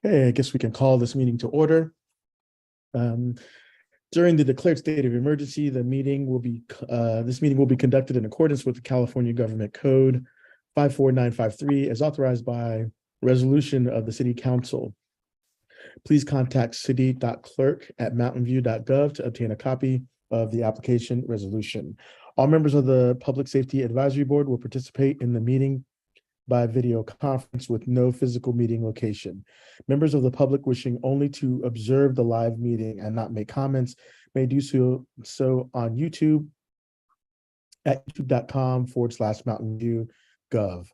Okay, I guess we can call this meeting to order. During the declared state of emergency, this meeting will be conducted in accordance with the California Government Code 54953 as authorized by resolution of the City Council. Please contact city.clerk@mountainview.gov to obtain a copy of the application resolution. All members of the Public Safety Advisory Board will participate in the meeting by video conference with no physical meeting location. Members of the public wishing only to observe the live meeting and not make comments may do so on YouTube at youtube.com/mountainviewgov.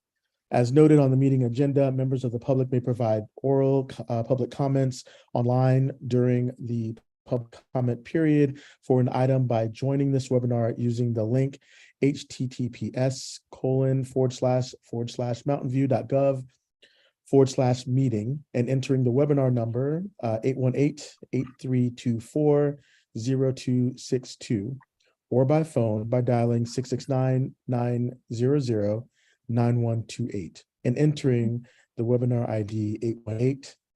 As noted on the meeting agenda, members of the public may provide oral public comments online during the public comment period for an item by joining this webinar using the link https://mountainview.gov/meeting and entering the webinar number 818-8324-0262 or by phone by dialing 669-900-9128 and entering the webinar ID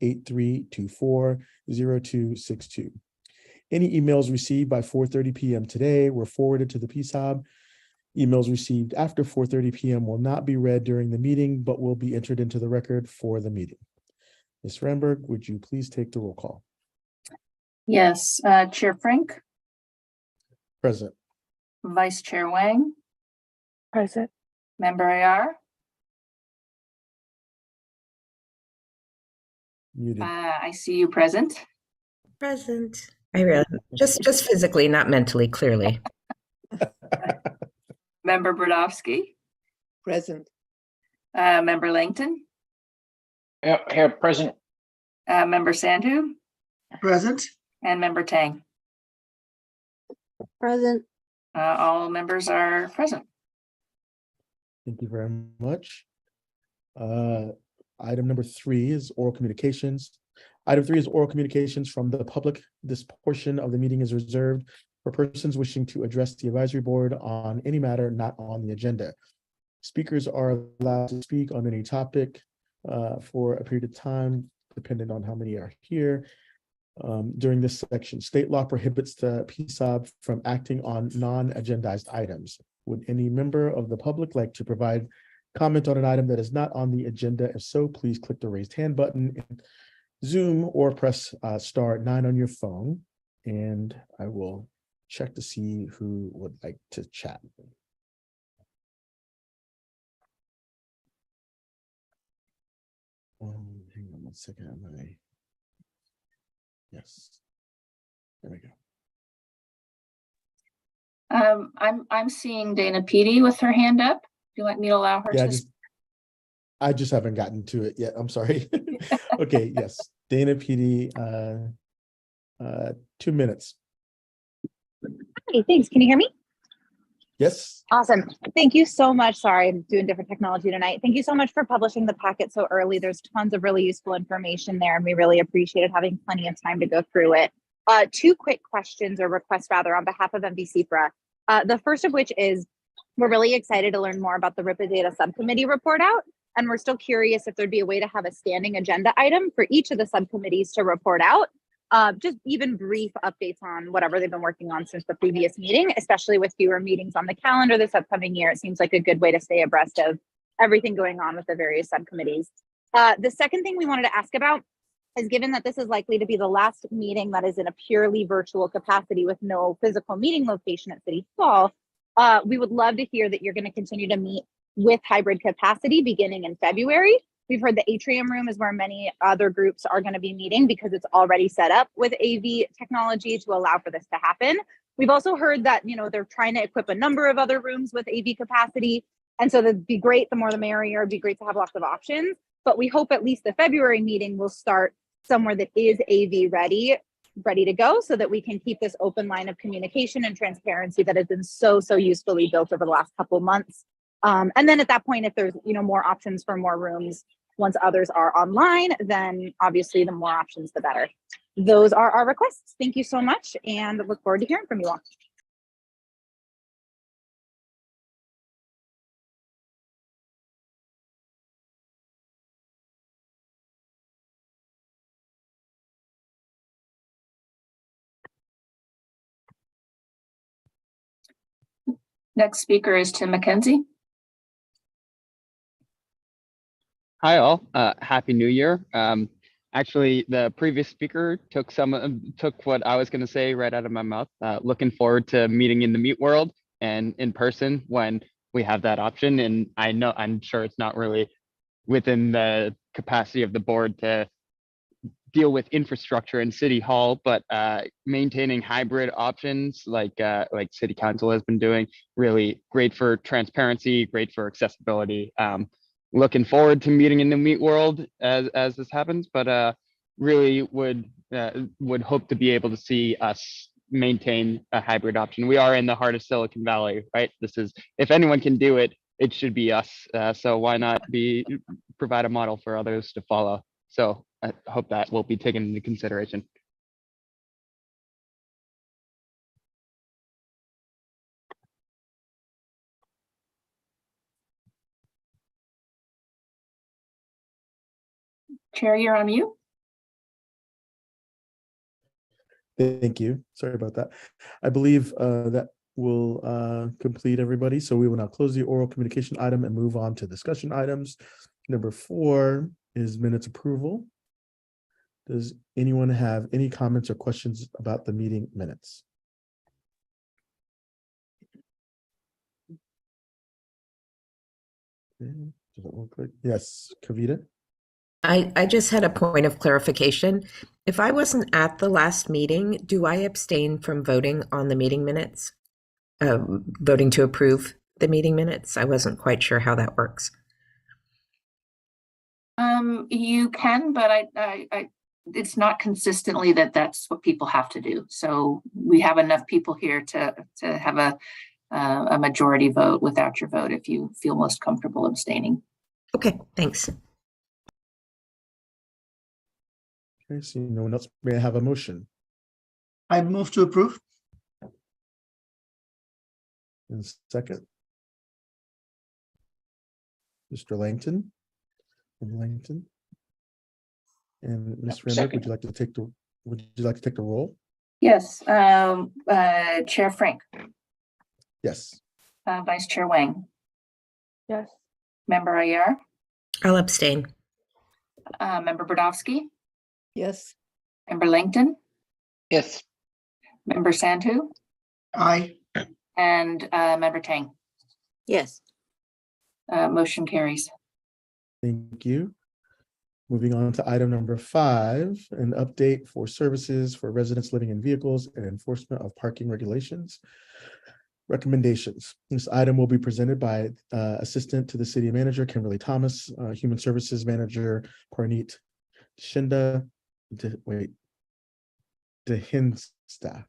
818-8324-0262. Any emails received by 4:30 p.m. today were forwarded to the PSAB. Emails received after 4:30 p.m. will not be read during the meeting, but will be entered into the record for the meeting. Ms. Ramberg, would you please take the roll call? Yes, Chair Frank, Present. Vice Chair Wang, Present. Member Ayar. Muted. I see you present. Present. I realize just physically, not mentally, clearly. Member Brodowski, Present. Member Langton, Here, present. Member Sandhu, Present. and Member Tang. Present. All members are present. Thank you very much. Item number 3 is oral communications. Item 3 is oral communications from the public. This portion of the meeting is reserved for persons wishing to address the advisory board on any matter not on the agenda. Speakers are allowed to speak on any topic for a period of time, depending on how many are here. During this section, state law prohibits the PSAB from acting on non-agendized items. Would any member of the public like to provide comment on an item that is not on the agenda? If so, please click the raised hand button in Zoom or press *9 on your phone, and I will check to see who would like to chat. Hang on one second. Yes, there we go. I'm seeing Dana Petey with her hand up. Do you want me to allow her Yeah, to? I just haven't gotten to it yet. I'm sorry. Okay, yes, Dana Petey, 2 minutes. Hey, thanks. Can you hear me? Yes. Awesome. Thank you so much. Sorry, I'm doing different technology tonight. Thank you so much for publishing the packet so early. There's tons of really useful information there, and we really appreciated having plenty of time to go through it. 2 quick questions or requests rather on behalf of MVCFRA. The first of which is we're really excited to learn more about the RIPA data subcommittee report out. And we're still curious if there'd be a way to have a standing agenda item for each of the subcommittees to report out. Just even brief updates on whatever they've been working on since the previous meeting, especially with fewer meetings on the calendar this upcoming year. It seems like a good way to stay abreast of everything going on with the various subcommittees. The second thing we wanted to ask about is, given that this is likely to be the last meeting that is in a purely virtual capacity with no physical meeting location at City Hall, we would love to hear that you're going to continue to meet with hybrid capacity beginning in February. We've heard the atrium room is where many other groups are going to be meeting because it's already set up with AV technology to allow for this to happen. We've also heard that, they're trying to equip a number of other rooms with AV capacity. And so that'd be great. The more the merrier. It'd be great to have lots of options. But we hope at least the February meeting will start somewhere that is AV ready to go so that we can keep this open line of communication and transparency that has been so usefully built over the last couple of months. And then at that point, if there's, more options for more rooms, once others are online, then obviously the more options, the better. Those are our requests. Thank you so much, and look forward to hearing from you all. Next speaker is Tim McKenzie. Hi all, Happy New Year. Actually, the previous speaker took what I was going to say right out of my mouth. Looking forward to meeting in the meet world and in person when we have that option. And I'm sure it's not really within the capacity of the board to deal with infrastructure in City Hall, but maintaining hybrid options like City Council has been doing, really great for transparency, great for accessibility. Looking forward to meeting in the meet world as this happens, but really would hope to be able to see us maintain a hybrid option. We are in the heart of Silicon Valley, right? If anyone can do it, it should be us. So why not provide a model for others to follow? So I hope that will be taken into consideration. Chair, you're on mute. Thank you. Sorry about that. I believe that will complete everybody. So we will now close the oral communication item and move on to discussion items. Number 4 is minutes approval. Does anyone have any comments or questions about the meeting minutes? Okay, does that look like? Yes, Kavita? I just had a point of clarification. If I wasn't at the last meeting, do I abstain from voting on the meeting minutes? Voting to approve the meeting minutes? I wasn't quite sure how that works. You can, but I it's not consistently that's what people have to do. So we have enough people here to have a majority vote without your vote if you feel most comfortable abstaining. Okay, thanks. Okay, so no one else. May I have a motion? I move to approve. And second? Mr. Langton? And Ms. Randall, Second. would you like to take the roll? Yes, Chair Frank, Yes. Vice Chair Wang, Yes. Member Ayer, I'll abstain. Member Brodowski, Yes. Member Langton, Yes. Member Sandhu, Aye. and Member Tang. Yes. Motion carries. Thank you. Moving on to item number 5, an update for services for residents living in vehicles and enforcement of parking regulations. Recommendations. This item will be presented by Assistant to the City Manager, Kimberly Thomas, Human Services Manager, Parneet Shinda, Dehinsta,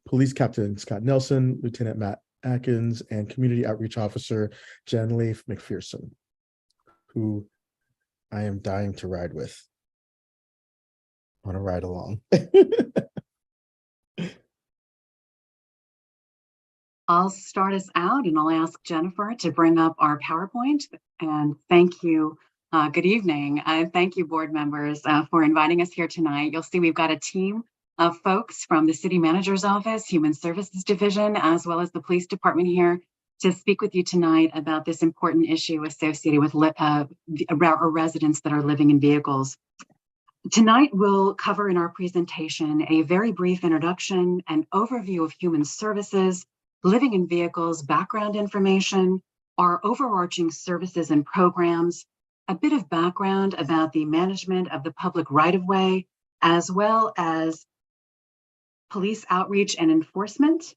Police Captain Scott Nelson, Lieutenant Matt Atkins, and Community Outreach Officer Jen Leif McPherson, who I am dying to ride with. I want to ride along. I'll start us out and I'll ask Jennifer to bring up our PowerPoint. And thank you. Good evening. Thank you, board members, for inviting us here tonight. You'll see we've got a team of folks from the City Manager's Office, Human Services Division, as well as the Police Department here to speak with you tonight about this important issue associated with our residents that are living in vehicles. Tonight, we'll cover in our presentation a very brief introduction, an overview of human services, living in vehicles, background information, our overarching services and programs, a bit of background about the management of the public right-of-way, as well as police outreach and enforcement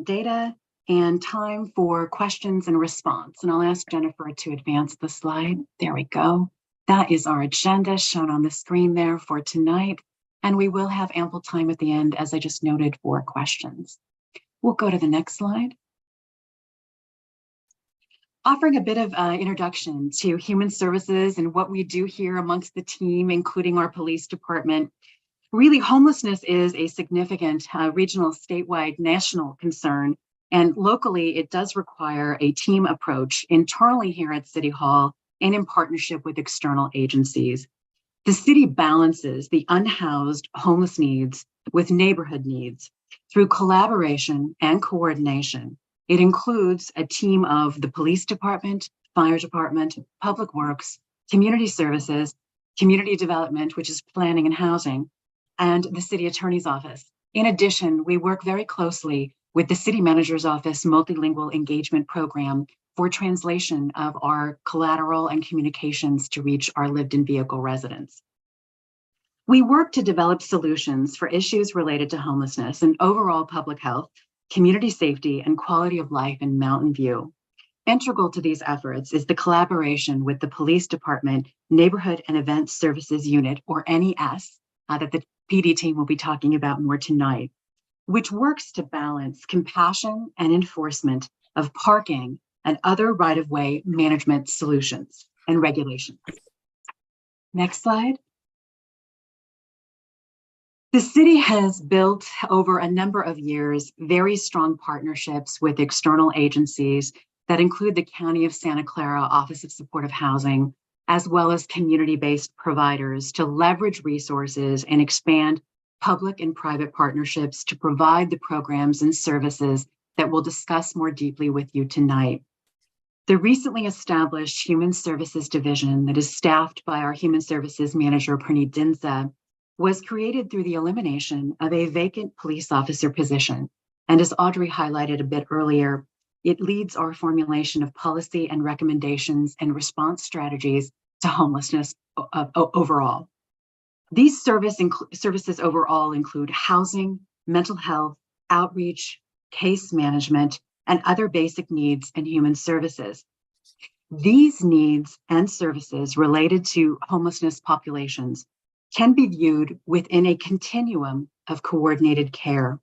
data, and time for questions and response. And I'll ask Jennifer to advance the slide. There we go. That is our agenda shown on the screen there for tonight. And we will have ample time at the end, as I just noted, for questions. We'll go to the next slide. Offering a bit of introduction to human services and what we do here amongst the team, including our police department. Really, homelessness is a significant regional, statewide, national concern. And locally, it does require a team approach internally here at City Hall and in partnership with external agencies. The city balances the unhoused homeless needs with neighborhood needs through collaboration and coordination It includes a team of the police department, fire department, public works, community services, community development, which is planning and housing, and the city attorney's office. In addition, we work very closely with the city manager's office multilingual engagement program for translation of our collateral and communications to reach our lived-in vehicle residents. We work to develop solutions for issues related to homelessness and overall public health, community safety, and quality of life in Mountain View. Integral to these efforts is the collaboration with the Police Department Neighborhood and Event Services Unit, or NES, that the PD team will be talking about more tonight, which works to balance compassion and enforcement of parking and other right-of-way management solutions and regulations. Next slide. The city has built over a number of years very strong partnerships with external agencies that include the County of Santa Clara Office of Supportive Housing, as well as community-based providers to leverage resources and expand public and private partnerships to provide the programs and services that we'll discuss more deeply with you tonight. The recently established Human Services Division that is staffed by our Human Services Manager, Praneet Dinsa, was created through the elimination of a vacant police officer position. And as Audrey highlighted a bit earlier, it leads our formulation of policy and recommendations and response strategies to homelessness overall. These services overall include housing, mental health, outreach, case management, and other basic needs and human services. These needs and services related to homelessness populations can be viewed within a continuum of coordinated care.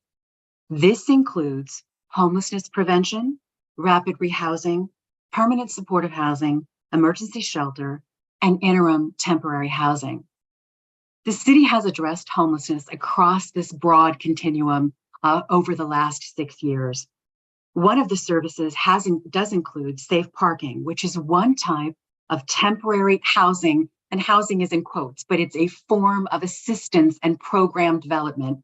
This includes homelessness prevention, rapid rehousing, permanent supportive housing, emergency shelter, and interim temporary housing. The city has addressed homelessness across this broad continuum over the last 6 years. One of the services does include safe parking, which is one type of temporary housing, and housing is in quotes, but it's a form of assistance and program development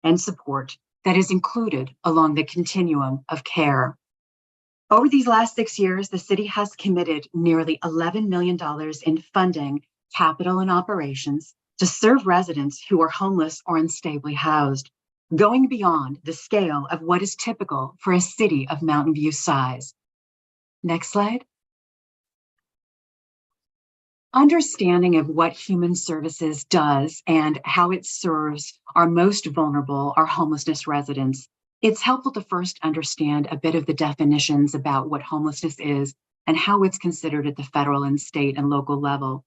and support that is included along the continuum of care. Over these last 6 years, the city has committed nearly $11 million in funding, capital, and operations to serve residents who are homeless or unstably housed, going beyond the scale of what is typical for a city of Mountain View size. Next slide. Understanding of what human services does and how it serves our most vulnerable, our homelessness residents, it's helpful to first understand a bit of the definitions about what homelessness is and how it's considered at the federal and state and local level.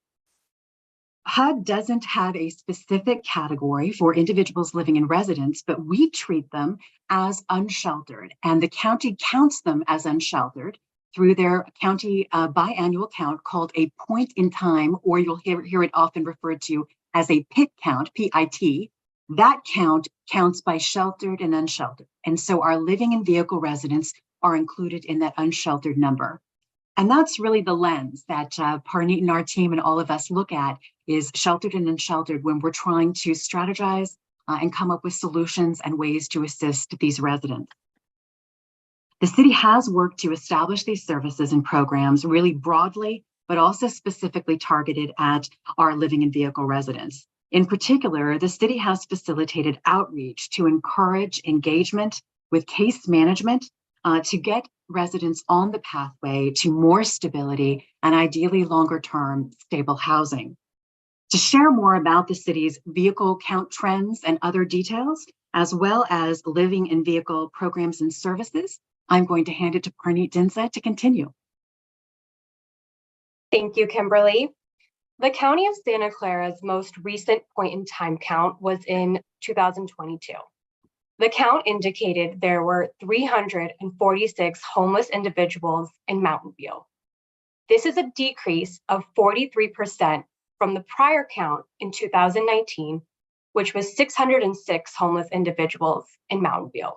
HUD doesn't have a specific category for individuals living in residence, but we treat them as unsheltered, and the county counts them as unsheltered through their county biannual count called a point in time, or you'll hear it often referred to as a PIT count, P-I-T. That count counts by sheltered and unsheltered. And so our living in vehicle residents are included in that unsheltered number. And that's really the lens that Parneet and our team and all of us look at, is sheltered and unsheltered, when we're trying to strategize and come up with solutions and ways to assist these residents. The city has worked to establish these services and programs really broadly, but also specifically targeted at our living in vehicle residents. In particular, the city has facilitated outreach to encourage engagement with case management to get residents on the pathway to more stability and ideally longer term stable housing. To share more about the city's vehicle count trends and other details, as well as living in vehicle programs and services, I'm going to hand it to Parneet Dinsa to continue. Thank you, Kimberly. The County of Santa Clara's most recent point in time count was in 2022. The count indicated there were 346 homeless individuals in Mountain View. This is a decrease of 43% from the prior count in 2019, which was 606 homeless individuals in Mountain View.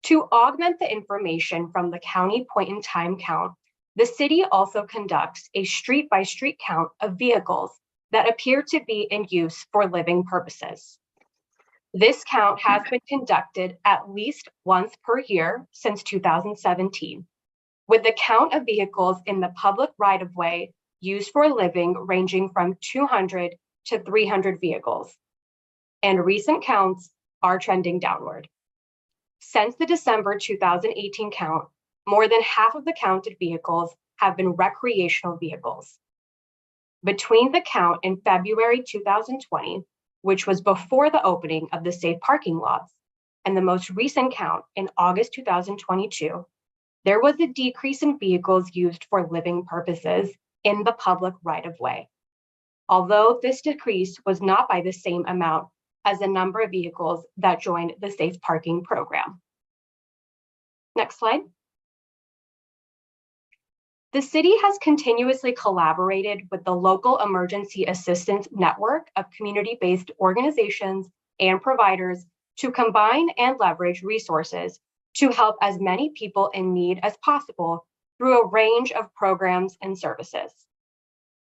To augment the information from the county point in time count, the city also conducts a street-by-street count of vehicles that appear to be in use for living purposes. This count has been conducted at least once per year since 2017, with the count of vehicles in the public right-of-way used for living ranging from 200 to 300 vehicles. And recent counts are trending downward. Since the December 2018 count, more than half of the counted vehicles have been recreational vehicles. Between the count in February 2020, which was before the opening of the safe parking lots, and the most recent count in August 2022, there was a decrease in vehicles used for living purposes in the public right-of-way. Although this decrease was not by the same amount as the number of vehicles that joined the safe parking program. Next slide. The city has continuously collaborated with the local emergency assistance network of community-based organizations and providers to combine and leverage resources to help as many people in need as possible through a range of programs and services.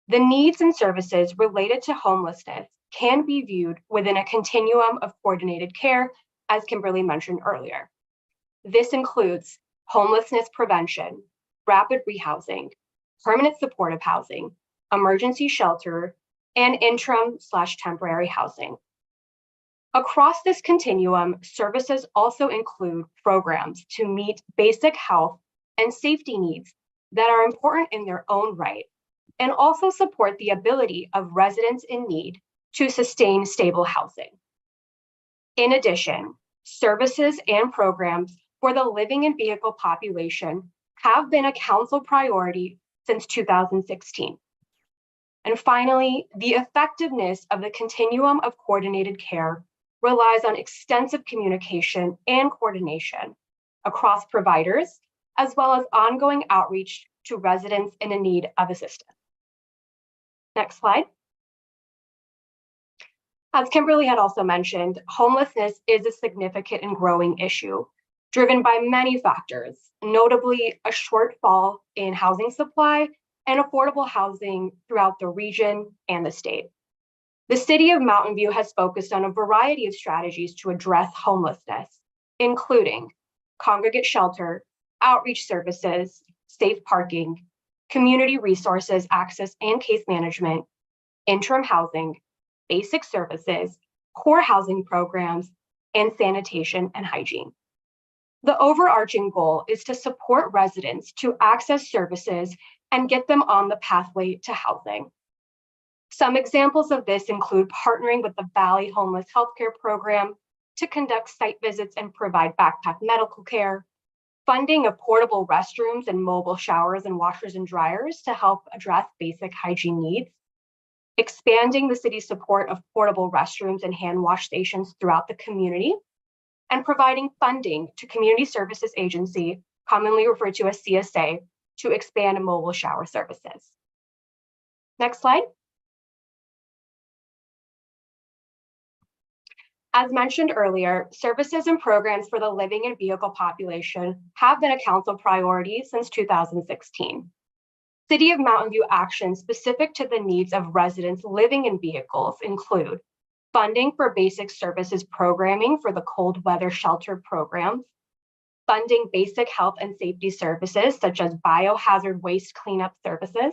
The needs and services related to homelessness can be viewed within a continuum of coordinated care, as Kimberly mentioned earlier. This includes homelessness prevention, rapid rehousing, permanent supportive housing, emergency shelter, and interim/temporary housing. Across this continuum, services also include programs to meet basic health and safety needs that are important in their own right, and also support the ability of residents in need to sustain stable housing. In addition, services and programs for the living and vehicle population have been a council priority since 2016. And finally, the effectiveness of the continuum of coordinated care relies on extensive communication and coordination across providers, as well as ongoing outreach to residents in need of assistance. Next slide. As Kimberly had also mentioned, homelessness is a significant and growing issue, driven by many factors, notably a shortfall in housing supply and affordable housing throughout the region and the state. The city of Mountain View has focused on a variety of strategies to address homelessness, including congregate shelter, outreach services, safe parking, community resources access and case management, interim housing, basic services, core housing programs, and sanitation and hygiene. The overarching goal is to support residents to access services and get them on the pathway to housing. Some examples of this include partnering with the Valley Homeless Healthcare Program to conduct site visits and provide backpack medical care, funding of portable restrooms and mobile showers and washers and dryers to help address basic hygiene needs, expanding the city's support of portable restrooms and hand wash stations throughout the community, and providing funding to Community Services Agency, commonly referred to as CSA, to expand mobile shower services. Next slide. As mentioned earlier, services and programs for the living and vehicle population have been a council priority since 2016. City of Mountain View actions specific to the needs of residents living in vehicles include funding for basic services programming for the cold weather shelter programs, funding basic health and safety services such as biohazard waste cleanup services,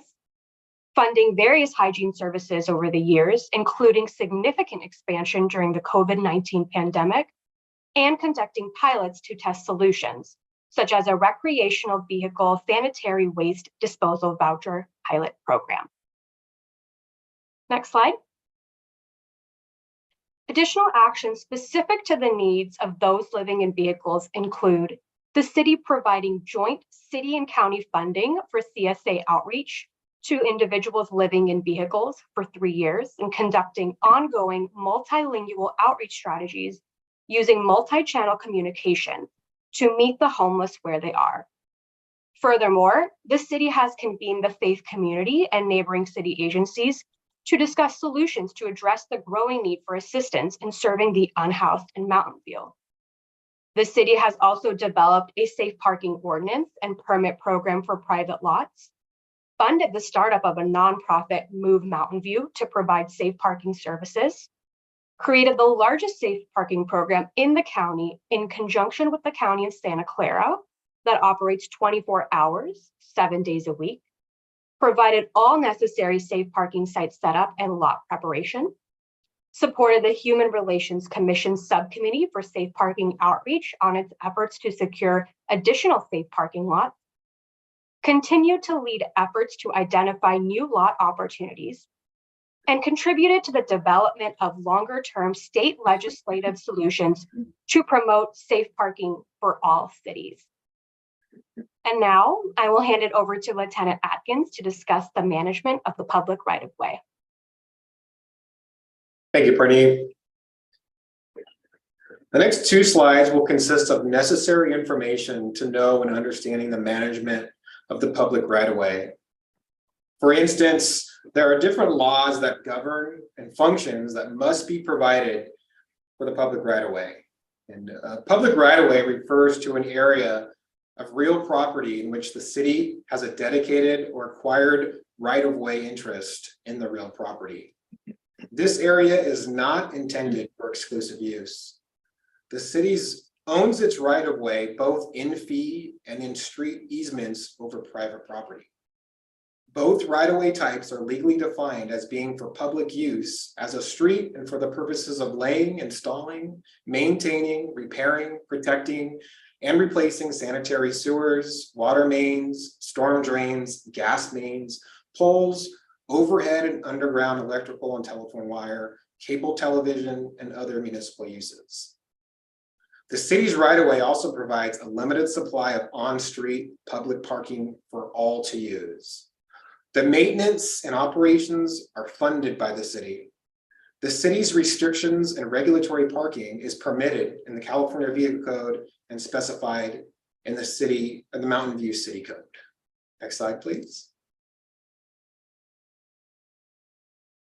funding various hygiene services over the years, including significant expansion during the COVID-19 pandemic, and conducting pilots to test solutions, such as a recreational vehicle sanitary waste disposal voucher pilot program. Next slide. Additional actions specific to the needs of those living in vehicles include the city providing joint city and county funding for CSA outreach to individuals living in vehicles for 3 years and conducting ongoing multilingual outreach strategies using multi-channel communication to meet the homeless where they are. Furthermore, the city has convened the faith community and neighboring city agencies to discuss solutions to address the growing need for assistance in serving the unhoused in Mountain View. The city has also developed a safe parking ordinance and permit program for private lots, funded the startup of a nonprofit Move Mountain View to provide safe parking services, created the largest safe parking program in the county in conjunction with the County of Santa Clara that operates 24 hours, 7 days a week, provided all necessary safe parking site setup and lot preparation, supported the Human Relations Commission Subcommittee for Safe Parking Outreach on its efforts to secure additional safe parking lots, continued to lead efforts to identify new lot opportunities, and contributed to the development of longer-term state legislative solutions to promote safe parking for all cities. And now I will hand it over to Lieutenant Atkins to discuss the management of the public right-of-way. Thank you, Brittany. The next 2 slides will consist of necessary information to know and understanding the management of the public right-of-way. For instance, there are different laws that govern and functions that must be provided for the public right-of-way. And public right-of-way refers to an area of real property in which the city has a dedicated or acquired right-of-way interest in the real property. This area is not intended for exclusive use. The city owns its right-of-way both in fee and in street easements over private property. Both right-of-way types are legally defined as being for public use as a street and for the purposes of laying, installing, maintaining, repairing, protecting, and replacing sanitary sewers, water mains, storm drains, gas mains, poles, overhead and underground electrical and telephone wire, cable television, and other municipal uses. The city's right-of-way also provides a limited supply of on-street public parking for all to use. The maintenance and operations are funded by the city. The city's restrictions and regulatory parking is permitted in the California Vehicle Code and specified in the Mountain View City Code. Next slide, please.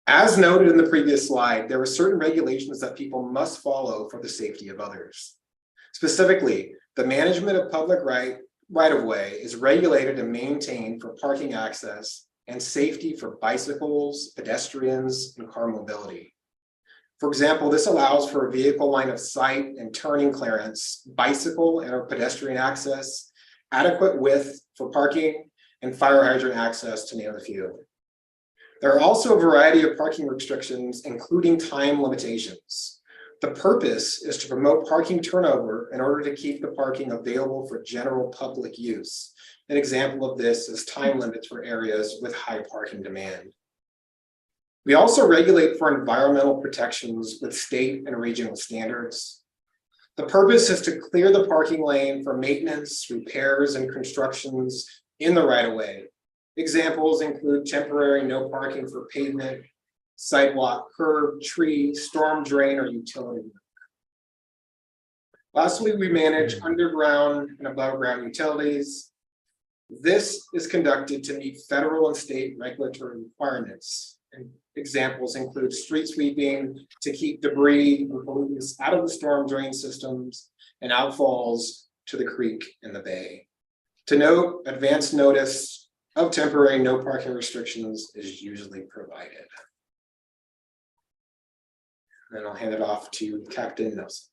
As noted in the previous slide, there are certain regulations that people must follow for the safety of others. Specifically, the management of public right-of-way is regulated and maintained for parking access and safety for bicycles, pedestrians, and car mobility. For example, this allows for a vehicle line of sight and turning clearance, bicycle and or pedestrian access, adequate width for parking, and fire hydrant access, to name a few. There are also a variety of parking restrictions, including time limitations. The purpose is to promote parking turnover in order to keep the parking available for general public use. An example of this is time limits for areas with high parking demand. We also regulate for environmental protections with state and regional standards. The purpose is to clear the parking lane for maintenance, repairs, and constructions in the right-of-way. Examples include temporary no parking for pavement, sidewalk, curb, tree, storm drain, or utility. Lastly, we manage underground and above ground utilities. This is conducted to meet federal and state regulatory requirements. And examples include street sweeping to keep debris and pollutants out of the storm drain systems and outfalls to the creek and the bay. To note, advance notice of temporary no parking restrictions is usually provided. Then I'll hand it off to Captain Nelson.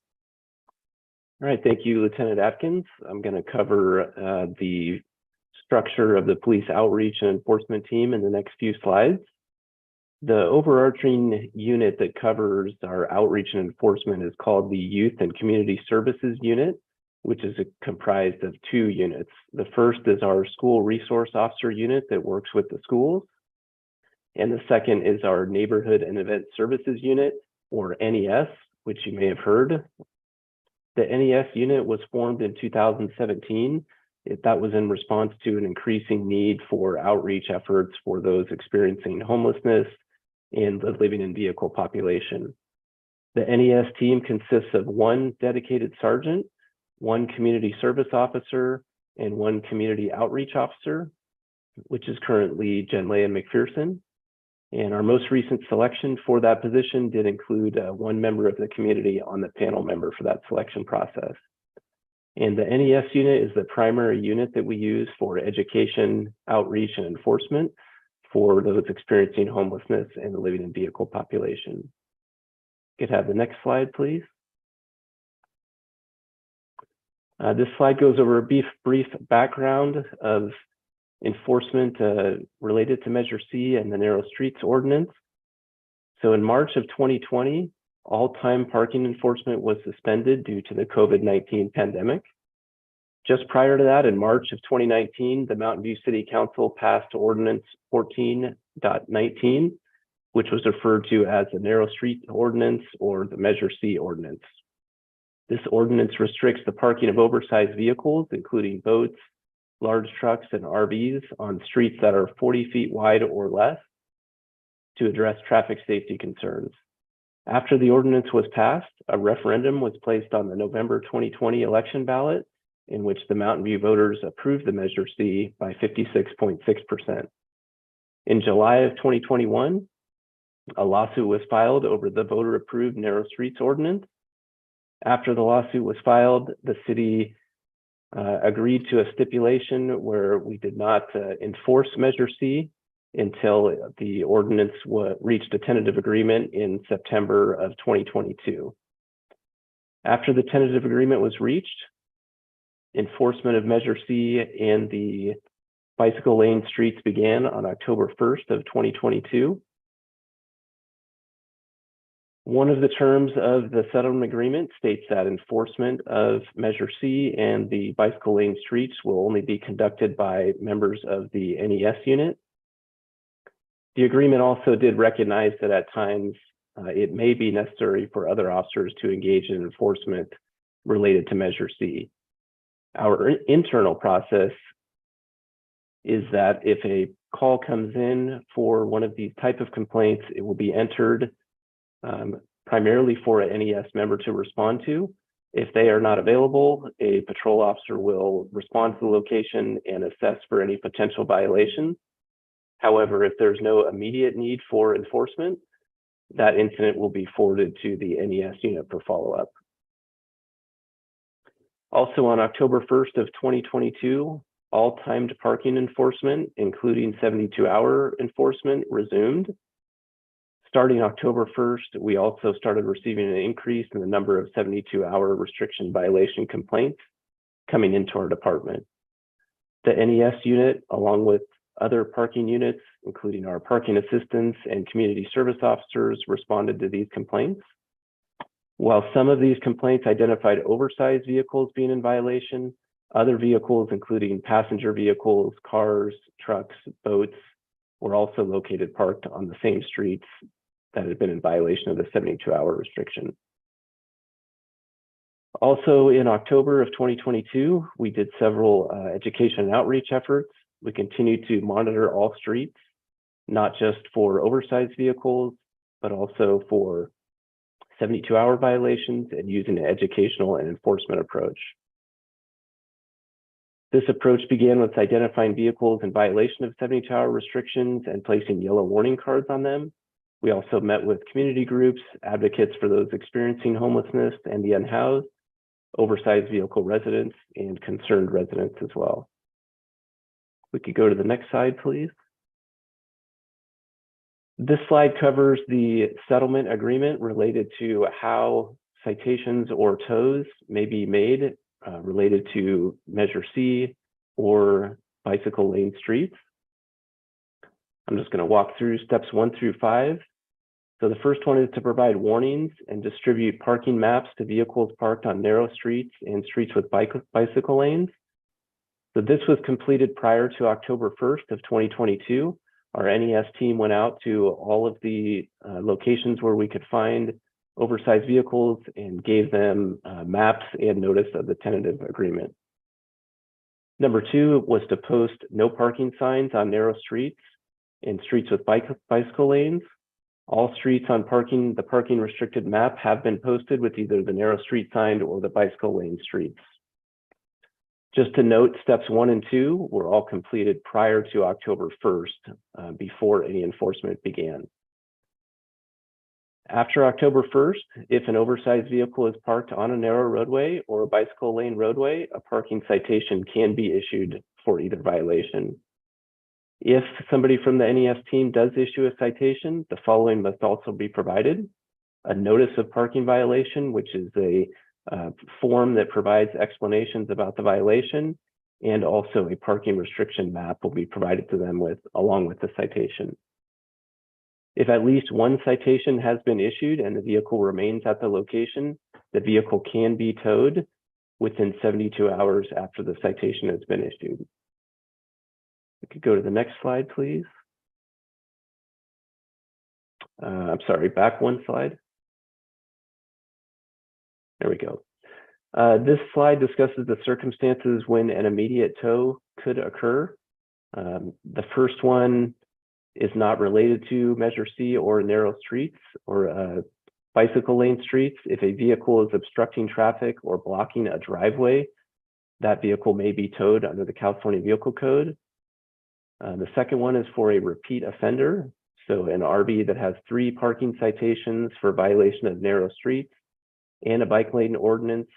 All right, thank you, Lieutenant Atkins. I'm going to cover the structure of the police outreach and enforcement team in the next few slides. The overarching unit that covers our outreach and enforcement is called the Youth and Community Services Unit, which is comprised of 2 units. The first is our School Resource Officer unit that works with the schools. And the second is our Neighborhood and Event Services unit, or NES, which you may have heard. The NES unit was formed in 2017. That was in response to an increasing need for outreach efforts for those experiencing homelessness and the living in vehicle population. The NES team consists of 1 dedicated sergeant, 1 community service officer, and 1 community outreach officer, which is currently Jenlea McPherson. And our most recent selection for that position did include 1 member of the community on the panel member for that selection process. And the NES unit is the primary unit that we use for education, outreach, and enforcement for those experiencing homelessness and the living in vehicle population. Could have the next slide, please. This slide goes over a brief background of enforcement related to Measure C and the Narrow Streets Ordinance. So in March of 2020, all time parking enforcement was suspended due to the COVID-19 pandemic. Just prior to that, in March of 2019, the Mountain View City Council passed Ordinance 14.19, which was referred to as the Narrow Street Ordinance or the Measure C Ordinance. This ordinance restricts the parking of oversized vehicles, including boats, large trucks, and RVs on streets that are 40 feet wide or less to address traffic safety concerns. After the ordinance was passed, a referendum was placed on the November 2020 election ballot, in which the Mountain View voters approved the Measure C by 56.6%. In July of 2021, a lawsuit was filed over the voter-approved Narrow Streets Ordinance. After the lawsuit was filed, the city agreed to a stipulation where we did not enforce Measure C until the ordinance reached a tentative agreement in September of 2022. After the tentative agreement was reached, enforcement of Measure C and the bicycle lane streets began on October 1st of 2022. One of the terms of the settlement agreement states that enforcement of Measure C and the bicycle lane streets will only be conducted by members of the NES unit. The agreement also did recognize that at times it may be necessary for other officers to engage in enforcement related to Measure C. Our internal process is that if a call comes in for one of these type of complaints, it will be entered primarily for an NES member to respond to. If they are not available, a patrol officer will respond to the location and assess for any potential violations. However, if there's no immediate need for enforcement, that incident will be forwarded to the NES unit for follow-up. Also on October 1st of 2022, all timed parking enforcement, including 72-hour enforcement, resumed. Starting October 1st, we also started receiving an increase in the number of 72-hour restriction violation complaints coming into our department. The NES unit, along with other parking units, including our parking assistants and community service officers, responded to these complaints. While some of these complaints identified oversized vehicles being in violation, other vehicles, including passenger vehicles, cars, trucks, boats, were also located parked on the same streets that had been in violation of the 72-hour restriction. Also in October of 2022, we did several education and outreach efforts. We continue to monitor all streets, not just for oversized vehicles, but also for 72-hour violations and using an educational and enforcement approach. This approach began with identifying vehicles in violation of 72-hour restrictions and placing yellow warning cards on them. We also met with community groups, advocates for those experiencing homelessness and the unhoused, oversized vehicle residents, and concerned residents as well. We could go to the next slide, please. This slide covers the settlement agreement related to how citations or tows may be made related to Measure C or bicycle lane streets. I'm just going to walk through steps 1 through 5. So the first one is to provide warnings and distribute parking maps to vehicles parked on narrow streets and streets with bicycle lanes. So this was completed prior to October 1st of 2022. Our NES team went out to all of the locations where we could find oversized vehicles and gave them maps and notice of the tentative agreement. Number 2 was to post no parking signs on narrow streets and streets with bicycle lanes. All streets on the parking restricted map have been posted with either the narrow street sign or the bicycle lane streets. Just to note, steps 1 and 2 were all completed prior to October 1st, before any enforcement began. After October 1st, if an oversized vehicle is parked on a narrow roadway or a bicycle lane roadway, a parking citation can be issued for either violation. If somebody from the NES team does issue a citation, the following must also be provided: a notice of parking violation, which is a form that provides explanations about the violation, and also a parking restriction map will be provided to them along with the citation. If at least one citation has been issued and the vehicle remains at the location, the vehicle can be towed within 72 hours after the citation has been issued. We could go to the next slide, please. I'm sorry, back one slide. There we go. This slide discusses the circumstances when an immediate tow could occur. The first one is not related to Measure C or narrow streets or bicycle lane streets. If a vehicle is obstructing traffic or blocking a driveway, that vehicle may be towed under the California Vehicle Code. The second one is for a repeat offender. So an RV that has 3 parking citations for violation of narrow streets and a bike lane ordinance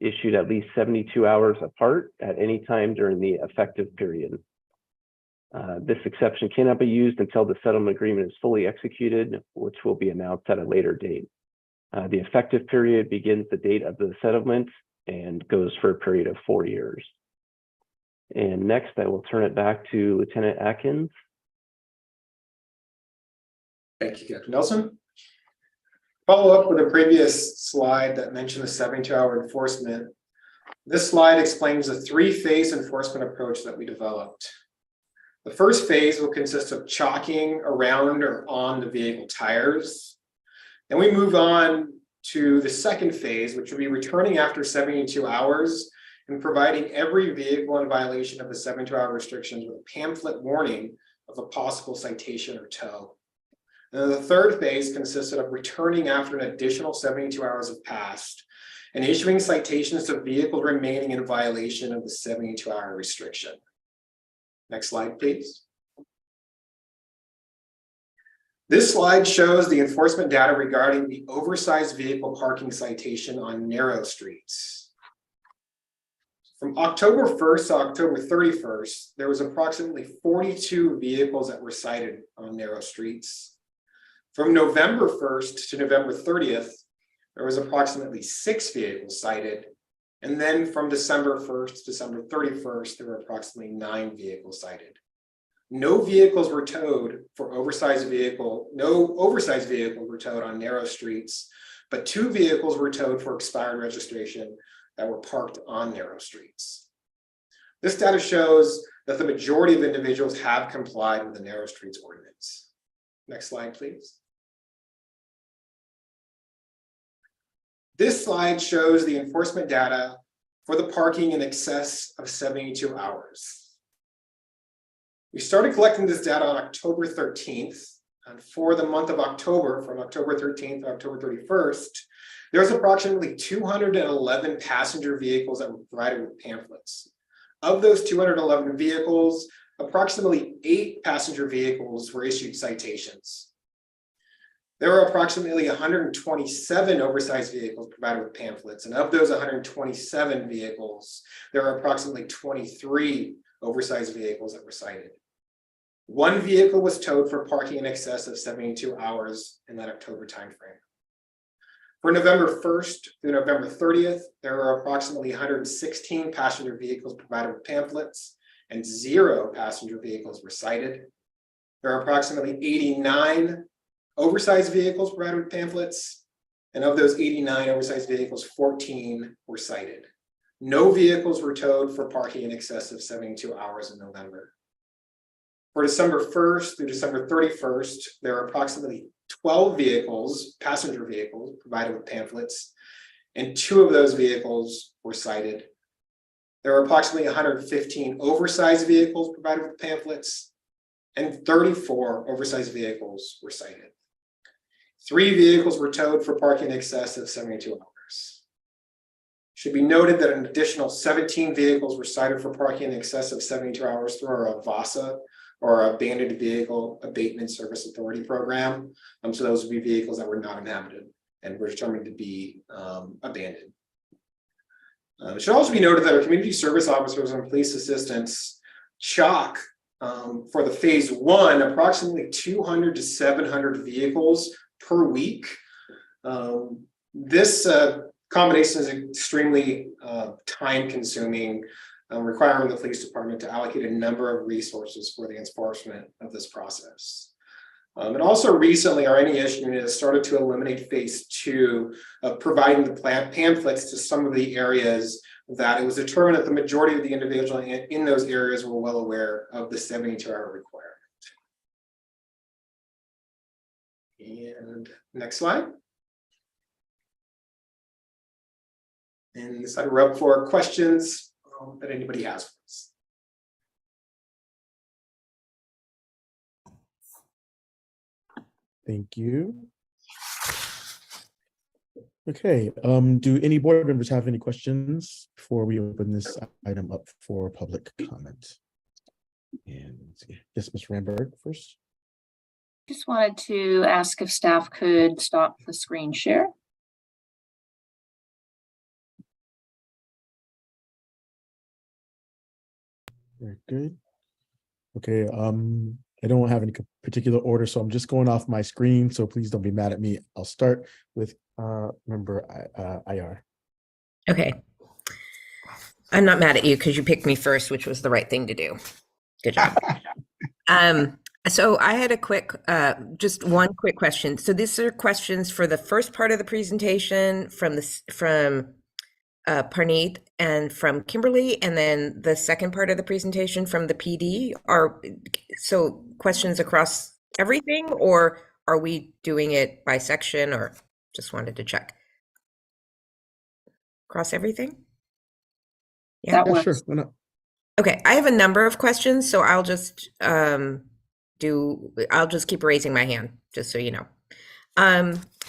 issued at least 72 hours apart at any time during the effective period. This exception cannot be used until the settlement agreement is fully executed, which will be announced at a later date. The effective period begins the date of the settlement and goes for a period of 4 years. And next, I will turn it back to Lieutenant Atkins. Thank you, Captain Nelson. Follow up with a previous slide that mentioned the 72-hour enforcement. This slide explains the 3-phase enforcement approach that we developed. The first phase will consist of chalking around or on the vehicle tires. Then we move on to the second phase, which will be returning after 72 hours and providing every vehicle in violation of the 72-hour restrictions with a pamphlet warning of a possible citation or tow. And then the third phase consisted of returning after an additional 72 hours have passed and issuing citations to vehicles remaining in violation of the 72-hour restriction. Next slide, please. This slide shows the enforcement data regarding the oversized vehicle parking citation on narrow streets. From October 1st to October 31st, there was approximately 42 vehicles that were cited on narrow streets. From November 1st to November 30th, there was approximately 6 vehicles cited. And then from December 1st to December 31st, there were approximately 9 vehicles cited. No vehicles were towed for oversized vehicle, no oversized vehicles were towed on narrow streets, but 2 vehicles were towed for expired registration that were parked on narrow streets. This data shows that the majority of individuals have complied with the narrow streets ordinance. Next slide, please. This slide shows the enforcement data for the parking in excess of 72 hours. We started collecting this data on October 13th, and for the month of October, from October 13th to October 31st, there was approximately 211 passenger vehicles that were provided with pamphlets. Of those 211 vehicles, approximately 8 passenger vehicles were issued citations. There were approximately 127 oversized vehicles provided with pamphlets, and of those 127 vehicles, there are approximately 23 oversized vehicles that were cited. 1 vehicle was towed for parking in excess of 72 hours in that October timeframe. For November 1st through November 30th, there were approximately 116 passenger vehicles provided with pamphlets, and 0 passenger vehicles were cited. There are approximately 89 oversized vehicles provided with pamphlets, and of those 89 oversized vehicles, 14 were cited. No vehicles were towed for parking in excess of 72 hours in November. For December 1st through December 31st, there are approximately 12 vehicles, passenger vehicles, provided with pamphlets, and 2 of those vehicles were cited. There are approximately 115 oversized vehicles provided with pamphlets, and 34 oversized vehicles were cited. 3 vehicles were towed for parking in excess of 72 hours. It should be noted that an additional 17 vehicles were cited for parking in excess of 72 hours through our VASA, or Abandoned Vehicle Abatement Service Authority program. So those would be vehicles that were not inhabited and were determined to be abandoned. It should also be noted that our community service officers and police assistants chalk for the phase 1 approximately 200 to 700 vehicles per week This combination is extremely time consuming, requiring the police department to allocate a number of resources for the enforcement of this process. And also recently, our NES unit has started to eliminate phase 2 of providing the pamphlets to some of the areas that it was determined that the majority of the individuals in those areas were well aware of the 72-hour requirement. And next slide. And this side, we're up for questions that anybody has for us. Thank you. Okay, do any board members have any questions before we open this item up for public comment? And yes, Ms. Ramberg first. Just wanted to ask if staff could stop the screen share. Very good. Okay, I don't have any particular order, so I'm just going off my screen, so please don't be mad at me. I'll start with member IR. Okay. I'm not mad at you because you picked me first, which was the right thing to do. Good job. So I had a quick, just one quick question. So these are questions for the first part of the presentation from Parneet and from Kimberly, and then the second part of the presentation from the PD. Are so questions across everything, or are we doing it by section, or just wanted to check? Across everything? Yeah, that works. Sure. Why not? Okay, I have a number of questions, so I'll just I'll just keep raising my hand, just so you know.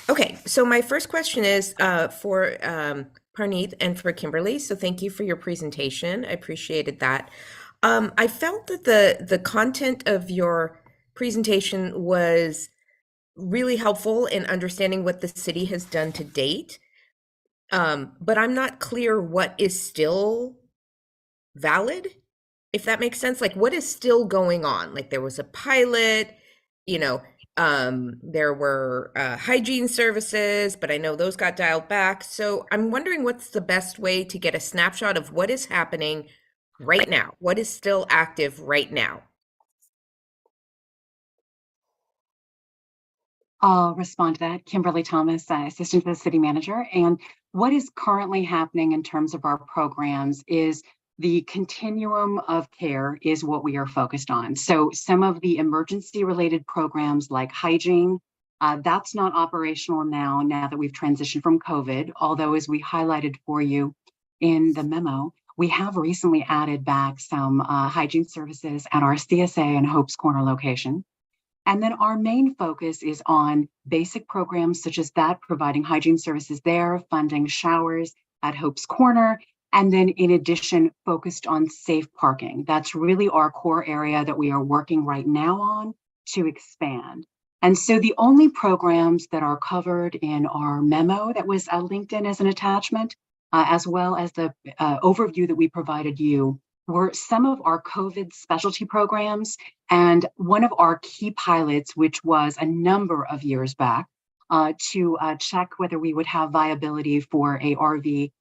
Okay, so my first question is for Parneet and for Kimberly. So thank you for your presentation. I appreciated that. I felt that the content of your presentation was really helpful in understanding what the city has done to date. But I'm not clear what is still valid, if that makes sense. Like, what is still going on? Like, there was a pilot, you know, there were hygiene services, but I know those got dialed back. So I'm wondering what's the best way to get a snapshot of what is happening right now? What is still active right now? I'll respond to that. Kimberly Thomas, Assistant to the City Manager. And what is currently happening in terms of our programs is the continuum of care is what we are focused on. So some of the emergency related programs like hygiene, that's not operational now that we've transitioned from COVID, although as we highlighted for you in the memo, we have recently added back some hygiene services at our CSA and Hope's Corner location. And then our main focus is on basic programs such as that, providing hygiene services there, funding showers at Hope's Corner, and then in addition, focused on safe parking. That's really our core area that we are working right now on to expand. And so the only programs that are covered in our memo that was linked in as an attachment, as well as the overview that we provided you, were some of our COVID specialty programs and one of our key pilots, which was a number of years back, to check whether we would have viability for a RV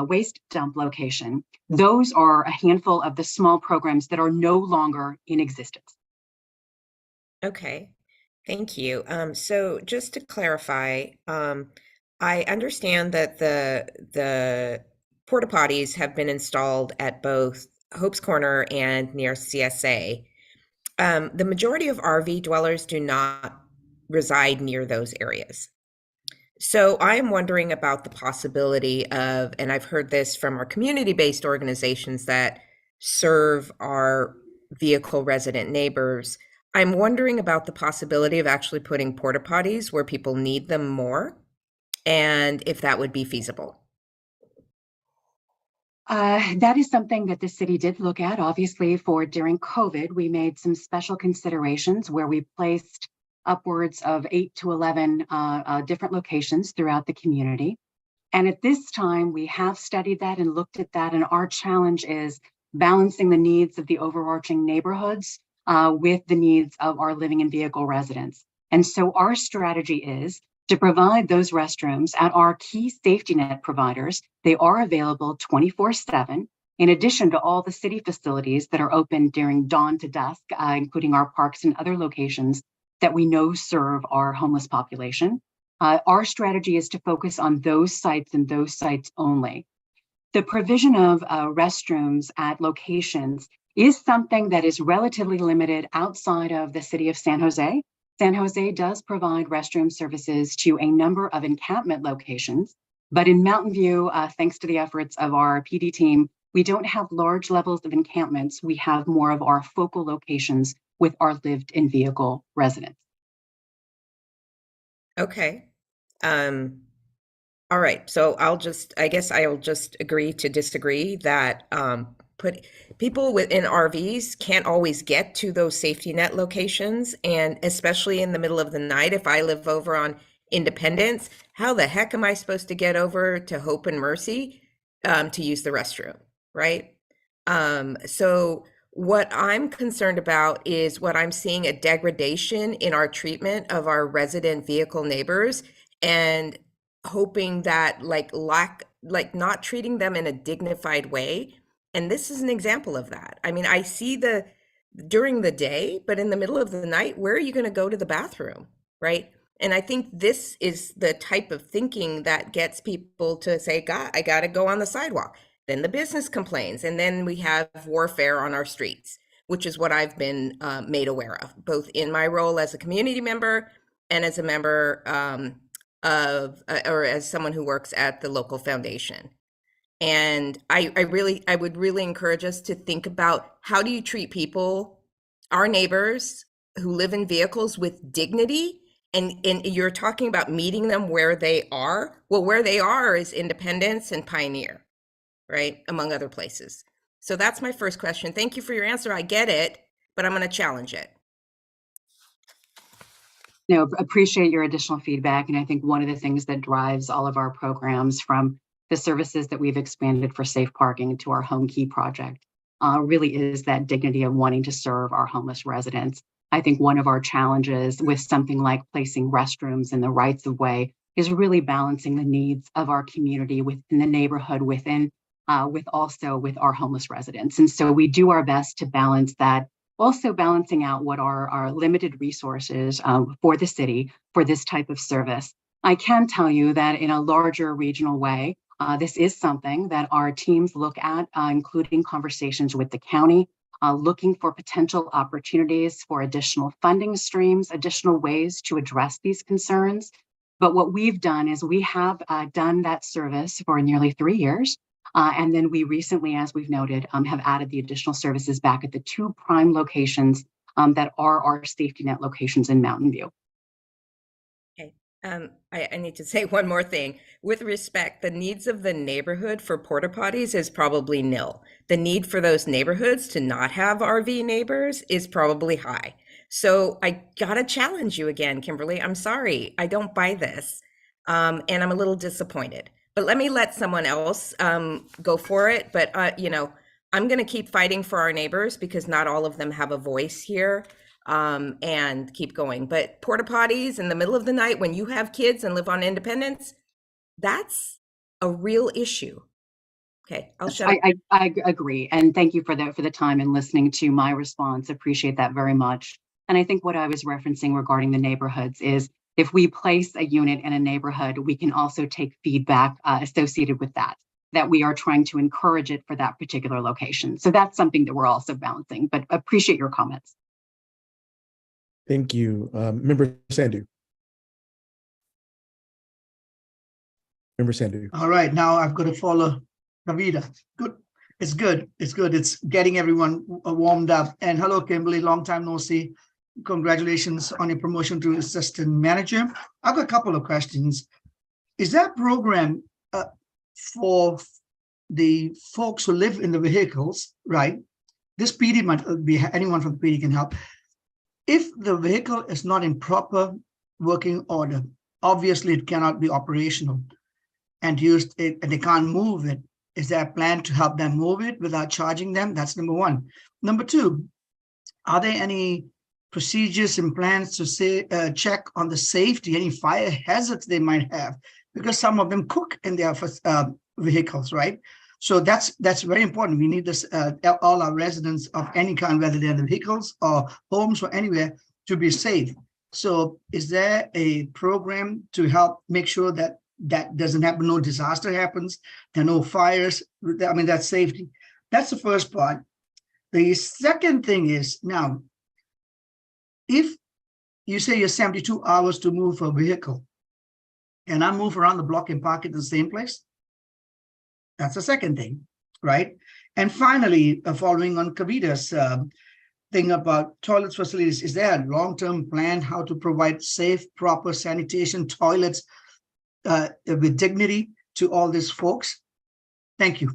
waste dump location. Those are a handful of the small programs that are no longer in existence. Okay, thank you. So just to clarify, I understand that the porta potties have been installed at both Hope's Corner and near CSA. The majority of RV dwellers do not reside near those areas. So I'm wondering about the possibility of, and I've heard this from our community-based organizations that serve our vehicle resident neighbors. I'm wondering about the possibility of actually putting porta potties where people need them more, and if that would be feasible. That is something that the city did look at. Obviously, for during COVID, we made some special considerations where we placed upwards of 8 to 11 different locations throughout the community. And at this time, we have studied that and looked at that. And our challenge is balancing the needs of the overarching neighborhoods with the needs of our living and vehicle residents. And so our strategy is to provide those restrooms at our key safety net providers. They are available 24/7, in addition to all the city facilities that are open during dawn to dusk, including our parks and other locations that we know serve our homeless population. Our strategy is to focus on those sites and those sites only. The provision of restrooms at locations is something that is relatively limited outside of the city of San Jose. San Jose does provide restroom services to a number of encampment locations, but in Mountain View, thanks to the efforts of our PD team, we don't have large levels of encampments. We have more of our focal locations with our lived in vehicle residents. Okay. All right. So I guess I'll just agree to disagree that people within RVs can't always get to those safety net locations. And especially in the middle of the night, if I live over on Independence, how the heck am I supposed to get over to Hope and Mercy to use the restroom, right? So what I'm concerned about is what I'm seeing a degradation in our treatment of our resident vehicle neighbors, and hoping that like not treating them in a dignified way. And this is an example of that. I mean, I see during the day, but in the middle of the night, where are you going to go to the bathroom, right? And I think this is the type of thinking that gets people to say, God, I got to go on the sidewalk. Then the business complains, and then we have warfare on our streets, which is what I've been made aware of, both in my role as a community member and as a member or as someone who works at the local foundation. And I would really encourage us to think about, how do you treat people, our neighbors who live in vehicles, with dignity? And you're talking about meeting them where they are. Well, where they are is Independence and Pioneer, right? Among other places. So that's my first question. Thank you for your answer. I get it, but I'm going to challenge it. No, appreciate your additional feedback. And I think one of the things that drives all of our programs, from the services that we've expanded for safe parking to our Home Key project, really is that dignity of wanting to serve our homeless residents. I think one of our challenges with something like placing restrooms in the rights of way is really balancing the needs of our community within the neighborhood, with our homeless residents. And so we do our best to balance that, also balancing out what are our limited resources for the city for this type of service. I can tell you that in a larger regional way, this is something that our teams look at, including conversations with the county, looking for potential opportunities for additional funding streams, additional ways to address these concerns. But what we've done is we have done that service for nearly 3 years. And then we recently, as we've noted, have added the additional services back at the 2 prime locations that are our safety net locations in Mountain View. Okay. I need to say one more thing. With respect, the needs of the neighborhood for porta potties is probably nil. The need for those neighborhoods to not have RV neighbors is probably high. So I gotta challenge you again, Kimberly. I'm sorry, I don't buy this. And I'm a little disappointed. But let someone else go for it. But I'm gonna keep fighting for our neighbors, because not all of them have a voice here. And keep going. But porta potties in the middle of the night when you have kids and live on Independence, that's a real issue. Okay, I'll shut up. I agree. And thank you for the time and listening to my response. Appreciate that very much. And I think what I was referencing regarding the neighborhoods is, if we place a unit in a neighborhood, we can also take feedback associated with that we are trying to encourage it for that particular location. So that's something that we're also balancing, but appreciate your comments. Thank you. Member Sandhu. Member Sandhu. All right, now I've got to follow Kavita. Good. It's good. It's good. It's getting everyone warmed up. And hello, Kimberly. Long time no see. Congratulations on your promotion to assistant manager. I've got a couple of questions. Is that program for the folks who live in the vehicles, right? This PD might be, anyone from the PD can help. If the vehicle is not in proper working order, obviously it cannot be operational and used, and they can't move it. Is there a plan to help them move it without charging them? That's number one. Number two, are there any procedures and plans to say, check on the safety, any fire hazards they might have, because some of them cook in their vehicles, right? So that's very important. We need this, all our residents of any kind, whether they're in the vehicles or homes or anywhere, to be safe. So is there a program to help make sure that that doesn't happen, no disaster happens, there are no fires? I mean, that's safety. That's the first part. The second thing is, now, if you say you're 72 hours to move a vehicle, and I move around the block and park it in the same place, that's the second thing, right? And finally, following on Kavita's thing about toilets facilities, is there a long-term plan how to provide safe, proper sanitation toilets with dignity to all these folks? Thank you.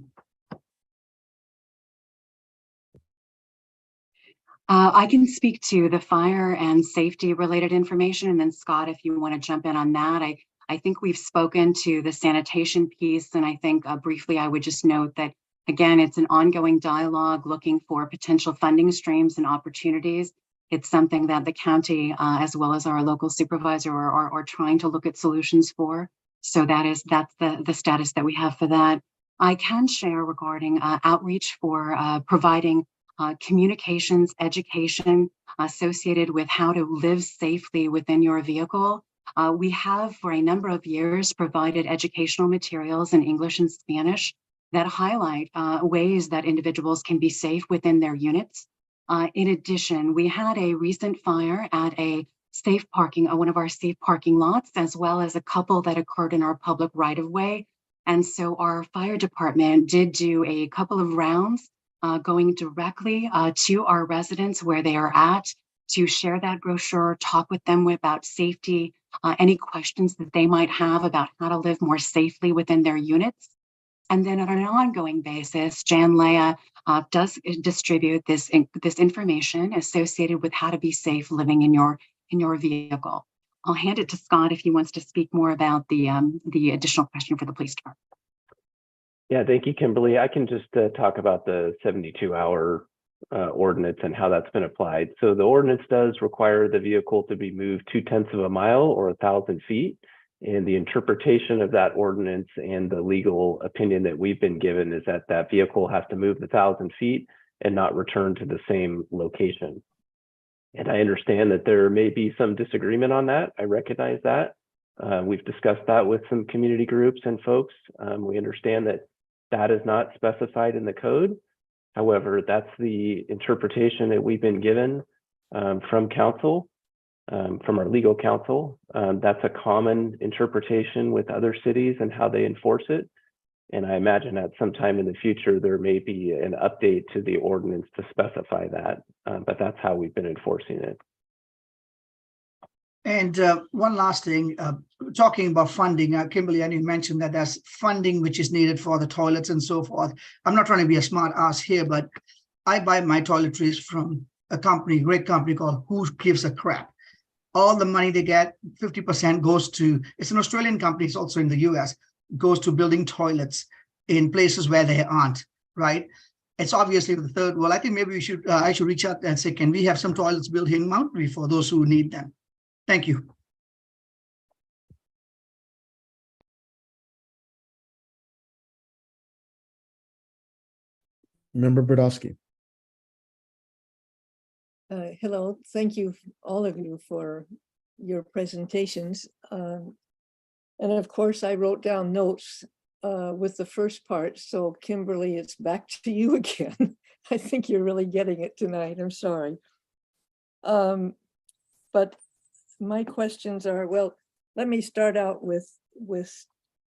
I can speak to the fire and safety related information, and then Scott, if you want to jump in on that. I think we've spoken to the sanitation piece, and I think briefly I would just note that, again, it's an ongoing dialogue looking for potential funding streams and opportunities. It's something that the county, as well as our local supervisor, are trying to look at solutions for. So that's the status that we have for that. I can share regarding outreach for providing communications, education associated with how to live safely within your vehicle. We have for a number of years provided educational materials in English and Spanish that highlight ways that individuals can be safe within their units. In addition, we had a recent fire at a safe parking, one of our safe parking lots, as well as a couple that occurred in our public right-of-way. And so our fire department did do a couple of rounds going directly to our residents where they are at to share that brochure, talk with them about safety, any questions that they might have about how to live more safely within their units. And then on an ongoing basis, Jan Leah does distribute this information associated with how to be safe living in your vehicle. I'll hand it to Scott if he wants to speak more about the additional question for the police department. Yeah, thank you, Kimberly. I can just talk about the 72-hour ordinance and how that's been applied. So the ordinance does require the vehicle to be moved 0.2 of a mile or 1,000 feet. And the interpretation of that ordinance and the legal opinion that we've been given is that that vehicle has to move the 1,000 feet and not return to the same location. And I understand that there may be some disagreement on that. I recognize that. We've discussed that with some community groups and folks. We understand that that is not specified in the code. However, that's the interpretation that we've been given from council, from our legal counsel. That's a common interpretation with other cities and how they enforce it. And I imagine at some time in the future, there may be an update to the ordinance to specify that, but that's how we've been enforcing it. And one last thing, talking about funding, Kimberly, I didn't mention that there's funding which is needed for the toilets and so forth. I'm not trying to be a smart ass here, but I buy my toiletries from a company, great company called Who Gives a Crap. All the money they get, 50% goes to, it's an Australian company, it's also in the US, goes to building toilets in places where they aren't, right? It's obviously the third world. I think maybe we should, I should reach out and say, can we have some toilets built here in Mount View for those who need them? Thank you. Member Brodowski. Hello, thank you, all of you, for your presentations. And of course, I wrote down notes with the first part. So Kimberly, it's back to you again. I think you're really getting it tonight. I'm sorry. But my questions are, well, let me start out with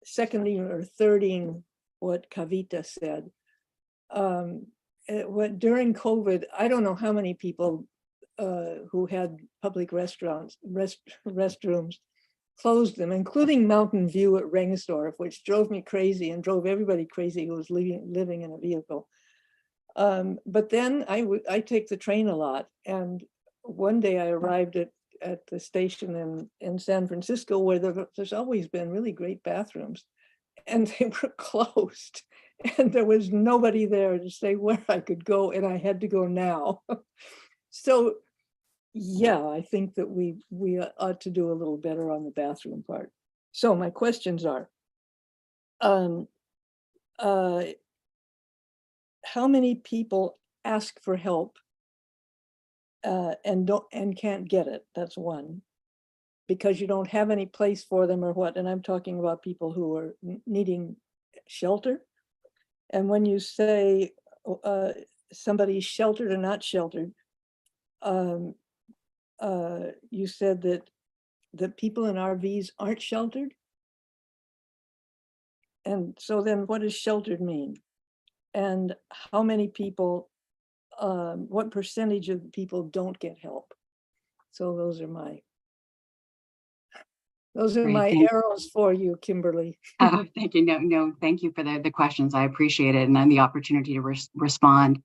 seconding or thirding what Kavita said. During COVID, I don't know how many people who had public restrooms closed them, including Mountain View at Rengsdorf, which drove me crazy and drove everybody crazy who was living in a vehicle. But then I take the train a lot, and one day I arrived at the station in San Francisco where there's always been really great bathrooms, and they were closed, and there was nobody there to say where I could go, and I had to go now. So yeah, I think that we ought to do a little better on the bathroom part. So my questions are, how many people ask for help and can't get it? That's one. Because you don't have any place for them or what? And I'm talking about people who are needing shelter. And when you say somebody's sheltered or not sheltered, you said that the people in RVs aren't sheltered. And so then what does sheltered mean? And how many people, what percentage of people don't get help? So those are my Great, thank- arrows for you, Kimberly. Oh, thank you. No, thank you for the questions. I appreciate it, and then the opportunity to respond.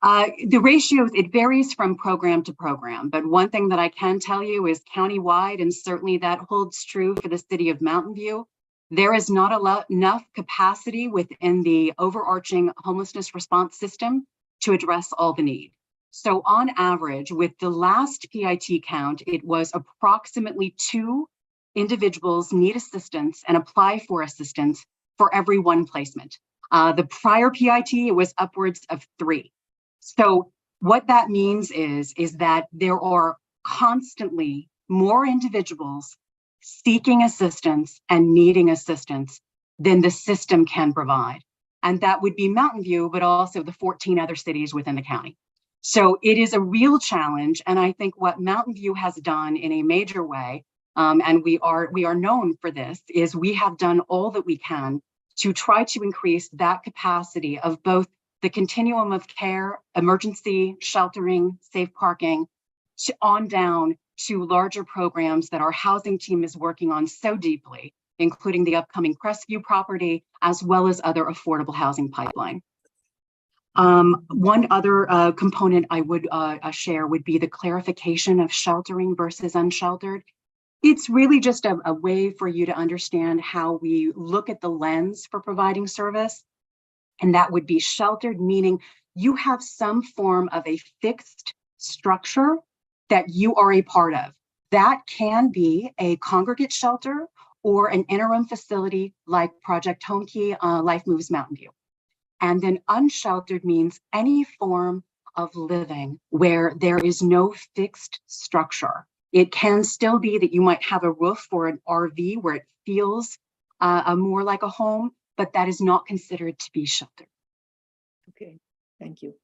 The ratios, it varies from program to program, but one thing that I can tell you is countywide, and certainly that holds true for the city of Mountain View, there is not enough capacity within the overarching homelessness response system to address all the need. So on average, with the last PIT count, it was approximately 2 individuals need assistance and apply for assistance for every 1 placement. The prior PIT, it was upwards of 3. So what that means is that there are constantly more individuals seeking assistance and needing assistance than the system can provide. And that would be Mountain View, but also the 14 other cities within the county. So it is a real challenge. And I think what Mountain View has done in a major way, and we are known for this, is we have done all that we can to try to increase that capacity of both the continuum of care, emergency sheltering, safe parking, on down to larger programs that our housing team is working on so deeply, including the upcoming Crestview property, as well as other affordable housing pipeline. One other component I would share would be the clarification of sheltering versus unsheltered. It's really just a way for you to understand how we look at the lens for providing service. And that would be sheltered, meaning you have some form of a fixed structure that you are a part of. That can be a congregate shelter or an interim facility like Project Home Key, Life Moves Mountain View. And then unsheltered means any form of living where there is no fixed structure. It can still be that you might have a roof or an RV where it feels more like a home, but that is not considered to be shelter. Okay, thank you.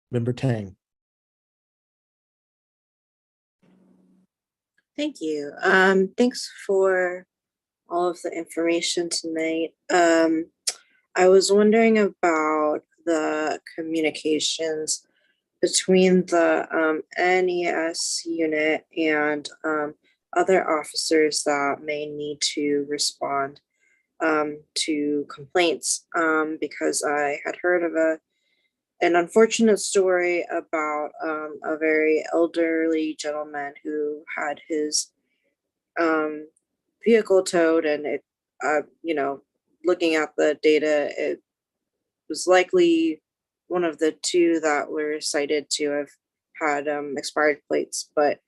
Member Tang. Thank you. Thanks for all of the information tonight. I was wondering about the communications between the NES unit and other officers that may need to respond to complaints, because I had heard of an unfortunate story about a very elderly gentleman who had his vehicle towed, and it, looking at the data, it was likely one of the 2 that were cited to have had expired plates. But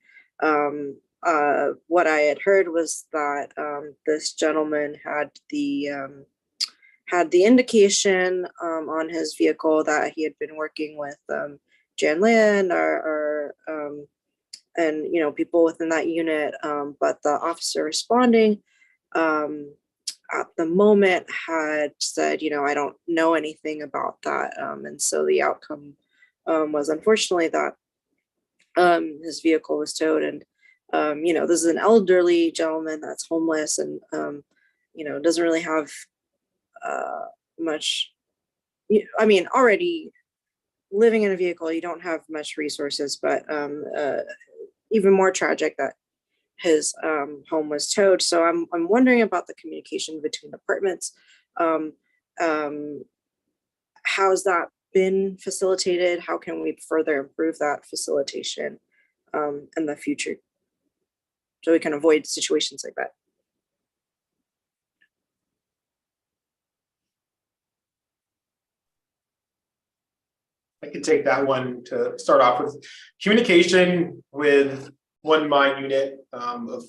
what I had heard was that this gentleman had the indication on his vehicle that he had been working with Jan Land and people within that unit, but the officer responding at the moment had said, I don't know anything about that, and so the outcome was unfortunately that his vehicle was towed. And this is an elderly gentleman that's homeless and doesn't really have much. Already living in a vehicle, you don't have much resources, but even more tragic that his home was towed. So I'm wondering about the communication between departments. How's that been facilitated? How can we further improve that facilitation in the future so we can avoid situations like that? I can take that one to start off with. Communication with one mine unit of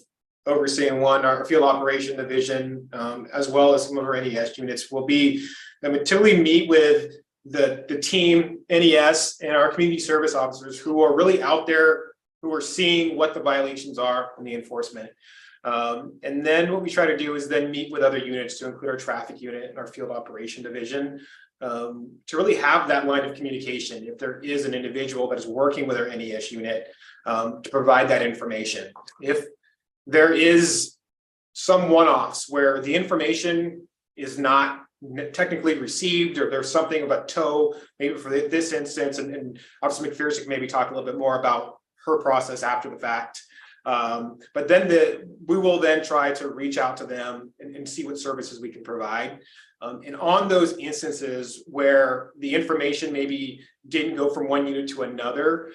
overseeing our field operation division, as well as some of our NES units will be until we meet with the team, NES, and our community service officers who are really out there, who are seeing what the violations are and the enforcement. And then what we try to do is then meet with other units to include our traffic unit and our field operation division to really have that line of communication if there is an individual that is working with our NES unit to provide that information. If there is some one-offs where the information is not technically received, or there's something about tow, maybe for this instance, and Officer McPherson can maybe talk a little bit more about her process after the fact. But then we will then try to reach out to them and see what services we can provide. And on those instances where the information maybe didn't go from one unit to another,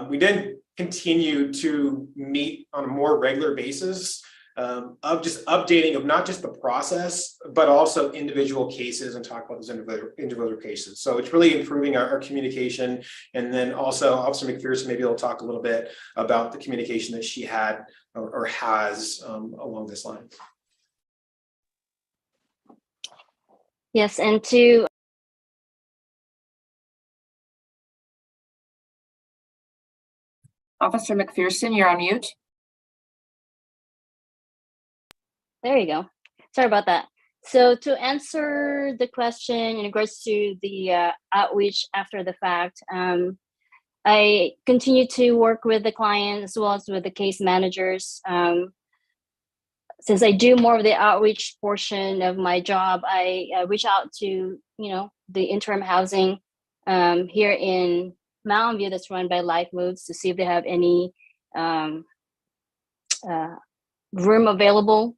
we then continue to meet on a more regular basis of just updating of not just the process, but also individual cases and talk about those individual cases. So it's really improving our communication. And then also Officer McPherson, maybe he'll talk a little bit about the communication that she had or has along this line. Yes, and to Officer McPherson, you're on mute. there you go. Sorry about that. So to answer the question in regards to the outreach after the fact, I continue to work with the client as well as with the case managers. Since I do more of the outreach portion of my job, I reach out to the interim housing here in Mountain View that's run by Life Moves to see if they have any room available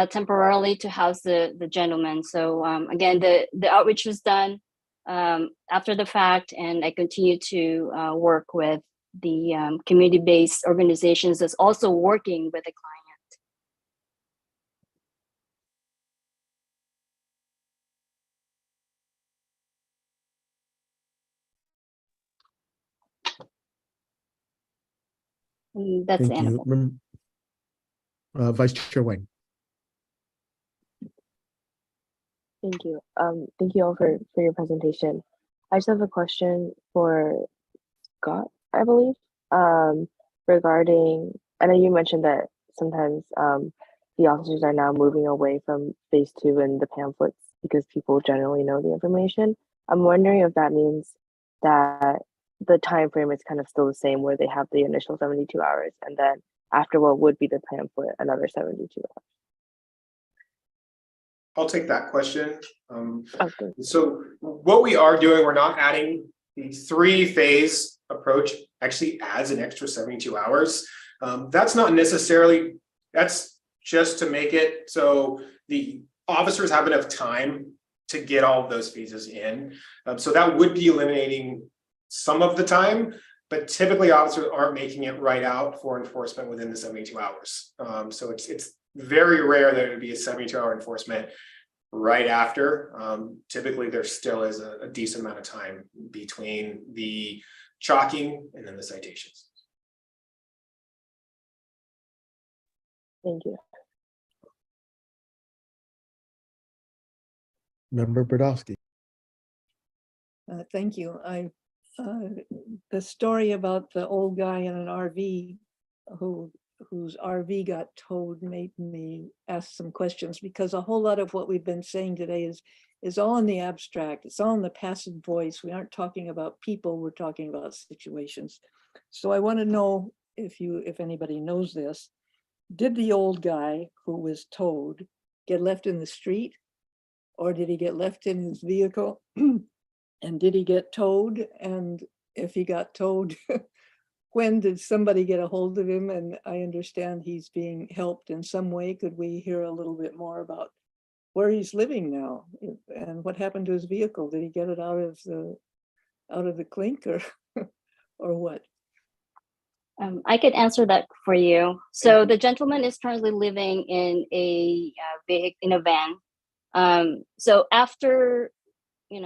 temporarily to house the gentleman. So again, the outreach was done after the fact, and I continue to work with the community-based organizations that's also working with the client. And that's Thank you. Vice Chair Wang. Thank you. Thank you all for your presentation. I just have a question for Scott, I believe, regarding, I know you mentioned that sometimes the officers are now moving away from phase 2 and the pamphlets because people generally know the information. I'm wondering if that means that the time frame is kind of still the same, where they have the initial 72 hours and then after what would be the pamphlet, another 72 hours. I'll take that question. Okay. So what we are doing, we're not adding the 3-phase approach, actually adds an extra 72 hours. That's not necessarily, that's just to make it so the officers have enough time to get all of those phases in. So that would be eliminating some of the time, but typically officers aren't making it right out for enforcement within the 72 hours. So it's very rare that it would be a 72-hour enforcement right after. Typically there still is a decent amount of time between the chalking and then the citations. Thank you. Member Brodowski. Thank you. The story about the old guy in an RV whose RV got towed made me ask some questions, because a whole lot of what we've been saying today is all in the abstract. It's all in the passive voice. We aren't talking about people, we're talking about situations. So I want to know if anybody knows this. Did the old guy who was towed get left in the street, or did he get left in his vehicle? And did he get towed? And if he got towed, when did somebody get a hold of him? And I understand he's being helped in some way. Could we hear a little bit more about where he's living now and what happened to his vehicle? Did he get it out of the clink or or what? I could answer that for you. So the gentleman is currently living in a van. So after,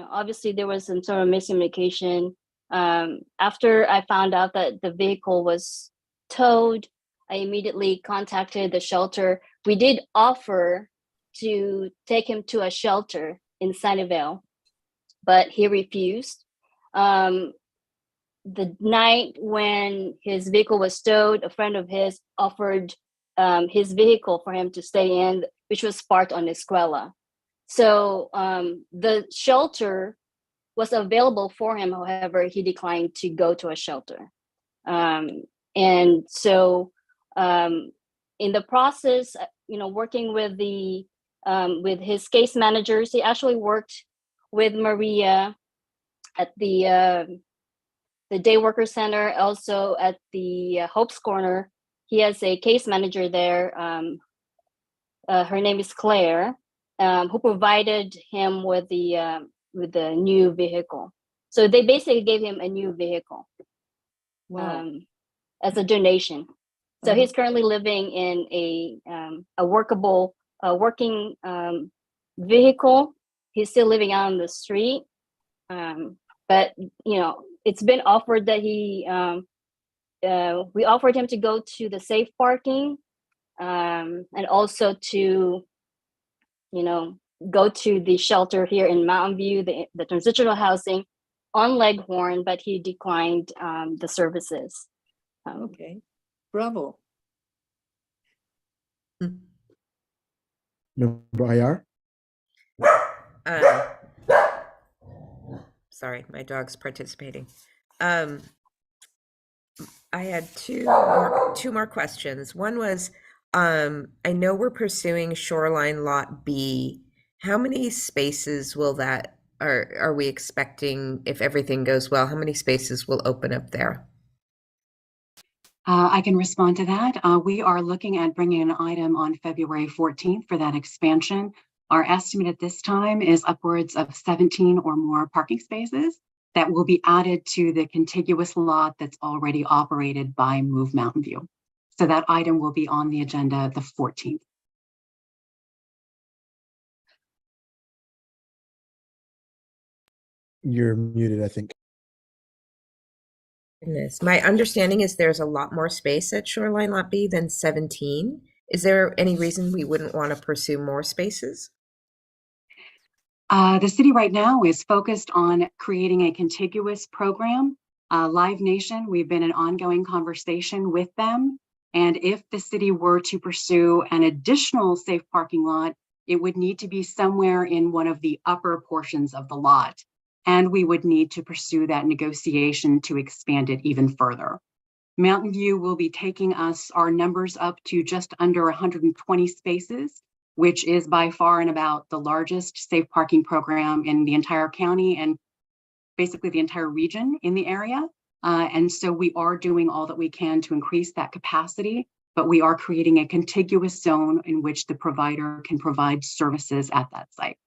obviously there was some sort of miscommunication After I found out that the vehicle was towed, I immediately contacted the shelter. We did offer to take him to a shelter in Sunnyvale, but he refused. The night when his vehicle was towed, a friend of his offered his vehicle for him to stay in, which was parked on Escuela. So the shelter was available for him. However, he declined to go to a shelter. And so in the process, working with with his case managers, he actually worked with Maria at the Day Worker Center, also at the Hope's Corner. He has a case manager there. Her name is Claire, who provided him with the new vehicle. So they basically gave him a new vehicle. Wow. As a donation. So he's currently living in a working vehicle. He's still living out on the street, but it's been offered that we offered him to go to the safe parking, and also to go to the shelter here in Mountain View, the transitional housing on Leghorn, but he declined the services. Okay, bravo. Member Ayar? Sorry, my dog's participating. I had two more questions. One was, I know we're pursuing Shoreline Lot B. How many spaces will that, are we expecting, if everything goes well, how many spaces will open up there? I can respond to that. We are looking at bringing an item on February 14th for that expansion. Our estimate at this time is upwards of 17 or more parking spaces that will be added to the contiguous lot that's already operated by Move Mountain View. So that item will be on the agenda the 14th. You're muted, I think. Goodness. My understanding is there's a lot more space at Shoreline Lot B than 17. Is there any reason we wouldn't want to pursue more spaces? The city right now is focused on creating a contiguous program. Live Nation, we've been in ongoing conversation with them. And if the city were to pursue an additional safe parking lot, it would need to be somewhere in one of the upper portions of the lot. And we would need to pursue that negotiation to expand it even further. Mountain View will be taking our numbers up to just under 120 spaces, which is by far and about the largest safe parking program in the entire county and basically the entire region in the area. And so we are doing all that we can to increase that capacity, but we are creating a contiguous zone in which the provider can provide services at that site.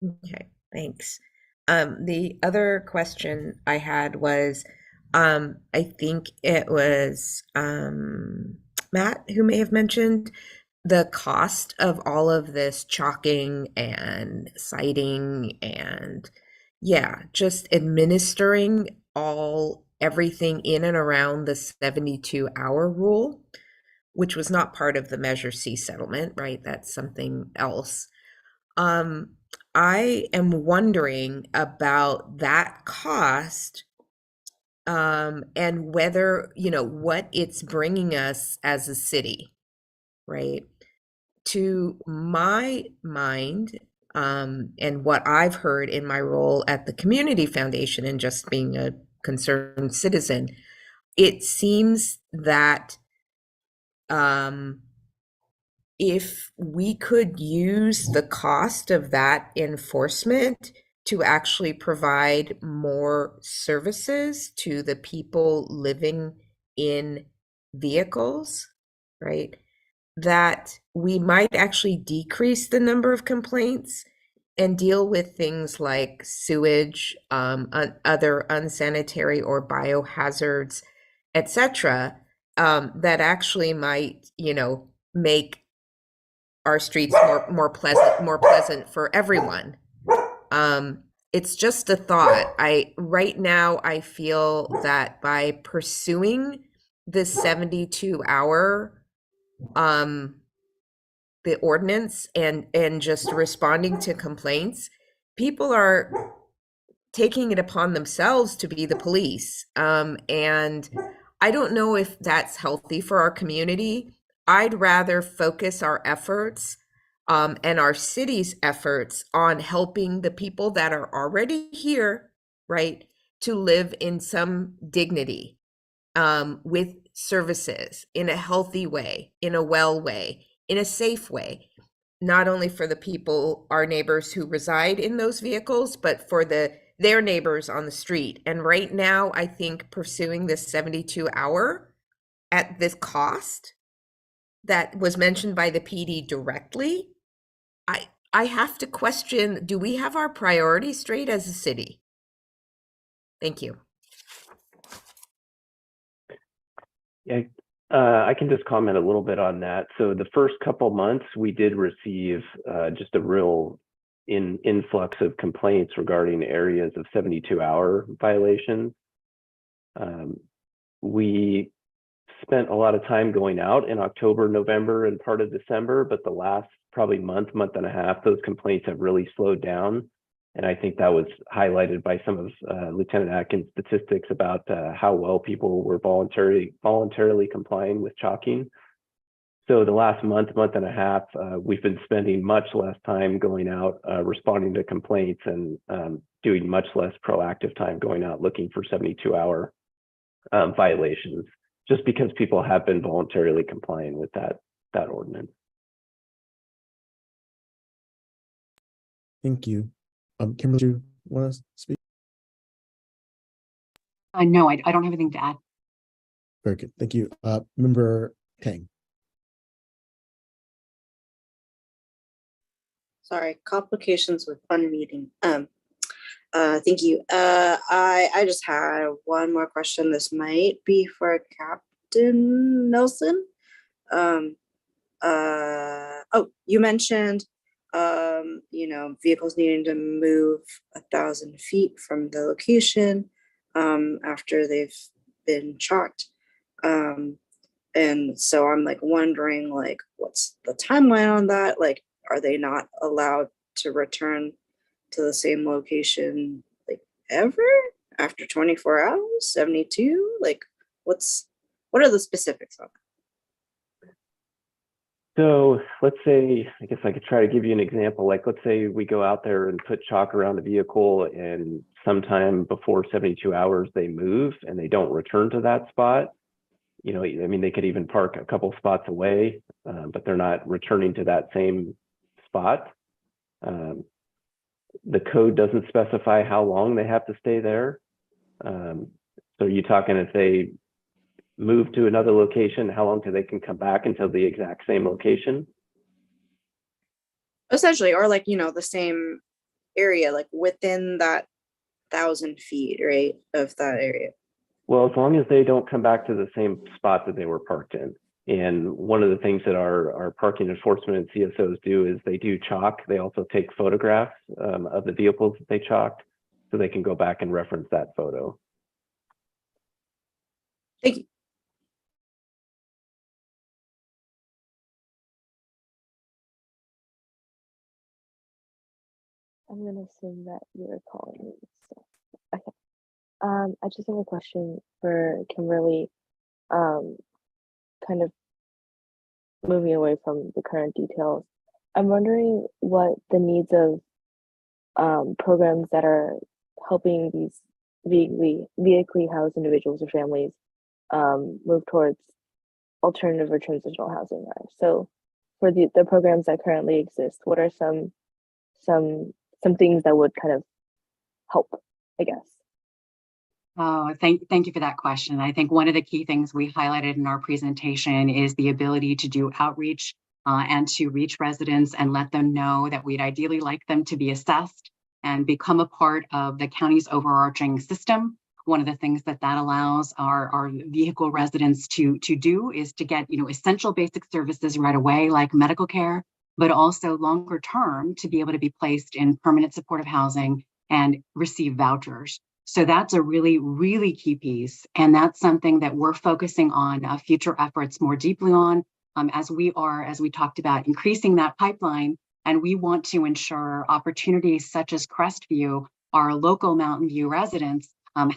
Okay, thanks. The other question I had was, I think it was Matt who may have mentioned the cost of all of this chalking and citing and just administering everything in and around the 72-hour rule, which was not part of the Measure C settlement, right? That's something else. I am wondering about that cost, and whether, what it's bringing us as a city, right? To my mind, and what I've heard in my role at the Community Foundation and just being a concerned citizen, it seems that if we could use the cost of that enforcement to actually provide more services to the people living in vehicles, right, that we might actually decrease the number of complaints and deal with things like sewage, other unsanitary or biohazards, etc., that actually might, make our streets more pleasant for everyone. it's just a thought. Right now I feel that by pursuing this 72-hour the ordinance and just responding to complaints, people are taking it upon themselves to be the police. And I don't know if that's healthy for our community. I'd rather focus our efforts and our city's efforts on helping the people that are already here, right, to live in some dignity with services in a healthy way, in a well way, in a safe way, not only for the people, our neighbors who reside in those vehicles, but for their neighbors on the street. And right now, I think pursuing this 72-hour at this cost that was mentioned by the PD directly, I have to question, do we have our priorities straight as a city? Thank you. Yeah, I can just comment a little bit on that. So the first couple months, we did receive just a real influx of complaints regarding areas of 72-hour violations. We spent a lot of time going out in October, November, and part of December, but the last probably month and a half, those complaints have really slowed down. And I think that was highlighted by some of Lieutenant Atkins' statistics about how well people were voluntarily complying with chalking. So the last month and a half, we've been spending much less time going out, responding to complaints, and doing much less proactive time going out looking for 72-hour violations, just because people have been voluntarily complying with that ordinance. Thank you. Kimberly, do you want to speak? No, I don't have anything to add. Very good. Thank you. Member Tang. Sorry, complications with unmuting. Thank you. I just had one more question. This might be for Captain Nelson. Oh, you mentioned vehicles needing to move 1,000 feet from the location after they've been chalked. And so I'm wondering what's the timeline on that? Are they not allowed to return to the same location ever after 24 hours, 72? What are the specifics on that? So let's say, I guess I could try to give you an example. Let's say we go out there and put chalk around the vehicle, and sometime before 72 hours they move and they don't return to that spot. They could even park a couple spots away, but they're not returning to that same spot. The code doesn't specify how long they have to stay there. So you're talking if they move to another location, how long till they can come back until the exact same location? Essentially, or the same area, within that 1,000 feet, right, of that area. Well, as long as they don't come back to the same spot that they were parked in. And one of the things that our parking enforcement and CSOs do is they do chalk. They also take photographs of the vehicles that they chalked, so they can go back and reference that photo. Thank you. I'm gonna assume that you're calling me. So, okay. I just have a question for Kimberly. Kind of moving away from the current details. I'm wondering what the needs of programs that are helping these vehically housed individuals or families move towards alternative or transitional housing are. So for the programs that currently exist, what are some things that would kind of help, I guess? Oh, thank you for that question. I think one of the key things we highlighted in our presentation is the ability to do outreach and to reach residents and let them know that we'd ideally like them to be assessed and become a part of the county's overarching system. One of the things that allows our vehicle residents to do is to get essential basic services right away, like medical care, but also longer term to be able to be placed in permanent supportive housing and receive vouchers. So that's a really, really key piece. And that's something that we're focusing on future efforts more deeply on as we talked about, increasing that pipeline. And we want to ensure opportunities such as Crestview, our local Mountain View residents,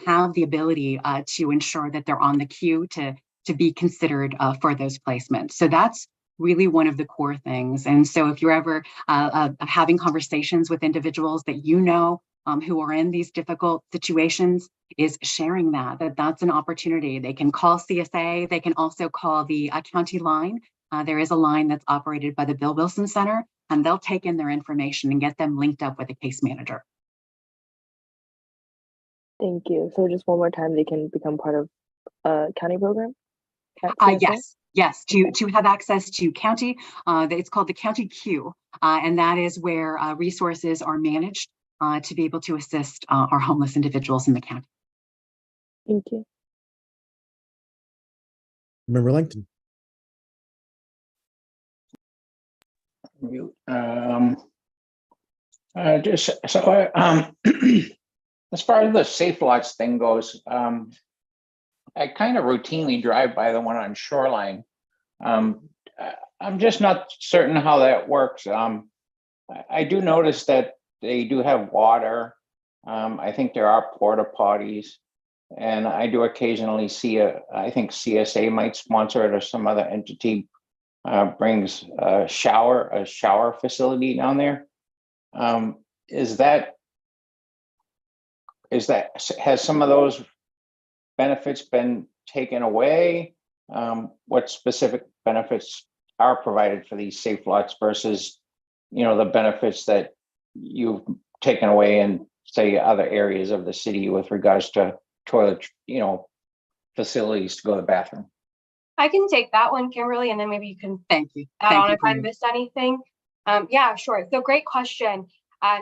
have the ability to ensure that they're on the queue to be considered for those placements. So that's really one of the core things. And so if you're ever having conversations with individuals that you know who are in these difficult situations, is sharing that's an opportunity. They can call CSA. They can also call the county line. There is a line that's operated by the Bill Wilson Center, and they'll take in their information and get them linked up with a case manager. Thank you. So just one more time, they can become part of a county program? Yes. To have access to county, it's called the county queue, and that is where resources are managed to be able to assist our homeless individuals in the county. Thank you. Member Langton. Just so as far as the safe lots thing goes, I kind of routinely drive by the one on Shoreline. I'm just not certain how that works. I do notice that they do have water. I think there are porta potties, and I do occasionally see I think CSA might sponsor it, or some other entity brings a shower facility down there. Has some of those benefits been taken away? What specific benefits are provided for these safe lots versus, the benefits that you've taken away in, say, other areas of the city with regards to toilet, facilities to go to the bathroom? I can take that one, Kimberly, and then maybe you can Thank you. add on if I missed anything. Yeah, sure. So great question.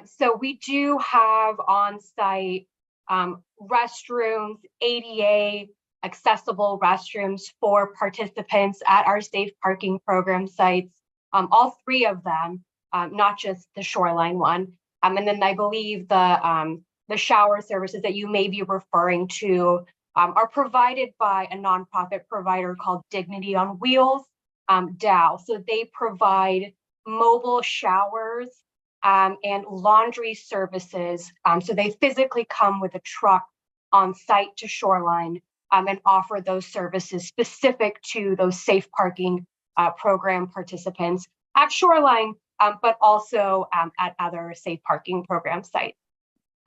So we do have on-site restrooms, ADA accessible restrooms for participants at our safe parking program sites, all three of them, not just the Shoreline one. And then I believe the shower services that you may be referring to are provided by a nonprofit provider called Dignity on Wheels, DAO. So they provide mobile showers and laundry services. So they physically come with a truck on site to Shoreline and offer those services specific to those safe parking program participants at Shoreline, but also at other safe parking program sites.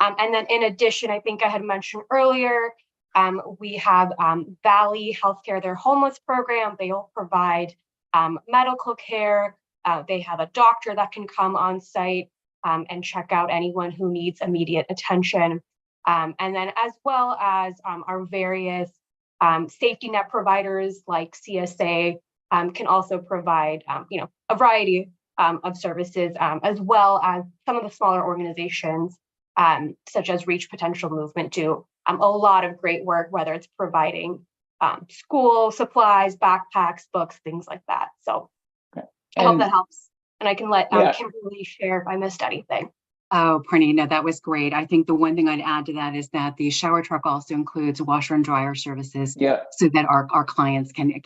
And then in addition, I think I had mentioned earlier, we have Valley Healthcare, their homeless program. They'll provide medical care. They have a doctor that can come on site and check out anyone who needs immediate attention. And then as well as our various safety net providers like CSA can also provide a variety of services, as well as some of the smaller organizations such as Reach Potential Movement do a lot of great work, whether it's providing school supplies, backpacks, books, things like that. So I hope that helps. And I can let Kimberly share if I missed anything. Oh, Pranay, no, that was great. I think the one thing I'd add to that is that the shower truck also includes washer and dryer services, so that our clients can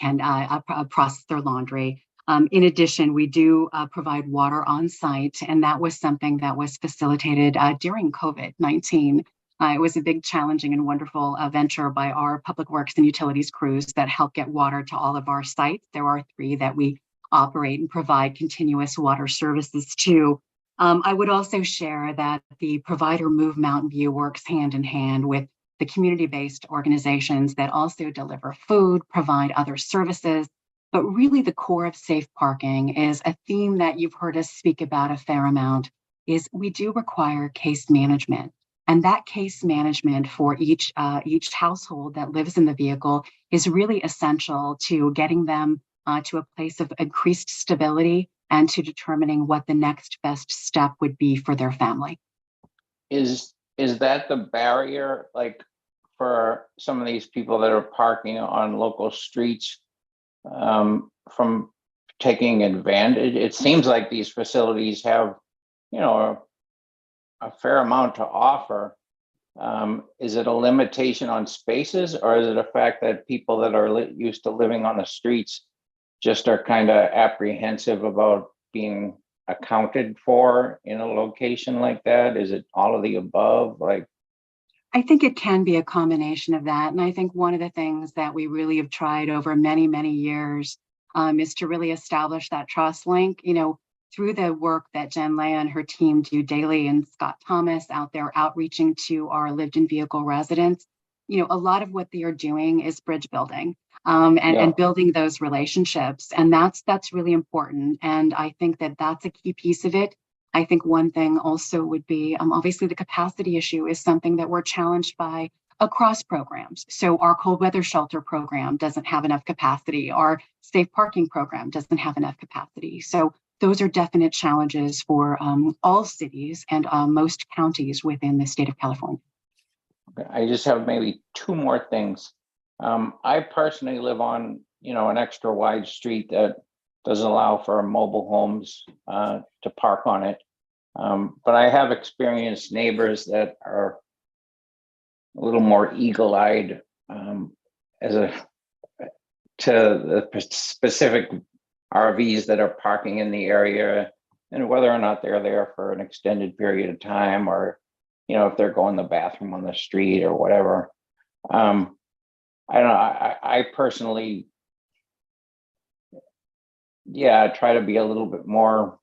process their laundry. In addition, we do provide water on site, and that was something that was facilitated during COVID-19. It was a big, challenging, and wonderful venture by our public works and utilities crews that helped get water to all of our sites. There are 3 that we operate and provide continuous water services to. I would also share that the provider Move Mountain View works hand in hand with the community-based organizations that also deliver food, provide other services. But really the core of safe parking is a theme that you've heard us speak about a fair amount, is we do require case management. And that case management for each household that lives in the vehicle is really essential to getting them to a place of increased stability and to determining what the next best step would be for their family. Is that the barrier, like, for some of these people that are parking on local streets from taking advantage? It seems like these facilities have, a fair amount to offer. Is it a limitation on spaces, or is it a fact that people that are used to living on the streets just are kind of apprehensive about being accounted for in a location like that? Is it all of the above? Like, I think it can be a combination of that. And I think one of the things that we really have tried over many, many years is to really establish that trust link, through the work that Jen Leah and her team do daily, and Scott Thomas out there outreaching to our lived in vehicle residents. A lot of what they are doing is bridge building and building those relationships. And that's really important. And I think that that's a key piece of it. I think one thing also would be, obviously the capacity issue is something that we're challenged by across programs. So our cold weather shelter program doesn't have enough capacity. Our safe parking program doesn't have enough capacity. So those are definite challenges for all cities and most counties within the state of California. I just have maybe two more things. I personally live on, an extra wide street that doesn't allow for mobile homes to park on it. But I have experienced neighbors that are a little more eagle-eyed to the specific RVs that are parking in the area, and whether or not they're there for an extended period of time, or if they're going to the bathroom on the street or whatever. I don't know. I personally, try to be a little bit more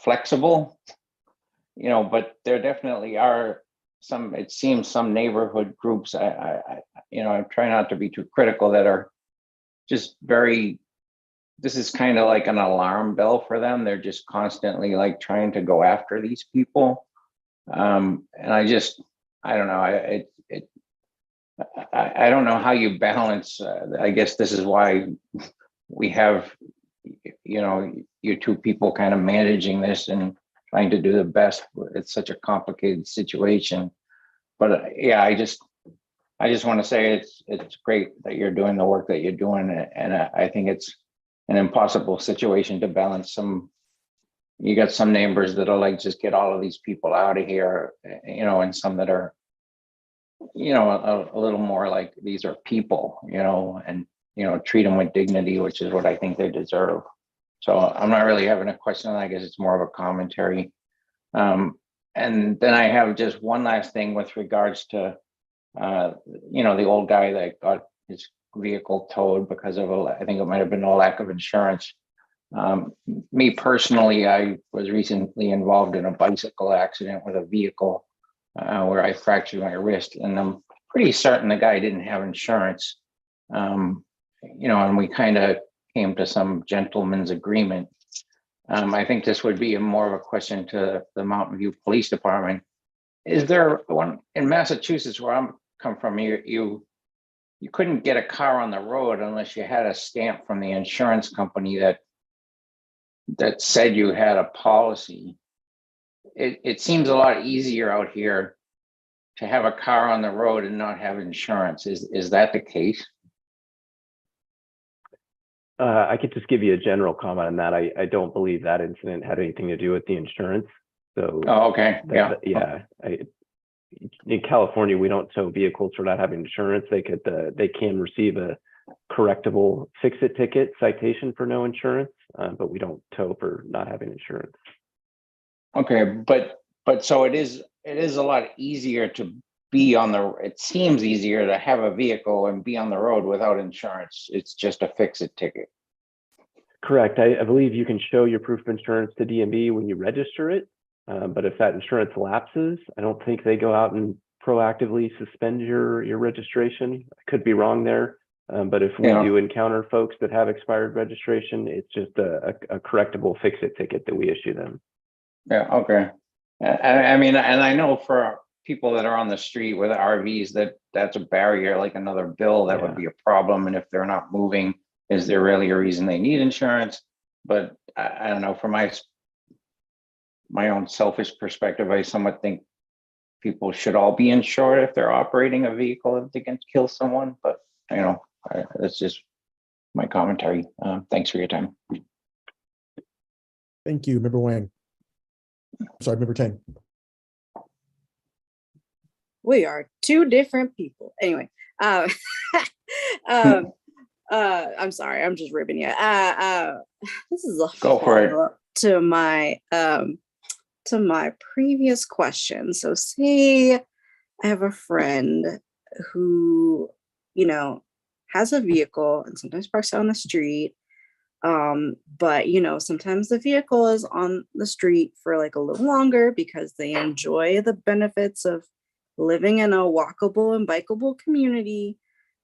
flexible, but there definitely are some, it seems, some neighborhood groups, I try not to be too critical, that are just this is kind of like an alarm bell for them. They're just constantly like trying to go after these people. And I don't know. I don't know how you balance. I guess this is why we have, you two people kind of managing this and trying to do the best. It's such a complicated situation. But I just want to say it's great that you're doing the work that you're doing, and I think it's an impossible situation to balance. You got some neighbors that are like, just get all of these people out of here, and some that are, a little more like, these are people, and treat them with dignity, which is what I think they deserve. So I'm not really having a question. I guess it's more of a commentary. And then I have just one last thing with regards to the old guy that got his vehicle towed because of I think it might have been a lack of insurance. Me personally, I was recently involved in a bicycle accident with a vehicle where I fractured my wrist, and I'm pretty certain the guy didn't have insurance. And we kind of came to some gentleman's agreement. I think this would be more of a question to the Mountain View Police Department. Is there one in Massachusetts, where I'm come from? You couldn't get a car on the road unless you had a stamp from the insurance company that said you had a policy. It seems a lot easier out here to have a car on the road and not have insurance. Is that the case? I could just give you a general comment on that. I don't believe that incident had anything to do with the insurance. So, okay. In California, we don't tow vehicles for not having insurance. They can receive a correctable fix-it ticket citation for no insurance, but we don't tow for not having insurance. Okay, but so it is a lot easier to be on it seems easier to have a vehicle and be on the road without insurance. It's just a fix-it ticket. Correct. I believe you can show your proof of insurance to DMV when you register it. But if that insurance lapses, I don't think they go out and proactively suspend your registration. I could be wrong there. But if we do encounter folks that have expired registration, it's just a correctable fix-it ticket that we issue them. Yeah, okay. I mean, and I know for people that are on the street with RVs, that's a barrier, like another bill that would be a problem. And if they're not moving, is there really a reason they need insurance? But I don't know, from my own selfish perspective, I somewhat think people should all be insured if they're operating a vehicle if they can kill someone. But that's just my commentary. Thanks for your time. Thank you, Member Wang. Sorry, member Tang. We are two different people. Anyway, um, I'm sorry, I'm just ribbing you. This is a Go for it. follow-up to my previous question. So say I have a friend who, you know, has a vehicle and sometimes parks out on the street. But you know, sometimes the vehicle is on the street for like a little longer because they enjoy the benefits of living in a walkable and bikeable community.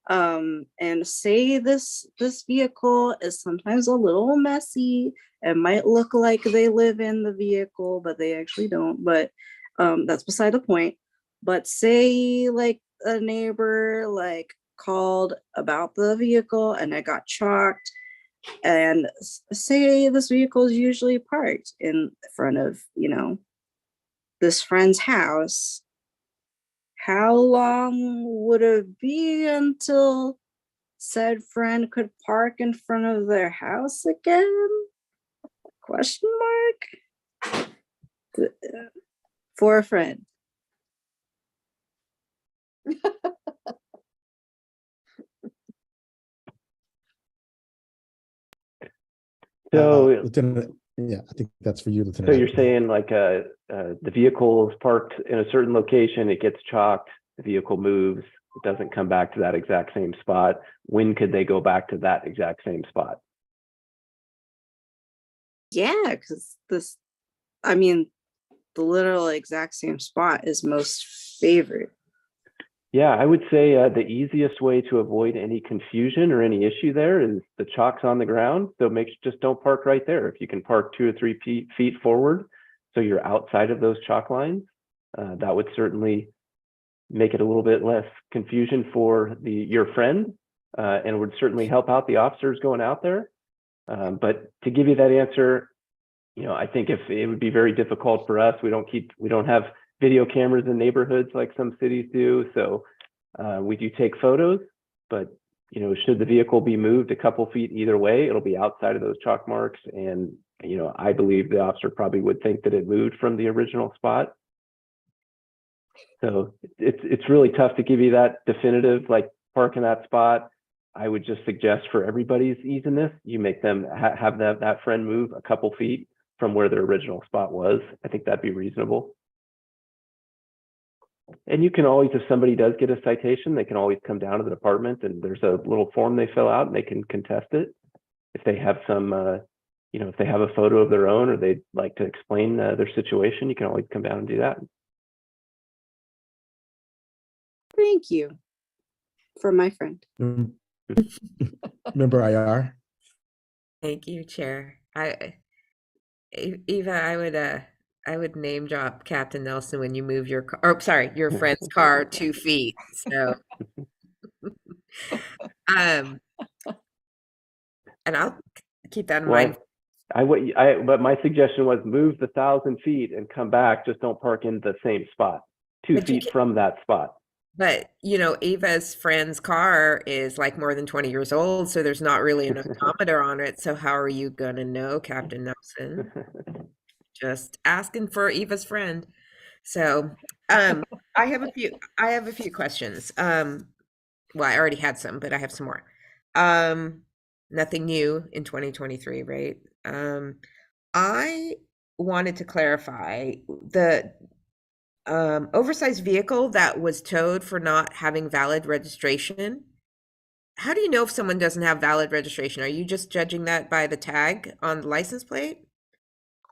And say this vehicle is sometimes a little messy. It might look like they live in the vehicle, but they actually don't. But that's beside the point. But say like a neighbor like called about the vehicle and it got chalked, and say this vehicle is usually parked in front of, you know, this friend's house. How long would it be until said friend could park in front of their house again? Question mark. For a friend. So, Lieutenant, yeah, I think that's for you, Lieutenant. so you're saying like the vehicle is parked in a certain location, it gets chalked, the vehicle moves, it doesn't come back to that exact same spot. When could they go back to that exact same spot? Yeah, because I mean, the literal exact same spot is most favored. Yeah, I would say the easiest way to avoid any confusion or any issue there is the chalk's on the ground. So just don't park right there. If you can park 2 or 3 feet forward, so you're outside of those chalk lines, that would certainly make it a little bit less confusion for your friend, and would certainly help out the officers going out there. But to give you that answer, you know, I think if it would be very difficult for us, we don't have video cameras in neighborhoods like some cities do. So we do take photos, but you know, should the vehicle be moved a couple feet either way, it'll be outside of those chalk marks. And, you know, I believe the officer probably would think that it moved from the original spot. So it's really tough to give you that definitive, like park in that spot. I would just suggest for everybody's easiness, you make them have that friend move a couple feet from where their original spot was. I think that'd be reasonable. And you can always, if somebody does get a citation, they can always come down to the department and there's a little form they fill out and they can contest it. If they have some, you know, if they have a photo of their own or they'd like to explain their situation, you can always come down and do that. Thank you for my friend. Member IR. Thank you, Chair. Eva, I would name drop Captain Nelson when you move your car, or sorry, your friend's car 2 feet. So, and I'll keep that in mind. But my suggestion was move the 1,000 feet and come back. Just don't park in the same spot, 2 feet from that spot. But, you know, Eva's friend's car is like more than 20 years old, so there's not really an odometer on it. So how are you going to know, Captain Nelson? Just asking for Eva's friend. So I have a few questions. Well, I already had some, but I have some more. Nothing new in 2023, right? I wanted to clarify the oversized vehicle that was towed for not having valid registration. How do you know if someone doesn't have valid registration? Are you just judging that by the tag on the license plate?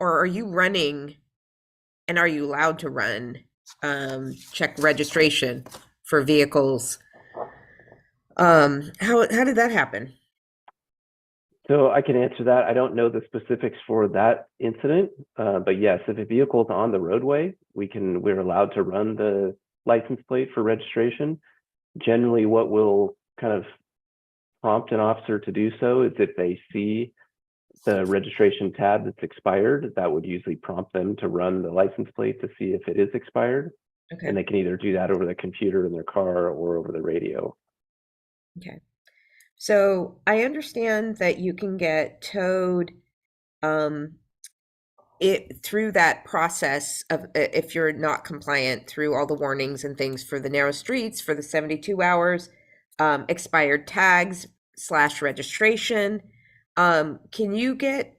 Or are you running, and are you allowed to run, check registration for vehicles? How did that happen? So I can answer that. I don't know the specifics for that incident, but yes, if a vehicle is on the roadway, we're allowed to run the license plate for registration. Generally, what will kind of prompt an officer to do so is if they see the registration tab that's expired, that would usually prompt them to run the license plate to see if it is expired. Okay. And they can either do that over the computer in their car or over the radio. Okay. So I understand that you can get towed through that process of if you're not compliant through all the warnings and things for the narrow streets, for the 72 hours, expired tags / registration, can you get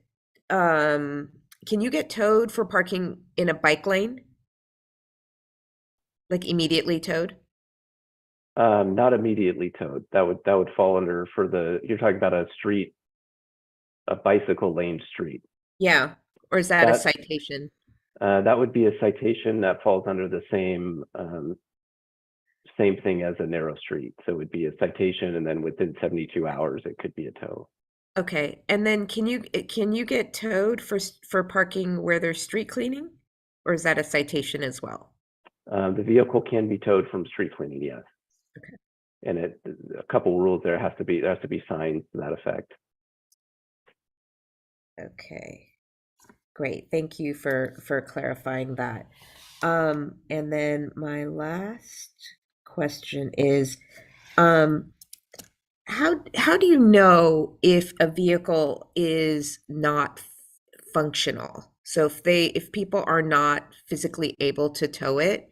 towed for parking in a bike lane? Like immediately towed? Not immediately towed. That would fall under you're talking about a bicycle lane street. Yeah. Or is that a citation? That would be a citation that falls under the same thing as a narrow street. So it would be a citation, and then within 72 hours, it could be a tow. Okay. And then can you get towed for parking where there's street cleaning? Or is that a citation as well? The vehicle can be towed from street cleaning, yes. Okay. And a couple rules there. There has to be signs to that effect. Okay. Great. Thank you for clarifying that. And then my last question is, how do you know if a vehicle is not functional? So if people are not physically able to tow it,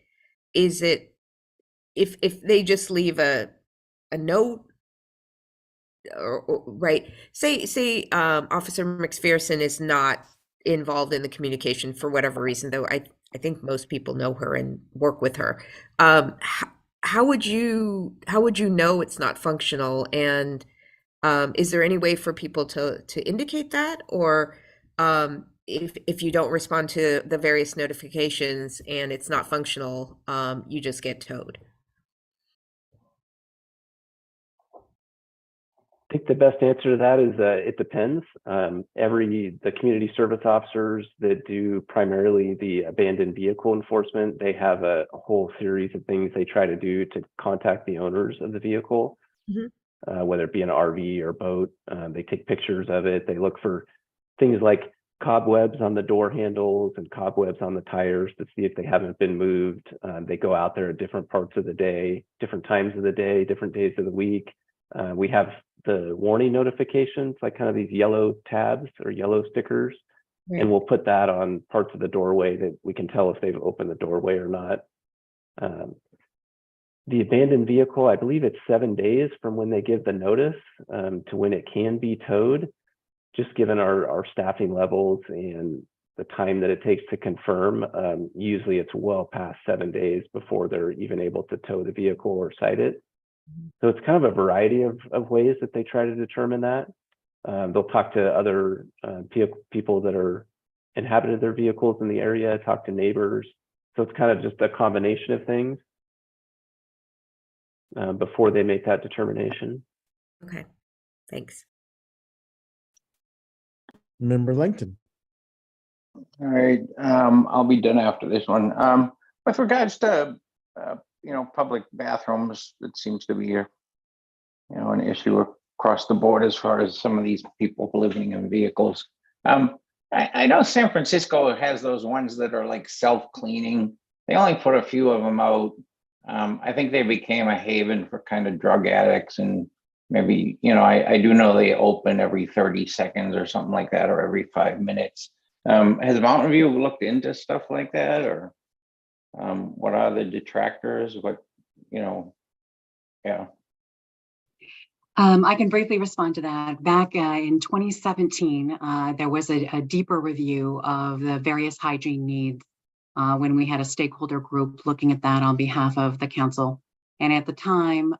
is it if they just leave a note, or right? Say Officer McPherson is not involved in the communication for whatever reason, though I think most people know her and work with her. How would you know it's not functional? And is there any way for people to indicate that? Or if you don't respond to the various notifications and it's not functional, you just get towed? I think the best answer to that is it depends. The community service officers that do primarily the abandoned vehicle enforcement, they have a whole series of things they try to do to contact the owners of the vehicle, whether it be an RV or boat. They take pictures of it. They look for things like cobwebs on the door handles and cobwebs on the tires to see if they haven't been moved. They go out there at different parts of the day, different times of the day, different days of the week. We have the warning notifications, like kind of these yellow tabs or yellow stickers, and we'll put that on parts of the doorway that we can tell if they've opened the doorway or not. The abandoned vehicle, I believe it's 7 days from when they give the notice to when it can be towed, just given our staffing levels and the time that it takes to confirm. Usually it's well past 7 days before they're even able to tow the vehicle or cite it. So it's kind of a variety of ways that they try to determine that. They'll talk to other people that are inhabited their vehicles in the area, talk to neighbors. So it's kind of just a combination of things before they make that determination. Okay, thanks. Member Langton. All right, I'll be done after this one. With regards to public bathrooms, it seems to be an issue across the board as far as some of these people living in vehicles. I know San Francisco has those ones that are like self-cleaning. They only put a few of them out. I think they became a haven for kind of drug addicts, and maybe, I do know they open every 30 seconds or something like that, or every 5 minutes. Has Mountain View looked into stuff like that, or what are the detractors? Yeah. I can briefly respond to that. Back in 2017, there was a deeper review of the various hygiene needs when we had a stakeholder group looking at that on behalf of the council. And at the time,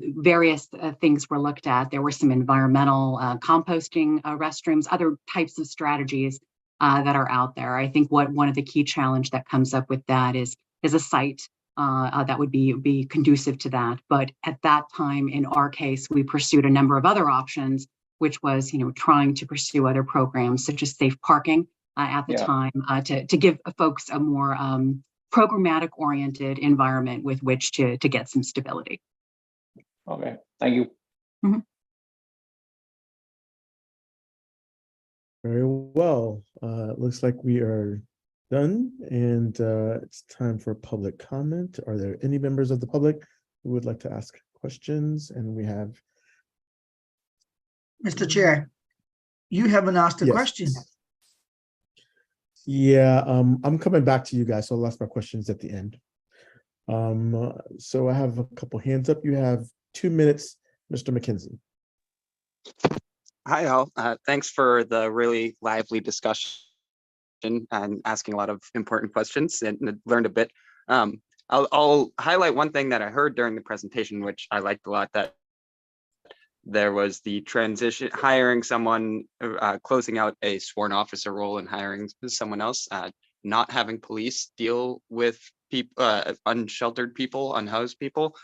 various things were looked at. There were some environmental composting restrooms, other types of strategies that are out there. I think one of the key challenge that comes up with that is a site that would be conducive to that. But at that time, in our case, we pursued a number of other options, which was, trying to pursue other programs such as safe parking at the time to give folks a more programmatic oriented environment with which to get some stability. Okay, thank you. Mm-hmm. Very well. Looks like we are done, and it's time for public comment. Are there any members of the public who would like to ask questions? And we have Mr. Chair, you haven't asked a Yes. question. Yeah, I'm coming back to you guys, so I'll ask my questions at the end. So I have a couple hands up. You have 2 minutes, Mr. McKenzie. Hi, all. Thanks for the really lively discussion and asking a lot of important questions and learned a bit. I'll highlight one thing that I heard during the presentation, which I liked a lot, that there was the transition, hiring someone, closing out a sworn officer role and hiring someone else, not having police deal with people, unsheltered people, unhoused people,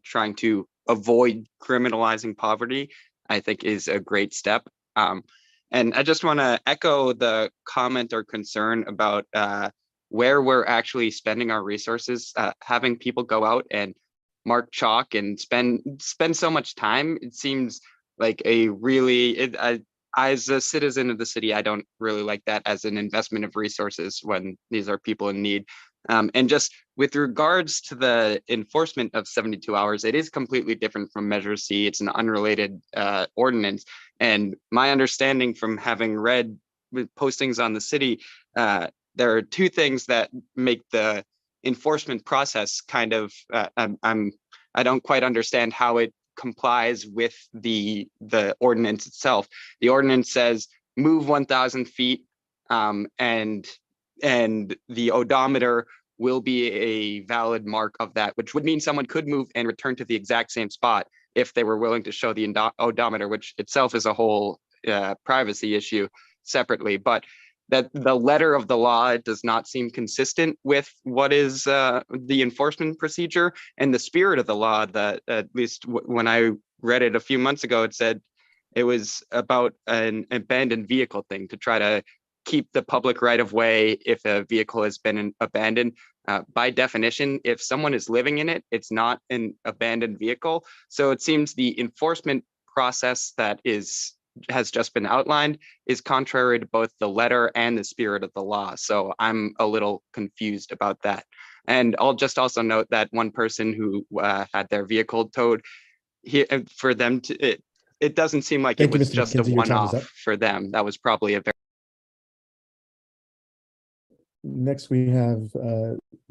trying to avoid criminalizing poverty, I think is a great step. And I just want to echo the comment or concern about where we're actually spending our resources, having people go out and mark chalk and spend so much time. It seems like a really, as a citizen of the city, I don't really like that as an investment of resources when these are people in need. And just with regards to the enforcement of 72 hours, it is completely different from Measure C. It's an unrelated ordinance. And my understanding from having read postings on the city, there are two things that make the enforcement process kind of, I don't quite understand how it complies with the ordinance itself. The ordinance says move 1,000 feet, and the odometer will be a valid mark of that, which would mean someone could move and return to the exact same spot if they were willing to show the odometer, which itself is a whole privacy issue separately. But that the letter of the law does not seem consistent with what is the enforcement procedure and the spirit of the law. That at least when I read it a few months ago, it said it was about an abandoned vehicle thing, to try to keep the public right of way if a vehicle has been abandoned. By definition, if someone is living in it, it's not an abandoned vehicle. So it seems the enforcement process that has just been outlined is contrary to both the letter and the spirit of the law. So I'm a little confused about that. And I'll just also note that one person who had their vehicle towed, for them to, it doesn't seem like it was just a one-off for them. That was probably a very... Next, we have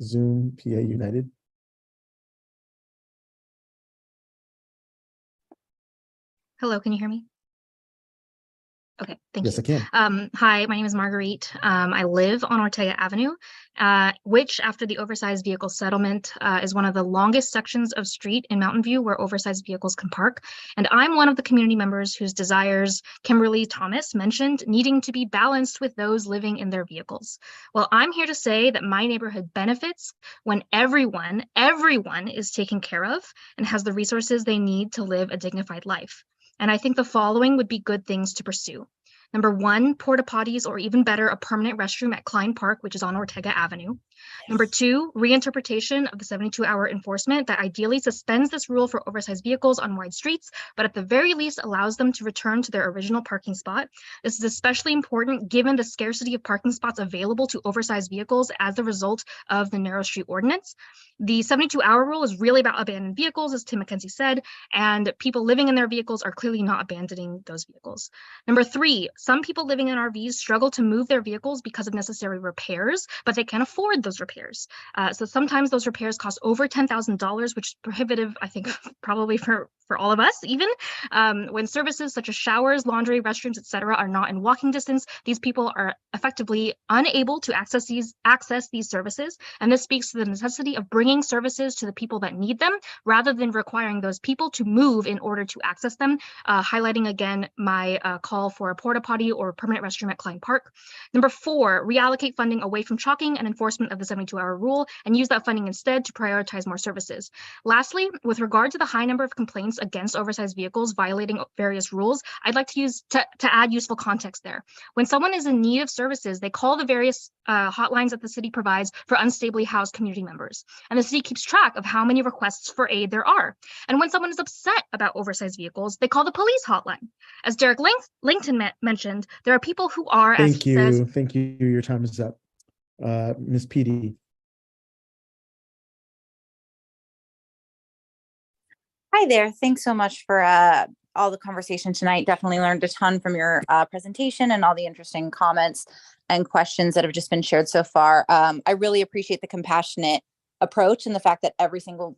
Zoom PA United. Hello, can you hear me? Okay, thank you. Yes, I can. Hi, my name is Marguerite. I live on Ortega Avenue, which after the oversized vehicle settlement is one of the longest sections of street in Mountain View where oversized vehicles can park. And I'm one of the community members whose desires Kimberly Thomas mentioned needing to be balanced with those living in their vehicles. Well, I'm here to say that my neighborhood benefits when everyone is taken care of and has the resources they need to live a dignified life. And I think the following would be good things to pursue. Number one, porta potties, or even better, a permanent restroom at Klein Park, which is on Ortega Avenue. Number two, reinterpretation of the 72-hour enforcement that ideally suspends this rule for oversized vehicles on wide streets, but at the very least allows them to return to their original parking spot. This is especially important given the scarcity of parking spots available to oversized vehicles as a result of the narrow street ordinance. The 72-hour rule is really about abandoned vehicles, as Tim McKenzie said, and people living in their vehicles are clearly not abandoning those vehicles. Number three, some people living in RVs struggle to move their vehicles because of necessary repairs, but they can't afford those repairs. So sometimes those repairs cost over $10,000, which is prohibitive, I think, probably for all of us even. When services such as showers, laundry, restrooms, etc., are not in walking distance, these people are effectively unable to access these services. And this speaks to the necessity of bringing services to the people that need them, rather than requiring those people to move in order to access them, highlighting again my call for a porta potty or permanent restroom at Klein Park. Number four, reallocate funding away from chalking and enforcement of the 72-hour rule and use that funding instead to prioritize more services. Lastly, with regard to the high number of complaints against oversized vehicles violating various rules, I'd like to add useful context there. When someone is in need of services, they call the various hotlines that the city provides for unstably housed community members. And the city keeps track of how many requests for aid there are. And when someone is upset about oversized vehicles, they call the police hotline. As Derek Langton mentioned, there are people who are, as he says— Thank you. Your time is up. Ms. PD. Hi there. Thanks so much for all the conversation tonight. Definitely learned a ton from your presentation and all the interesting comments and questions that have just been shared so far. I really appreciate the compassionate approach and the fact that every single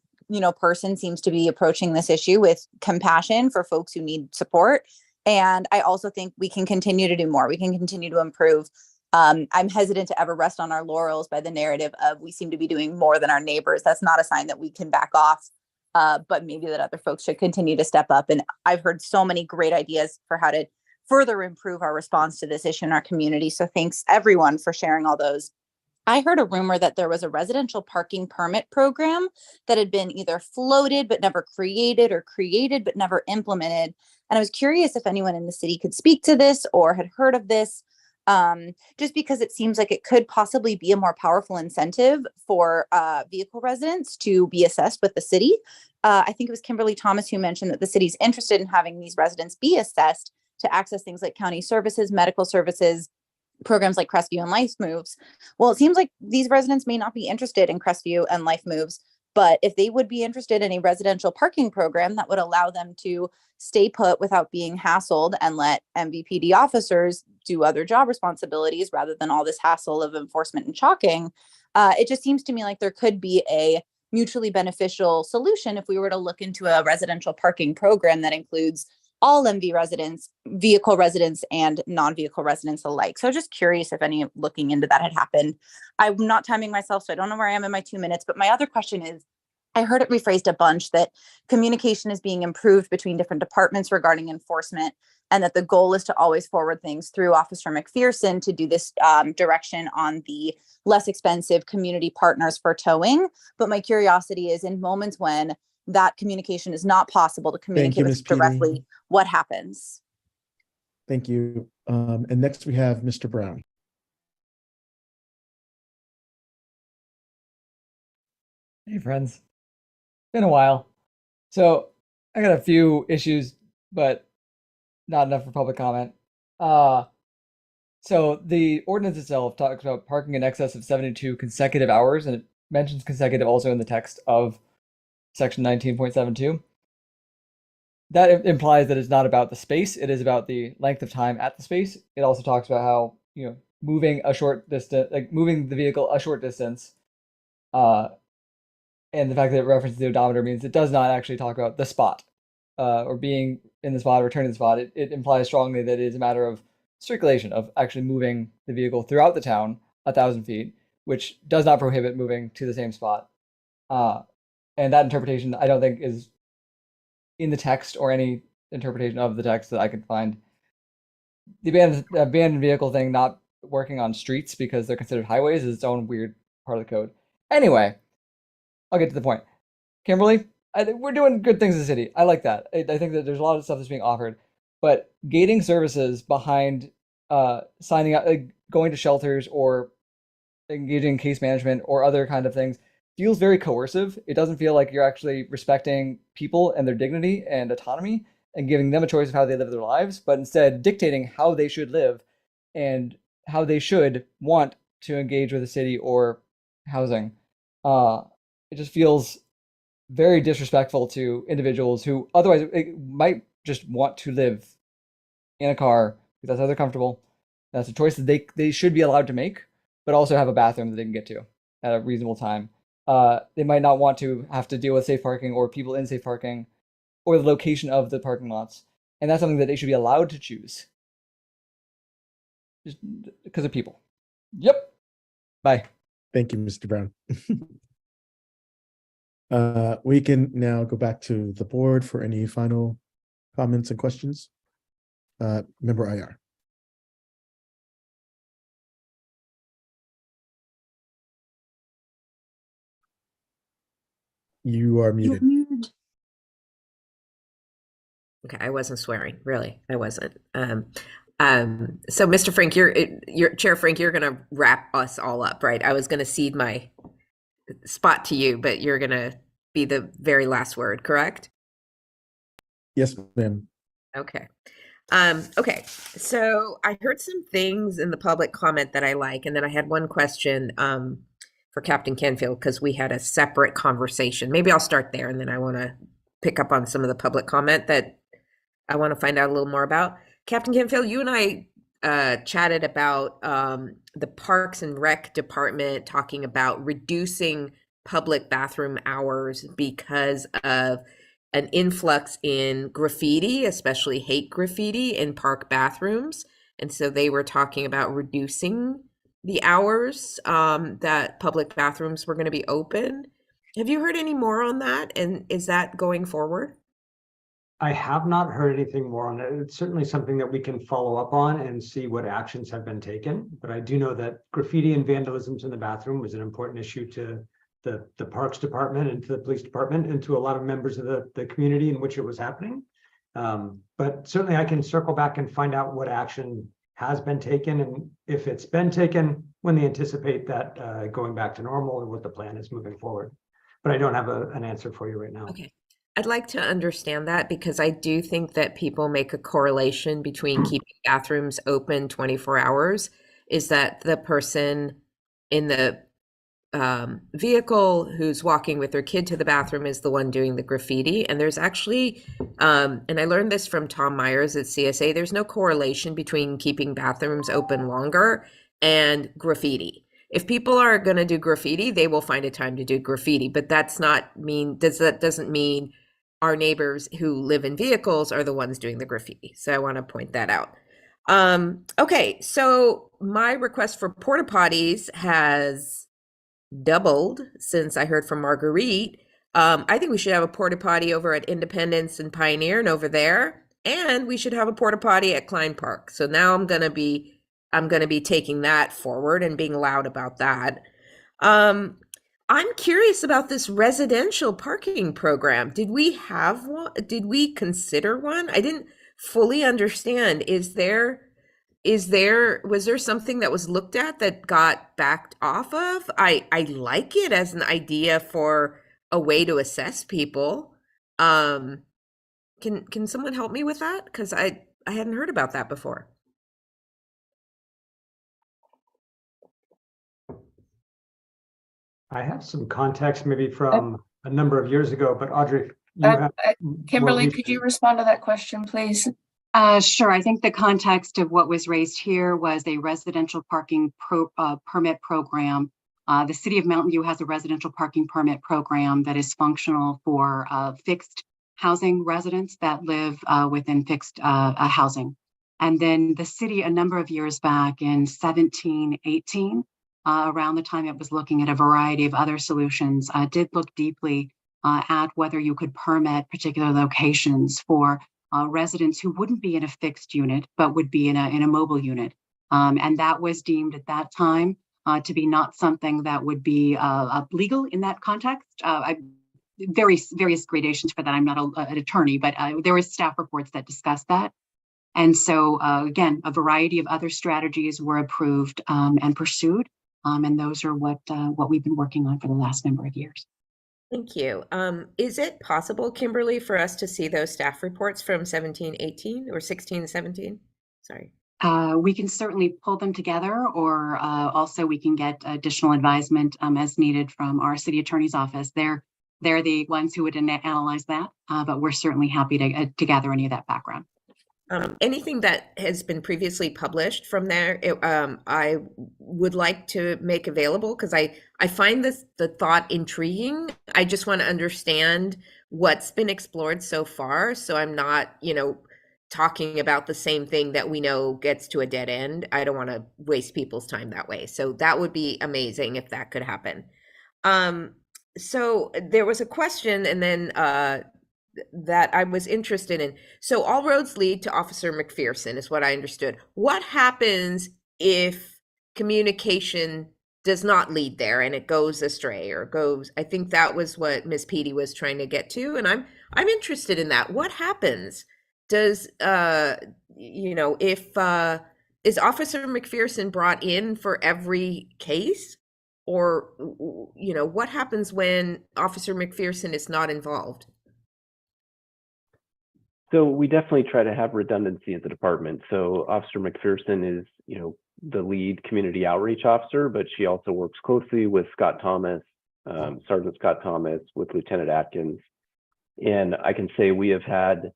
person seems to be approaching this issue with compassion for folks who need support. And I also think we can continue to do more. We can continue to improve. I'm hesitant to ever rest on our laurels by the narrative of we seem to be doing more than our neighbors. That's not a sign that we can back off, but maybe that other folks should continue to step up. And I've heard so many great ideas for how to further improve our response to this issue in our community. So thanks everyone for sharing all those. I heard a rumor that there was a residential parking permit program that had been either floated but never created or created but never implemented. And I was curious if anyone in the city could speak to this or had heard of this, just because it seems like it could possibly be a more powerful incentive for vehicle residents to be assessed with the city. I think it was Kimberly Thomas who mentioned that the city's interested in having these residents be assessed to access things like county services, medical services, programs like Crestview and Life Moves. Well, it seems like these residents may not be interested in Crestview and Life Moves, but if they would be interested in a residential parking program that would allow them to stay put without being hassled and let MVPD officers do other job responsibilities rather than all this hassle of enforcement and chalking, it just seems to me like there could be a mutually beneficial solution if we were to look into a residential parking program that includes all MV residents, vehicle residents, and non-vehicle residents alike. So just curious if any looking into that had happened. I'm not timing myself, so I don't know where I am in my 2 minutes, but my other question is, I heard it rephrased a bunch that communication is being improved between different departments regarding enforcement, and that the goal is to always forward things through Officer McPherson to do this direction on the less expensive community partners for towing. But my curiosity is, in moments when that communication is not possible to communicate with us directly, what happens? Thank you. And next we have Mr. Brown. Hey friends, been a while. So I got a few issues, but not enough for public comment. So the ordinance itself talks about parking in excess of 72 consecutive hours, and it mentions consecutive also in the text of section 19.72. That implies that it's not about the space, it is about the length of time at the space. It also talks about how, moving a short distance, like moving the vehicle a short distance, and the fact that it references the odometer means it does not actually talk about the spot, or being in the spot, or returning to the spot. It implies strongly that it is a matter of circulation, of actually moving the vehicle throughout the town 1,000 feet, which does not prohibit moving to the same spot. And that interpretation, I don't think, is in the text or any interpretation of the text that I could find. The abandoned vehicle thing not working on streets because they're considered highways is its own weird part of the code. Anyway, I'll get to the point. Kimberly, we're doing good things in the city. I like that. I think that there's a lot of stuff that's being offered, but gating services behind signing up, going to shelters or engaging in case management or other kind of things feels very coercive. It doesn't feel like you're actually respecting people and their dignity and autonomy and giving them a choice of how they live their lives, but instead dictating how they should live and how they should want to engage with the city or housing. It just feels very disrespectful to individuals who otherwise might just want to live in a car because that's how they're comfortable. That's a choice that they should be allowed to make, but also have a bathroom that they can get to at a reasonable time. They might not want to have to deal with safe parking or people in safe parking or the location of the parking lots. And that's something that they should be allowed to choose. Just because of people. Yep. Bye. Thank you, Mr. Brown. We can now go back to the board for any final comments and questions. Member IR. You are muted. Okay, I wasn't swearing, really. I wasn't. So Mr. Frank, you're Chair Frank, you're going to wrap us all up, right? I was going to cede my spot to you, but you're going to be the very last word, correct? Yes, ma'am. Okay. Okay. So I heard some things in the public comment that I like, and then I had one question for Captain Canfield because we had a separate conversation. Maybe I'll start there, and then I want to pick up on some of the public comment that I want to find out a little more about. Captain Canfield, you and I chatted about the Parks and Rec Department talking about reducing public bathroom hours because of an influx in graffiti, especially hate graffiti in park bathrooms. And so they were talking about reducing the hours that public bathrooms were going to be open. Have you heard any more on that? And is that going forward? I have not heard anything more on it. It's certainly something that we can follow up on and see what actions have been taken. But I do know that graffiti and vandalism in the bathroom was an important issue to the Parks Department and to the Police Department and to a lot of members of the community in which it was happening. But certainly I can circle back and find out what action has been taken and if it's been taken, when they anticipate that going back to normal and what the plan is moving forward. But I don't have an answer for you right now. Okay. I'd like to understand that because I do think that people make a correlation between keeping bathrooms open 24 hours is that the person in the vehicle who's walking with their kid to the bathroom is the one doing the graffiti. And there's actually, and I learned this from Tom Myers at CSA, there's no correlation between keeping bathrooms open longer and graffiti. If people are going to do graffiti, they will find a time to do graffiti, but that doesn't mean our neighbors who live in vehicles are the ones doing the graffiti. So I want to point that out. Okay, so my request for porta potties has doubled since I heard from Marguerite. I think we should have a porta potty over at Independence and Pioneer and over there, and we should have a porta potty at Klein Park. So now I'm gonna be taking that forward and being loud about that. I'm curious about this residential parking program. Did we have one? Did we consider one? I didn't fully understand. Was there something that was looked at that got backed off of? I like it as an idea for a way to assess people. Can someone help me with that? Because I hadn't heard about that before. I have some context maybe from a number of years ago, but Audrey, you have Kimberly, could you respond to that question, please? Sure. I think the context of what was raised here was a residential parking permit program. The city of Mountain View has a residential parking permit program that is functional for fixed housing residents that live within fixed housing. And then the city, a number of years back in 17, 18, around the time it was looking at a variety of other solutions, did look deeply at whether you could permit particular locations for residents who wouldn't be in a fixed unit, but would be in a mobile unit. And that was deemed at that time to be not something that would be legal in that context. Various gradations for that. I'm not an attorney, but there were staff reports that discussed that. And so again, a variety of other strategies were approved and pursued. And those are what we've been working on for the last number of years. Thank you. Is it possible, Kimberly, for us to see those staff reports from 17, 18 or 16, 17? Sorry. We can certainly pull them together, or also we can get additional advisement as needed from our city attorney's office. They're the ones who would analyze that, but we're certainly happy to gather any of that background. Anything that has been previously published from there, I would like to make available because I find the thought intriguing. I just want to understand what's been explored so far, so I'm not, talking about the same thing that we know gets to a dead end. I don't want to waste people's time that way. So that would be amazing if that could happen. So there was a question, and then that I was interested in. So all roads lead to Officer McPherson is what I understood. What happens if communication does not lead there and it goes astray or goes? I think that was what Ms. Petey was trying to get to, and I'm interested in that. What happens? Does if is Officer McPherson brought in for every case, or what happens when Officer McPherson is not involved? So we definitely try to have redundancy at the department. So Officer McPherson is, the lead community outreach officer, but she also works closely with Scott Thomas, Sergeant Scott Thomas, with Lieutenant Atkins. And I can say we have had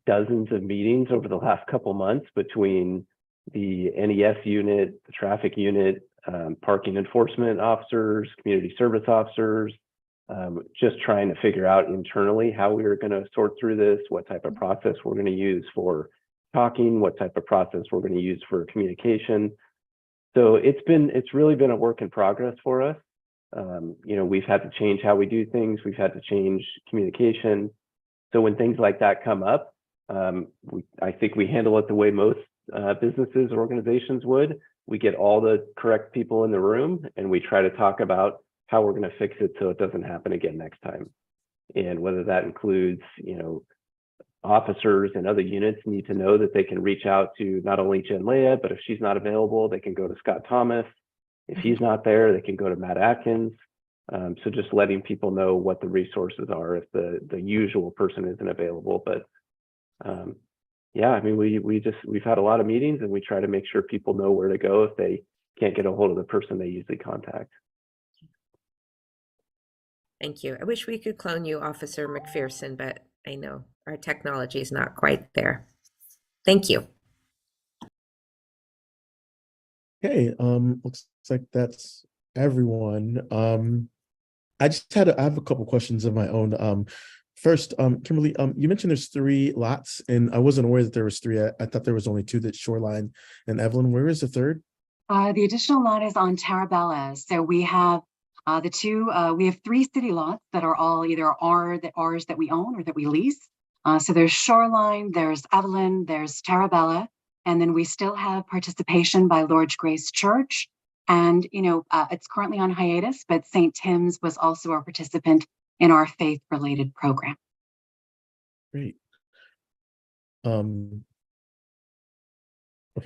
dozens of meetings over the last couple months between the NES unit, the traffic unit, parking enforcement officers, community service officers, just trying to figure out internally how we were going to sort through this, what type of process we're going to use for talking, what type of process we're going to use for communication. So it's really been a work in progress for us. We've had to change how we do things. We've had to change communication. So when things like that come up, I think we handle it the way most businesses or organizations would. We get all the correct people in the room and we try to talk about how we're going to fix it so it doesn't happen again next time. And whether that includes, officers and other units need to know that they can reach out to not only Jen Leah, but if she's not available, they can go to Scott Thomas. If he's not there, they can go to Matt Atkins. So just letting people know what the resources are if the usual person isn't available. But yeah, I mean, we've had a lot of meetings and we try to make sure people know where to go if they can't get a hold of the person they usually contact. Thank you. I wish we could clone you, Officer McPherson, but I know our technology is not quite there. Thank you. Okay, looks like that's everyone. I have a couple questions of my own. First, Kimberly, you mentioned there's 3 lots, and I wasn't aware that there was 3. I thought there was only 2, that Shoreline and Evelyn. Where is the third? The additional lot is on Tarabella. So we have we have 3 city lots that are all either ours that we own or that we lease. So there's Shoreline, there's Evelyn, there's Tarabella, and then we still have participation by Lord's Grace Church. And, it's currently on hiatus, but St. Tim's was also a participant in our faith-related program. Great. Okay,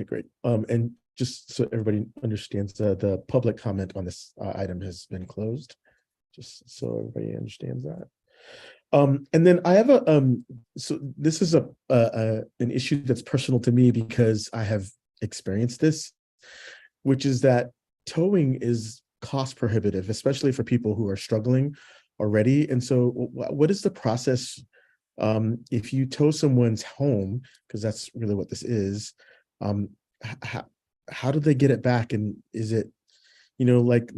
great. And just so everybody understands, the public comment on this item has been closed, just so everybody understands that. And then I have so this is an issue that's personal to me because I have experienced this, which is that towing is cost prohibitive, especially for people who are struggling already. And so what is the process if you tow someone's home, because that's really what this is, how do they get it back? And is it, like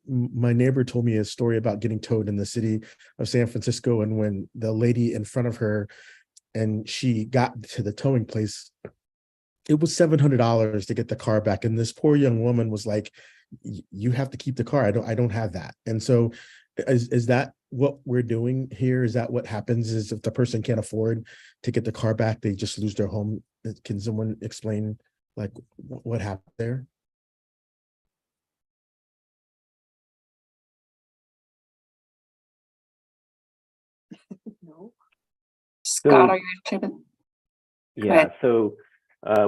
my neighbor told me a story about getting towed in the city of San Francisco, and when the lady in front of her and she got to the towing place, it was $700 to get the car back. And this poor young woman was like, you have to keep the car. I don't have that. And so is that what we're doing here? Is that what happens is if the person can't afford to get the car back, they just lose their home? Can someone explain like what happened there? No. Scott, are you interested? Yeah, so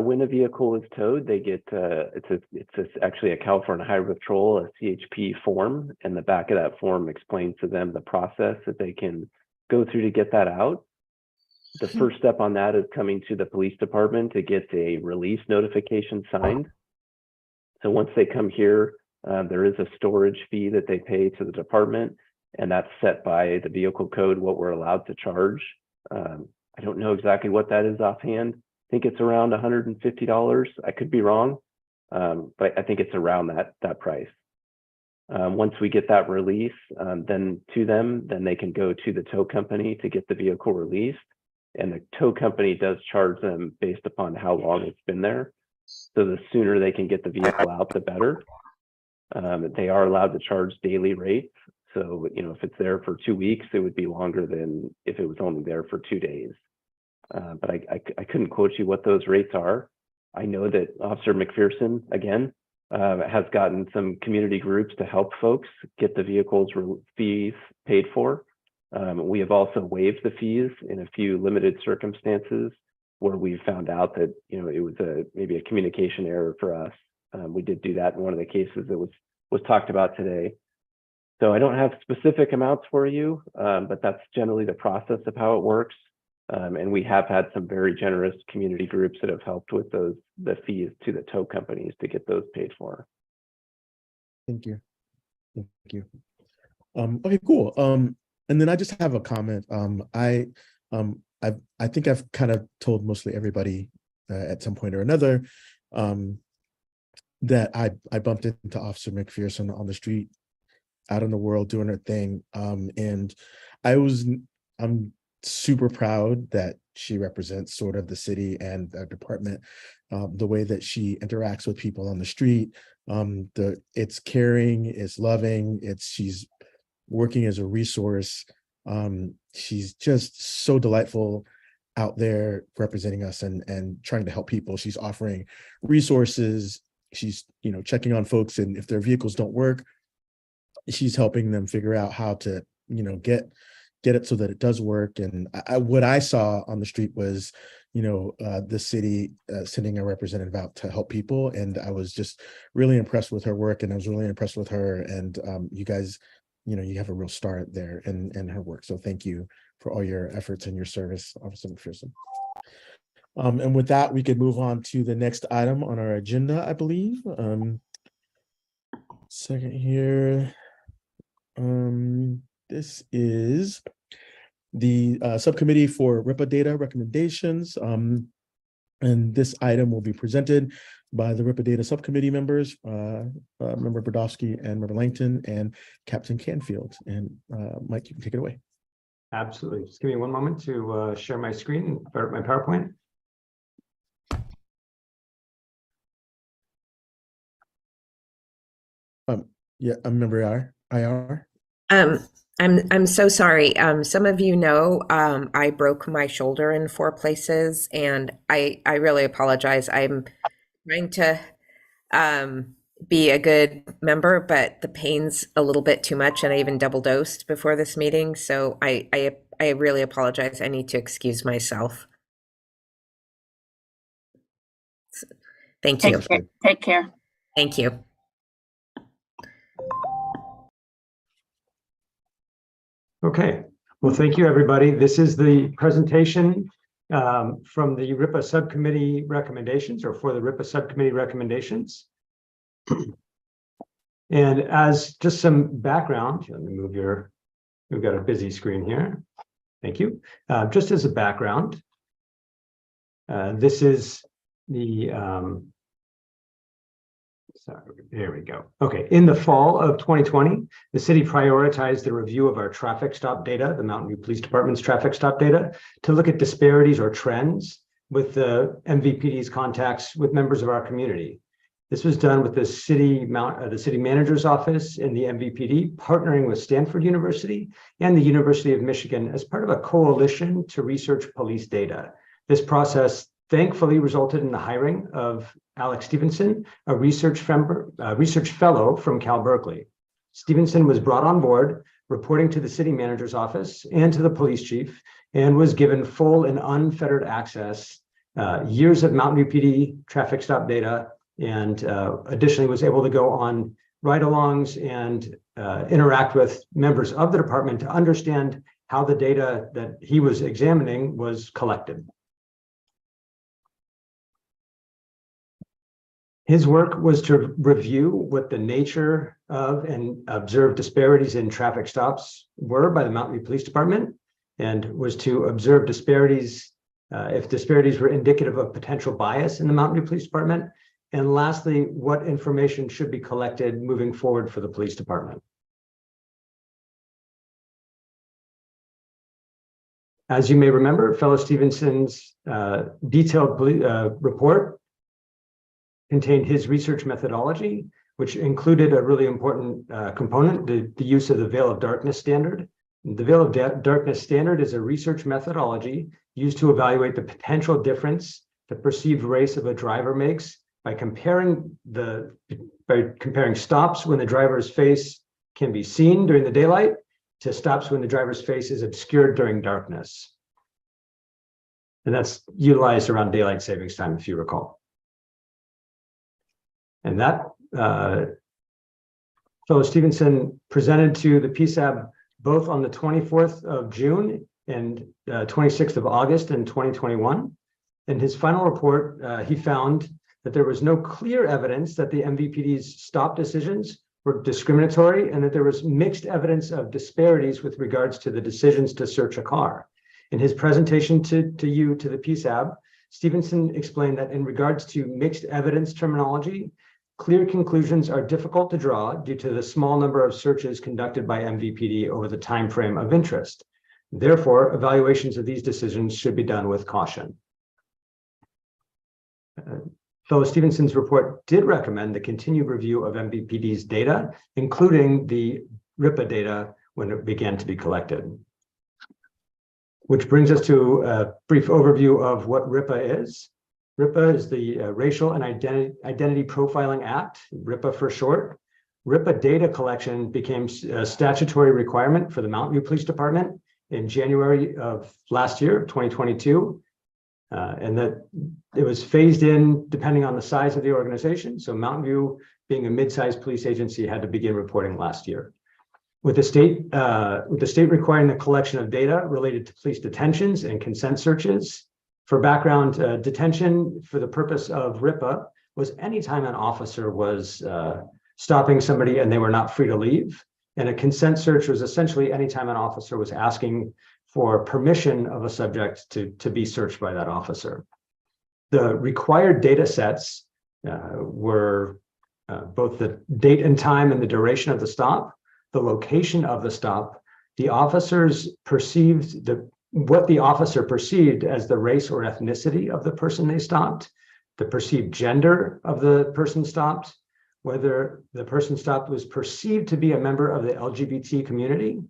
when a vehicle is towed, they get it's actually a California Highway Patrol, a CHP form, and the back of that form explains to them the process that they can go through to get that out. The first step on that is coming to the police department to get a release notification signed. So once they come here, there is a storage fee that they pay to the department, and that's set by the vehicle code, what we're allowed to charge. I don't know exactly what that is offhand. I think it's around $150. I could be wrong, but I think it's around that price. Once we get that release, then they can go to the tow company to get the vehicle released. And the tow company does charge them based upon how long it's been there. So the sooner they can get the vehicle out, the better. They are allowed to charge daily rates. So, if it's there for 2 weeks, it would be longer than if it was only there for 2 days. But I couldn't quote you what those rates are. I know that Officer McPherson, again, has gotten some community groups to help folks get the vehicle's fees paid for. We have also waived the fees in a few limited circumstances where we found out that, it was maybe a communication error for us. We did do that in one of the cases that was talked about today. So I don't have specific amounts for you, but that's generally the process of how it works. And we have had some very generous community groups that have helped with the fees to the tow companies to get those paid for. Thank you. Thank you. Okay, cool. And then I just have a comment. I I think I've kind of told mostly everybody at some point or another that I bumped into Officer McPherson on the street out in the world doing her thing. And I'm super proud that she represents sort of the city and the department, the way that she interacts with people on the street. It's caring, it's loving, she's working as a resource. She's just so delightful out there representing us and trying to help people. She's offering resources. She's, checking on folks, and if their vehicles don't work, she's helping them figure out how to, get it so that it does work. And what I saw on the street was, the city sending a representative out to help people. And I was just really impressed with her work, and I was really impressed with her. And you guys, you have a real star there in her work. So thank you for all your efforts and your service, Officer McPherson. And with that, we could move on to the next item on our agenda, I believe. Second here. This is the subcommittee for RIPA data recommendations. And this item will be presented by the RIPA data subcommittee members, Member Brodowski and Member Langton and Captain Canfield. And Mike, you can take it away. Absolutely. Just give me one moment to share my screen and fire up my PowerPoint. Yeah, I'm Member IR. I'm so sorry. Some of you know, I broke my shoulder in 4 places, and I really apologize. I'm trying to be a good member, but the pain's a little bit too much, and I even double dosed before this meeting. So I really apologize. I need to excuse myself. Thank you. Take care. Thank you. Okay, well, thank you, everybody. This is the presentation from the RIPA subcommittee recommendations, or for the RIPA subcommittee recommendations. And as just some background, let me move we've got a busy screen here. Thank you. Just as a background, this is the, sorry, there we go. Okay, in the fall of 2020, the city prioritized the review of our traffic stop data, the Mountain View Police Department's traffic stop data, to look at disparities or trends with the MVPD's contacts with members of our community. This was done with the city manager's office and the MVPD, partnering with Stanford University and the University of Michigan as part of a coalition to research police data. This process thankfully resulted in the hiring of Alex Stevenson, a research fellow from Cal Berkeley. Stevenson was brought on board, reporting to the city manager's office and to the police chief, and was given full and unfettered access, years of Mountain View PD traffic stop data, and additionally was able to go on ride-alongs and interact with members of the department to understand how the data that he was examining was collected. His work was to review what the nature of and observe disparities in traffic stops were by the Mountain View Police Department, and was to observe disparities, if disparities were indicative of potential bias in the Mountain View Police Department, and lastly, what information should be collected moving forward for the police department. As you may remember, Fellow Stevenson's detailed report contained his research methodology, which included a really important component, the use of the Veil of Darkness standard. The Veil of Darkness standard is a research methodology used to evaluate the potential difference the perceived race of a driver makes by comparing stops when the driver's face can be seen during the daylight to stops when the driver's face is obscured during darkness. And that's utilized around daylight savings time, if you recall. And that Fellow Stevenson presented to the PSAB both on the 24th of June and 26th of August in 2021. In his final report, he found that there was no clear evidence that the MVPD's stop decisions were discriminatory, and that there was mixed evidence of disparities with regards to the decisions to search a car. In his presentation to the PSAB, Stevenson explained that in regards to mixed evidence terminology, clear conclusions are difficult to draw due to the small number of searches conducted by MVPD over the time frame of interest. Therefore, evaluations of these decisions should be done with caution. Fellow Stevenson's report did recommend the continued review of MVPD's data, including the RIPA data when it began to be collected. Which brings us to a brief overview of what RIPA is. RIPA is the Racial and Identity Profiling Act, RIPA for short. RIPA data collection became a statutory requirement for the Mountain View Police Department in January of last year, 2022. And that it was phased in depending on the size of the organization. So Mountain View, being a mid-sized police agency, had to begin reporting last year. With the state requiring the collection of data related to police detentions and consent searches. For background, detention for the purpose of RIPA was anytime an officer was stopping somebody and they were not free to leave. And a consent search was essentially anytime an officer was asking for permission of a subject to be searched by that officer. The required data sets were both the date and time and the duration of the stop, the location of the stop, the officers perceived what the officer perceived as the race or ethnicity of the person they stopped, the perceived gender of the person stopped, whether the person stopped was perceived to be a member of the LGBT community,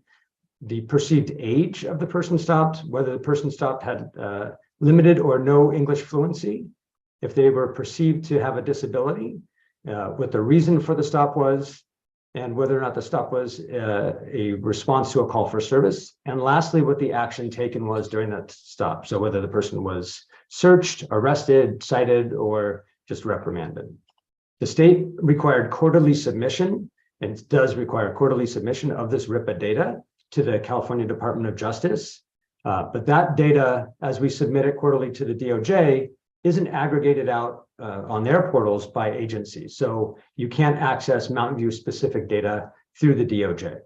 the perceived age of the person stopped, whether the person stopped had limited or no English fluency, if they were perceived to have a disability, what the reason for the stop was, and whether or not the stop was a response to a call for service. And lastly, what the action taken was during that stop. So whether the person was searched, arrested, cited, or just reprimanded. The state required quarterly submission, and it does require quarterly submission of this RIPA data to the California Department of Justice. But that data, as we submit it quarterly to the DOJ, isn't aggregated out on their portals by agencies. So you can't access Mountain View specific data through the DOJ.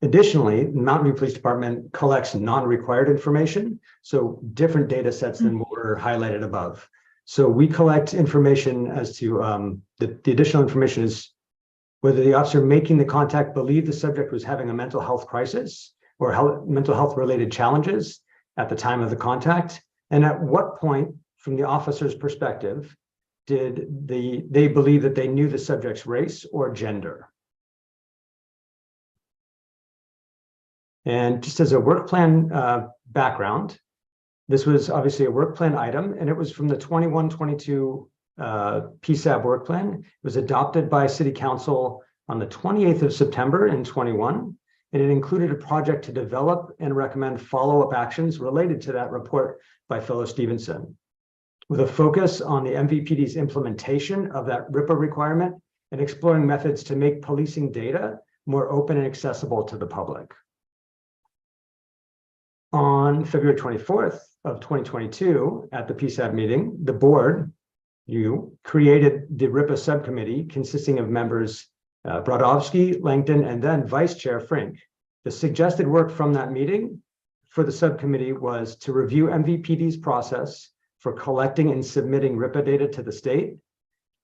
Additionally, the Mountain View Police Department collects non-required information, so different data sets than what were highlighted above. So we collect information as to the additional information is whether the officer making the contact believed the subject was having a mental health crisis or mental health related challenges at the time of the contact, and at what point from the officer's perspective did they believe that they knew the subject's race or gender. And just as a work plan background, this was obviously a work plan item, and it was from the 21-22 PSAB work plan. It was adopted by City Council on the 28th of September in 21, and it included a project to develop and recommend follow-up actions related to that report by Fellow Stevenson, with a focus on the MVPD's implementation of that RIPA requirement and exploring methods to make policing data more open and accessible to the public. On February 24th of 2022, at the PSAB meeting, the board, you created the RIPA subcommittee consisting of members Brodowski, Langton, and then Vice Chair Frink. The suggested work from that meeting for the subcommittee was to review MVPD's process for collecting and submitting RIPA data to the state,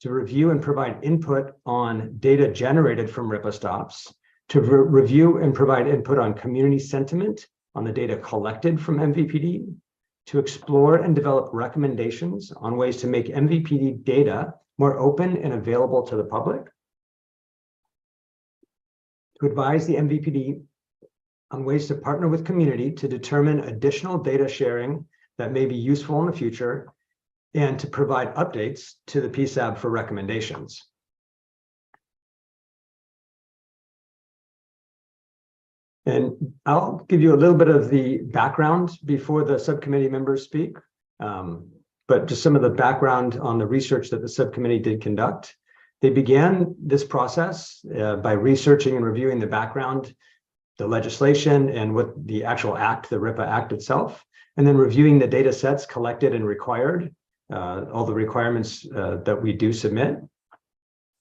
to review and provide input on data generated from RIPA stops, to review and provide input on community sentiment on the data collected from MVPD, to explore and develop recommendations on ways to make MVPD data more open and available to the public, to advise the MVPD on ways to partner with community to determine additional data sharing that may be useful in the future, and to provide updates to the PSAB for recommendations. And I'll give you a little bit of the background before the subcommittee members speak, but just some of the background on the research that the subcommittee did conduct. They began this process by researching and reviewing the background, the legislation, and what the actual act, the RIPA Act itself, and then reviewing the data sets collected and required, all the requirements that we do submit,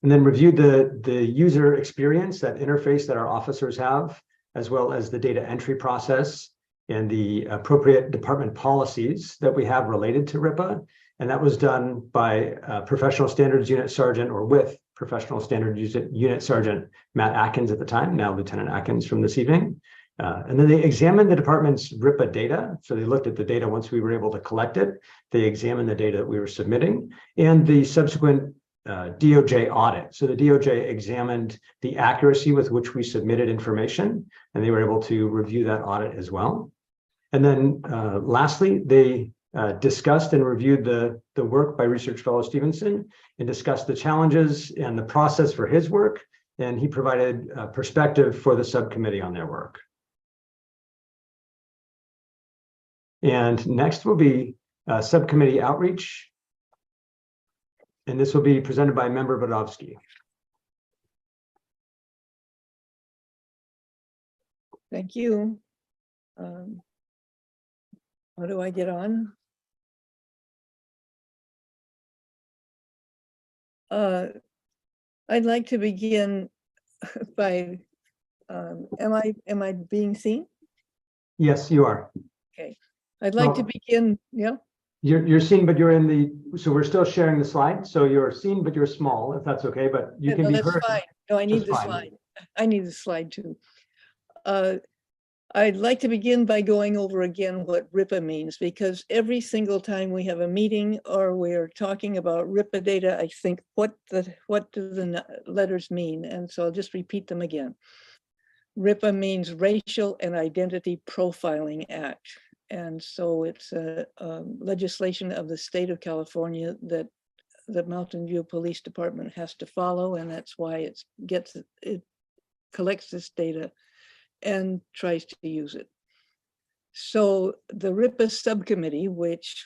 and then reviewed the user experience, that interface that our officers have, as well as the data entry process and the appropriate department policies that we have related to RIPA. And that was done by Professional Standards Unit Sergeant, or with Professional Standards Unit Sergeant Matt Atkins at the time, now Lieutenant Atkins from this evening. And then they examined the department's RIPA data. So they looked at the data once we were able to collect it. They examined the data that we were submitting and the subsequent DOJ audit. So the DOJ examined the accuracy with which we submitted information, and they were able to review that audit as well. And then lastly, they discussed and reviewed the work by Research Fellow Stevenson and discussed the challenges and the process for his work. And he provided perspective for the subcommittee on their work. And next will be subcommittee outreach. And this will be presented by Member Bodovsky. Thank you. How do I get on? I'd like to begin by, am I being seen? Yes, you are. Okay. I'd like to begin, yeah. You're seen, but you're in the, so we're still sharing the slide. So you're seen, but you're small, if that's okay, but you can No, be that's heard. fine. No, I need the fine. slide. I need the slide too. I'd like to begin by going over again what RIPA means, because every single time we have a meeting or we're talking about RIPA data, I think, what do the letters mean? And so I'll just repeat them again. RIPA means Racial and Identity Profiling Act. And so it's a legislation of the state of California that the Mountain View Police Department has to follow, and that's why it collects this data and tries to use it. So the RIPA subcommittee, which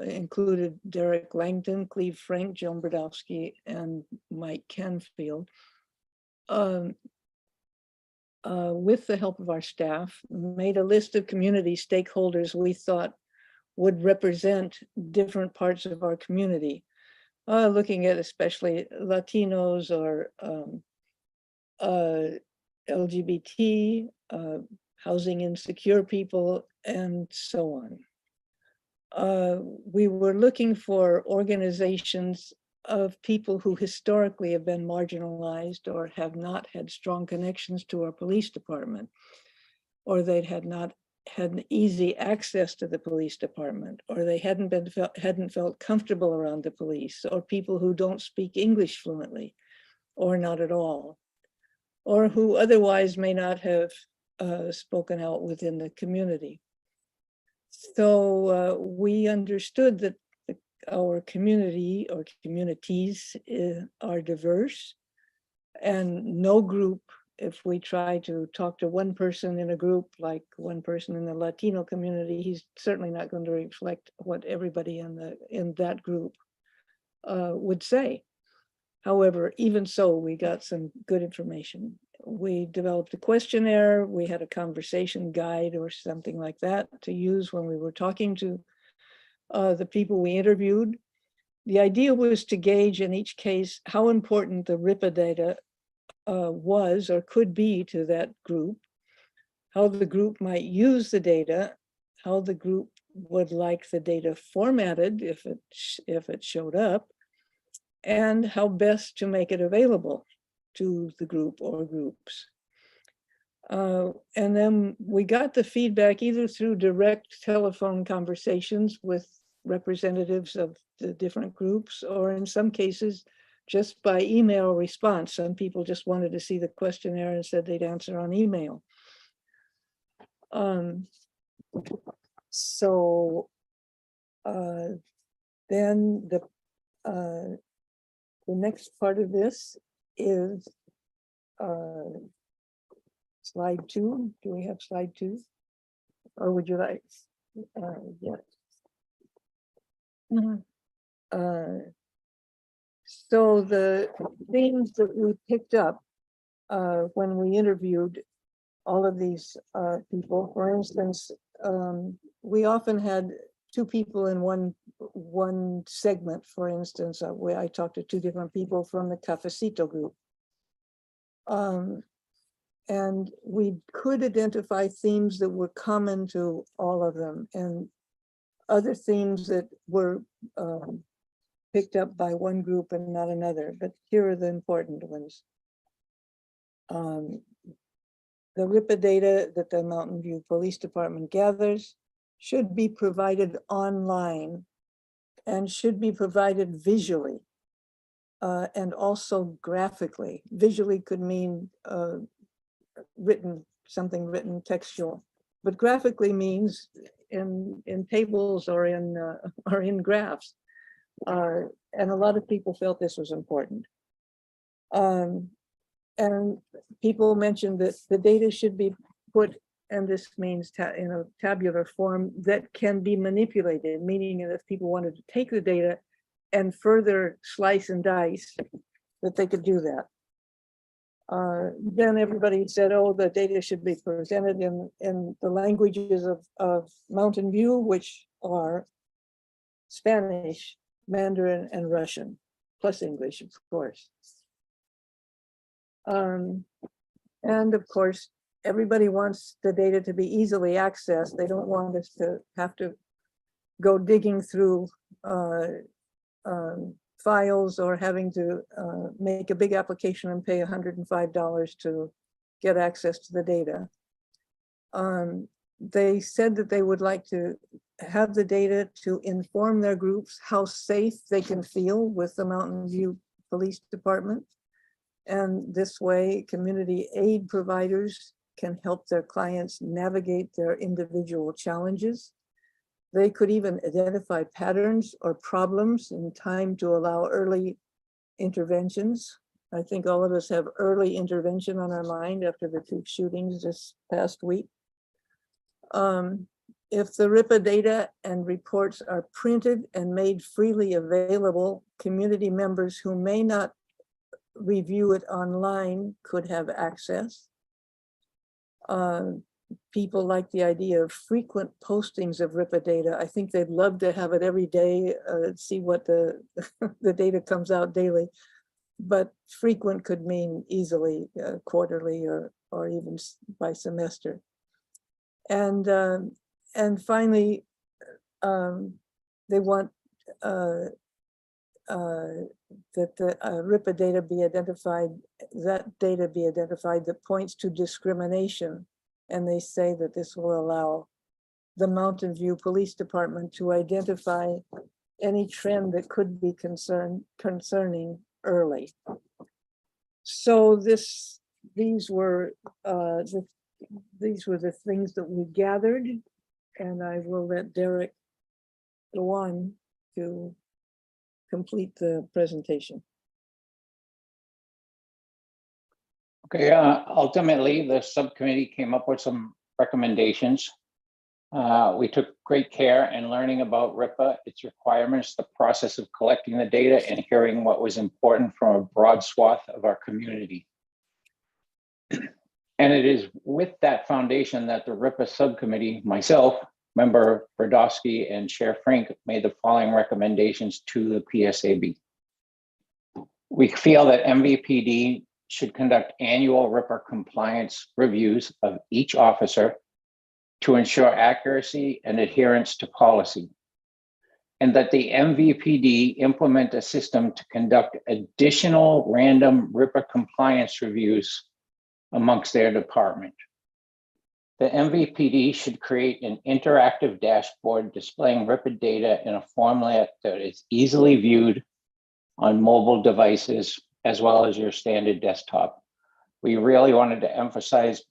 included Derek Langton, Cleve Frank, Joan Brodowski, and Mike Canfield, with the help of our staff, made a list of community stakeholders we thought would represent different parts of our community, looking at especially Latinos or LGBT, housing insecure people, and so on. We were looking for organizations of people who historically have been marginalized or have not had strong connections to our police department, or they had not had easy access to the police department, or they hadn't felt comfortable around the police, or people who don't speak English fluently, or not at all, or who otherwise may not have spoken out within the community. So we understood that our community or communities are diverse, and no group, if we try to talk to one person in a group, like one person in the Latino community, he's certainly not going to reflect what everybody in that group would say. However, even so, we got some good information. We developed a questionnaire, we had a conversation guide or something like that to use when we were talking to the people we interviewed. The idea was to gauge in each case how important the RIPA data was or could be to that group, how the group might use the data, how the group would like the data formatted if it showed up, and how best to make it available to the group or groups. And then we got the feedback either through direct telephone conversations with representatives of the different groups, or in some cases, just by email response. Some people just wanted to see the questionnaire and said they'd answer on email. So then the next part of this is slide 2. Do we have slide 2? Or would you like? Yes. So the themes that we picked up when we interviewed all of these people, for instance, we often had 2 people in one segment. For instance, where I talked to 2 different people from the Cafecito group. And we could identify themes that were common to all of them and other themes that were picked up by one group and not another, but here are the important ones. The RIPA data that the Mountain View Police Department gathers should be provided online and should be provided visually and also graphically. Visually could mean written, something written textual, but graphically means in tables or in graphs. And a lot of people felt this was important. And people mentioned that the data should be put, and this means in a tabular form that can be manipulated, meaning that if people wanted to take the data and further slice and dice, that they could do that. Then everybody said, oh, the data should be presented in the languages of Mountain View, which are Spanish, Mandarin, and Russian, plus English, of course. And of course, everybody wants the data to be easily accessed. They don't want us to have to go digging through files or having to make a big application and pay $105 to get access to the data. They said that they would like to have the data to inform their groups how safe they can feel with the Mountain View Police Department. And this way, community aid providers can help their clients navigate their individual challenges. They could even identify patterns or problems in time to allow early interventions. I think all of us have early intervention on our mind after the 2 shootings this past week. If the RIPA data and reports are printed and made freely available, community members who may not review it online could have access. People like the idea of frequent postings of RIPA data. I think they'd love to have it every day, see what the data comes out daily, but frequent could mean easily quarterly or even by semester. And finally, they want that the RIPA data be identified, that points to discrimination. And they say that this will allow the Mountain View Police Department to identify any trend that could be concerning early. So these were the things that we gathered, and I will let Derek go on to complete the presentation. Okay, ultimately, the subcommittee came up with some recommendations. We took great care in learning about RIPA, its requirements, the process of collecting the data, and hearing what was important from a broad swath of our community. And it is with that foundation that the RIPA subcommittee, myself, Member Brodowski, and Chair Frank made the following recommendations to the PSAB. We feel that MVPD should conduct annual RIPA compliance reviews of each officer to ensure accuracy and adherence to policy, and that the MVPD implement a system to conduct additional random RIPA compliance reviews amongst their department. The MVPD should create an interactive dashboard displaying RIPA data in a format that is easily viewed on mobile devices as well as your standard desktop. We really wanted to emphasize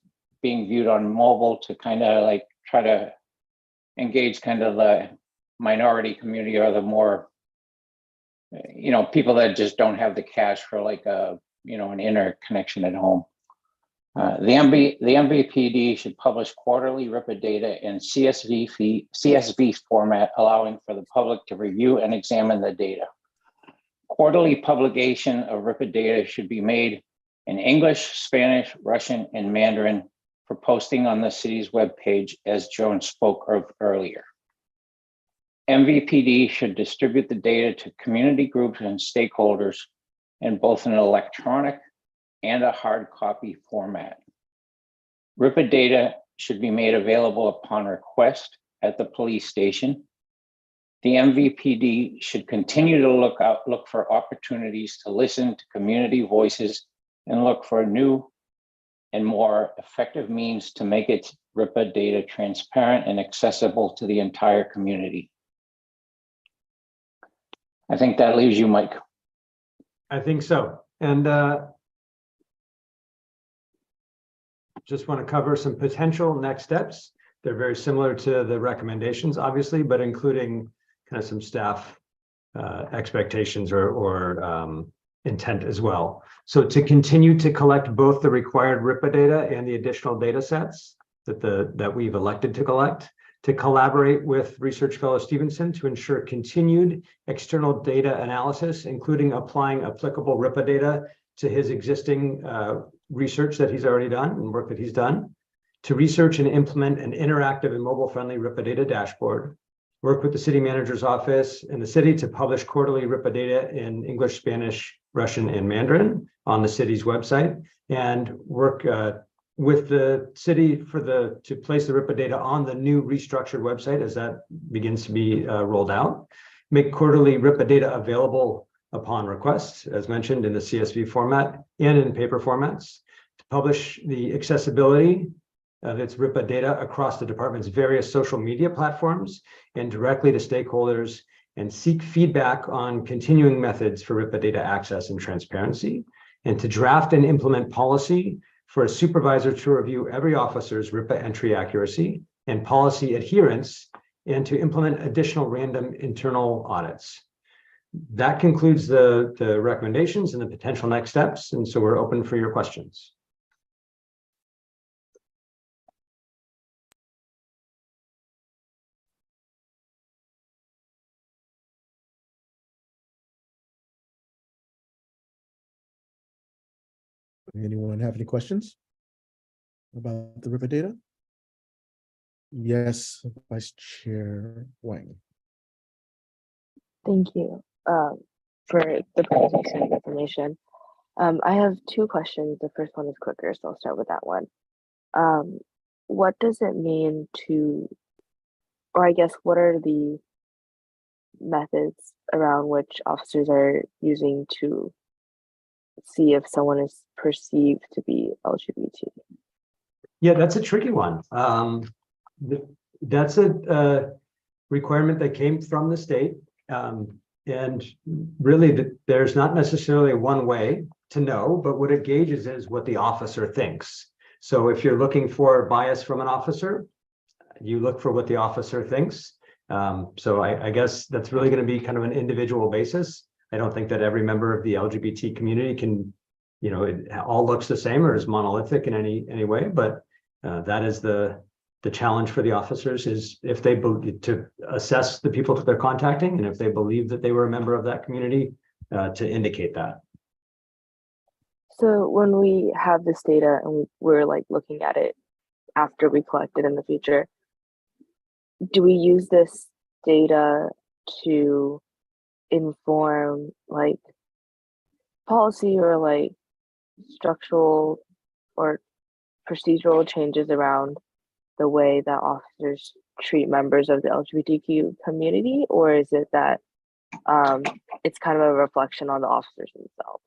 being viewed on mobile to kind of like try to engage kind of the minority community or the more, people that just don't have the cash for like an internet connection at home. The MVPD should publish quarterly RIPA data in CSV format, allowing for the public to review and examine the data. Quarterly publication of RIPA data should be made in English, Spanish, Russian, and Mandarin for posting on the city's webpage, as Joan spoke of earlier. MVPD should distribute the data to community groups and stakeholders in both an electronic and a hard copy format. RIPA data should be made available upon request at the police station. The MVPD should continue to look for opportunities to listen to community voices and look for new and more effective means to make its RIPA data transparent and accessible to the entire community. I think that leaves you, Mike. I think so. And just want to cover some potential next steps. They're very similar to the recommendations, obviously, but including kind of some staff expectations or intent as well. So to continue to collect both the required RIPA data and the additional data sets that we've elected to collect, to collaborate with Research Fellow Stevenson to ensure continued external data analysis, including applying applicable RIPA data to his existing research that he's already done and work that he's done, to research and implement an interactive and mobile-friendly RIPA data dashboard, work with the city manager's office and the city to publish quarterly RIPA data in English, Spanish, Russian, and Mandarin on the city's website, and work with the city to place the RIPA data on the new restructured website as that begins to be rolled out. Make quarterly RIPA data available upon request, as mentioned, in the CSV format and in paper formats. To publish the accessibility of its RIPA data across the department's various social media platforms and directly to stakeholders, and seek feedback on continuing methods for RIPA data access and transparency, and to draft and implement policy for a supervisor to review every officer's RIPA entry accuracy and policy adherence, and to implement additional random internal audits. That concludes the recommendations and the potential next steps, and so we're open for your questions. Anyone have any questions about the RIPA data? Yes, Vice Chair Wang. Thank you for the presentation of information. I have two questions. The first one is quicker, so I'll start with that one. What does it mean to, or I guess, what are the methods around which officers are using to see if someone is perceived to be LGBT? Yeah, that's a tricky one. That's a requirement that came from the state. And really, there's not necessarily one way to know, but what it gauges is what the officer thinks. So if you're looking for bias from an officer, you look for what the officer thinks. So I guess that's really going to be kind of an individual basis. I don't think that every member of the LGBT community can, it all looks the same or is monolithic in any way, but that is the challenge for the officers, is if they to assess the people that they're contacting, and if they believe that they were a member of that community, to indicate that. So when we have this data and we're like looking at it after we collect it in the future, do we use this data to inform like policy or like structural or procedural changes around the way that officers treat members of the LGBTQ community, or is it that it's kind of a reflection on the officers themselves?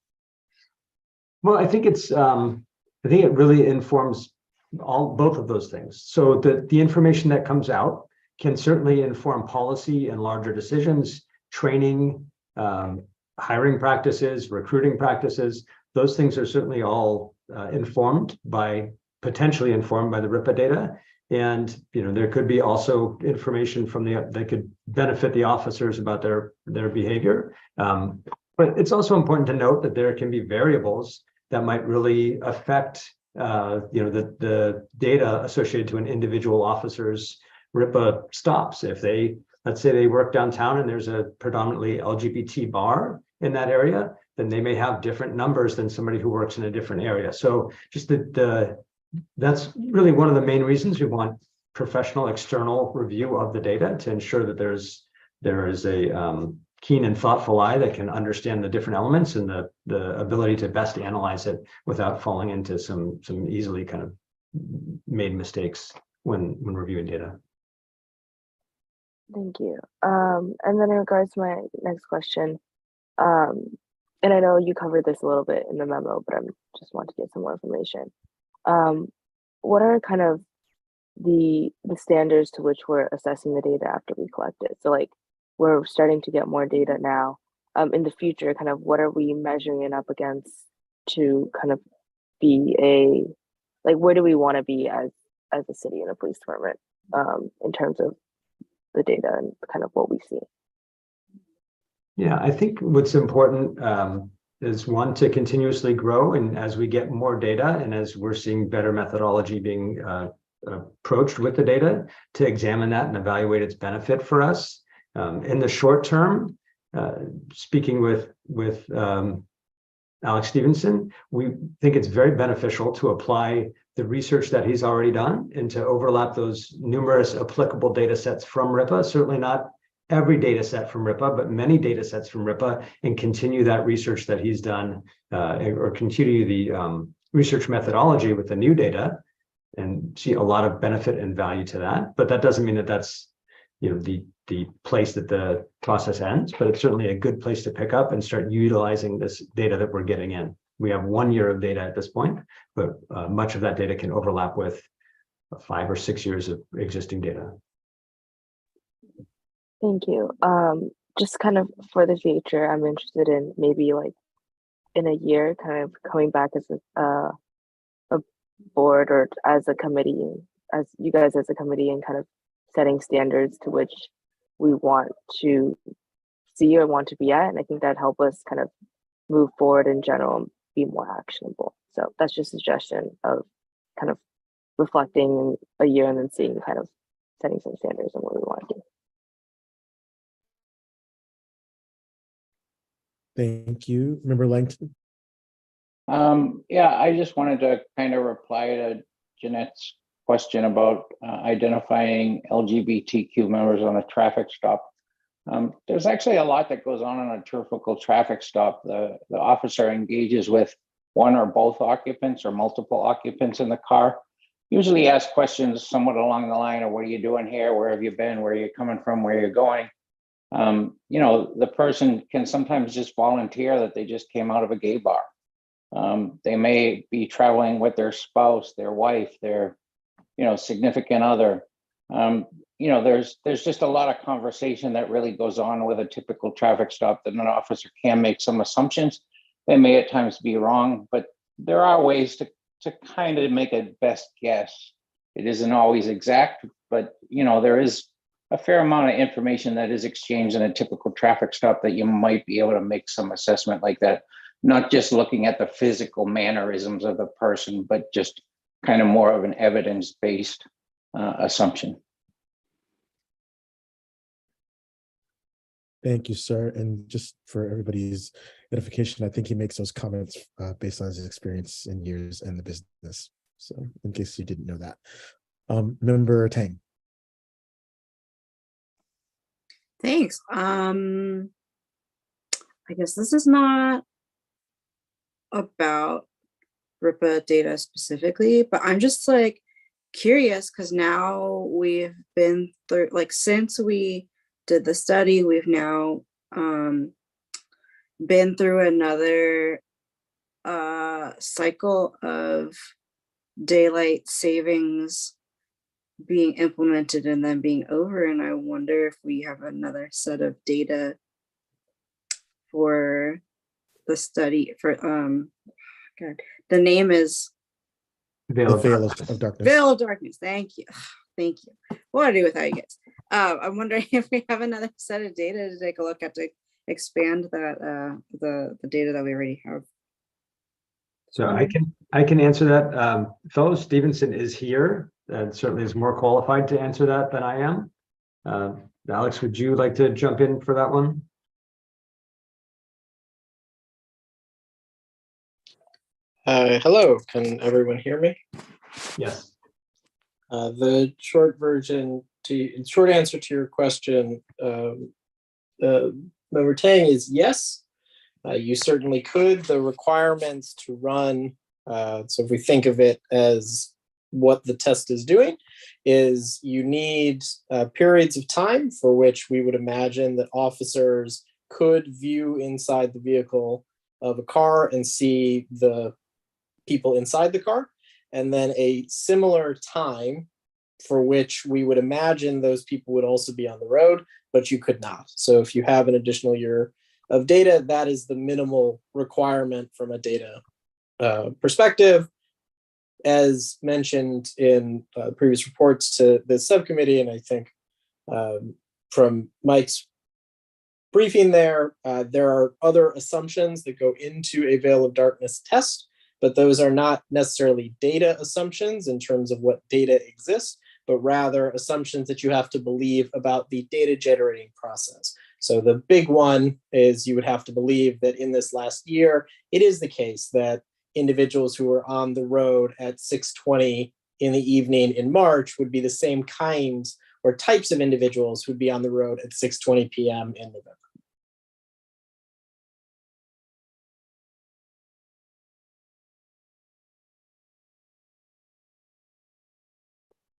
Well, I think it really informs both of those things. So the information that comes out can certainly inform policy and larger decisions, training, hiring practices, recruiting practices. Those things are certainly all potentially informed by the RIPA data. And there could be also information that could benefit the officers about their behavior. But it's also important to note that there can be variables that might really affect the data associated to an individual officer's RIPA stops. If let's say they work downtown and there's a predominantly LGBT bar in that area, then they may have different numbers than somebody who works in a different area. So just that's really one of the main reasons we want professional external review of the data, to ensure that there is a keen and thoughtful eye that can understand the different elements and the ability to best analyze it without falling into some easily kind of made mistakes when reviewing data. Thank you. And then in regards to my next question, and I know you covered this a little bit in the memo, but I just want to get some more information. What are kind of the standards to which we're assessing the data after we collect it? So like we're starting to get more data now. In the future, kind of what are we measuring it up against to kind of be like where do we want to be as a city and a police department in terms of the data and kind of what we see? Yeah, I think what's important is one, to continuously grow, and as we get more data and as we're seeing better methodology being approached with the data, to examine that and evaluate its benefit for us. In the short term, speaking with Alex Stevenson, we think it's very beneficial to apply the research that he's already done and to overlap those numerous applicable data sets from RIPA, certainly not every data set from RIPA, but many data sets from RIPA, and continue that research that he's done or continue the research methodology with the new data and see a lot of benefit and value to that. But that doesn't mean that that's the place that the process ends, but it's certainly a good place to pick up and start utilizing this data that we're getting in. We have 1 year of data at this point, but much of that data can overlap with 5 or 6 years of existing data. Thank you. Just kind of for the future, I'm interested in maybe like in a year, kind of coming back as a board or as a committee, as you guys as a committee, and kind of setting standards to which we want to see or want to be at. And I think that'd help us kind of move forward in general and be more actionable. So that's just a suggestion of kind of reflecting a year and then seeing kind of setting some standards on what we want to do. Thank you. Member Langton. Yeah, I just wanted to kind of reply to Jeanette's question about identifying LGBTQ members on a traffic stop. There's actually a lot that goes on a typical traffic stop. The officer engages with one or both occupants or multiple occupants in the car. Usually asks questions somewhat along the line of, what are you doing here? Where have you been? Where are you coming from? Where are you going? The person can sometimes just volunteer that they just came out of a gay bar. They may be traveling with their spouse, their wife, their significant other. There's just a lot of conversation that really goes on with a typical traffic stop that an officer can make some assumptions. They may at times be wrong, but there are ways to kind of make a best guess. It isn't always exact, but there is a fair amount of information that is exchanged in a typical traffic stop that you might be able to make some assessment like that, not just looking at the physical mannerisms of the person, but just kind of more of an evidence-based assumption. Thank you, sir. And just for everybody's edification, I think he makes those comments based on his experience in years in the business. So in case you didn't know that. Member Tang. Thanks. I guess this is not about RIPA data specifically, but I'm just like curious because now we've been through, like, since we did the study, we've now been through another cycle of daylight savings being implemented and then being over. And I wonder if we have another set of data for the study for, God, the name is Veil of Darkness. Veil of Darkness. Thank you. Thank you. What do I do without you guys? I'm wondering if we have another set of data to take a look at to expand that the data that we already have. So I can answer that. Fellow Stevenson is here and certainly is more qualified to answer that than I am. Alex, would you like to jump in for that one? Hello, can everyone hear me? Yes. The short answer to your question, Member Tang, is yes. You certainly could. The requirements to run, so if we think of it as what the test is doing is you need periods of time for which we would imagine that officers could view inside the vehicle of a car and see the people inside the car, and then a similar time for which we would imagine those people would also be on the road, but you could not. So if you have an additional year of data, that is the minimal requirement from a data perspective. As mentioned in previous reports to the subcommittee, and I think from Mike's briefing there are other assumptions that go into a veil of darkness test, but those are not necessarily data assumptions in terms of what data exists, but rather assumptions that you have to believe about the data generating process. So the big one is you would have to believe that in this last year, it is the case that individuals who were on the road at 6:20 in the evening in March would be the same kinds or types of individuals who would be on the road at 6:20 p.m. in November.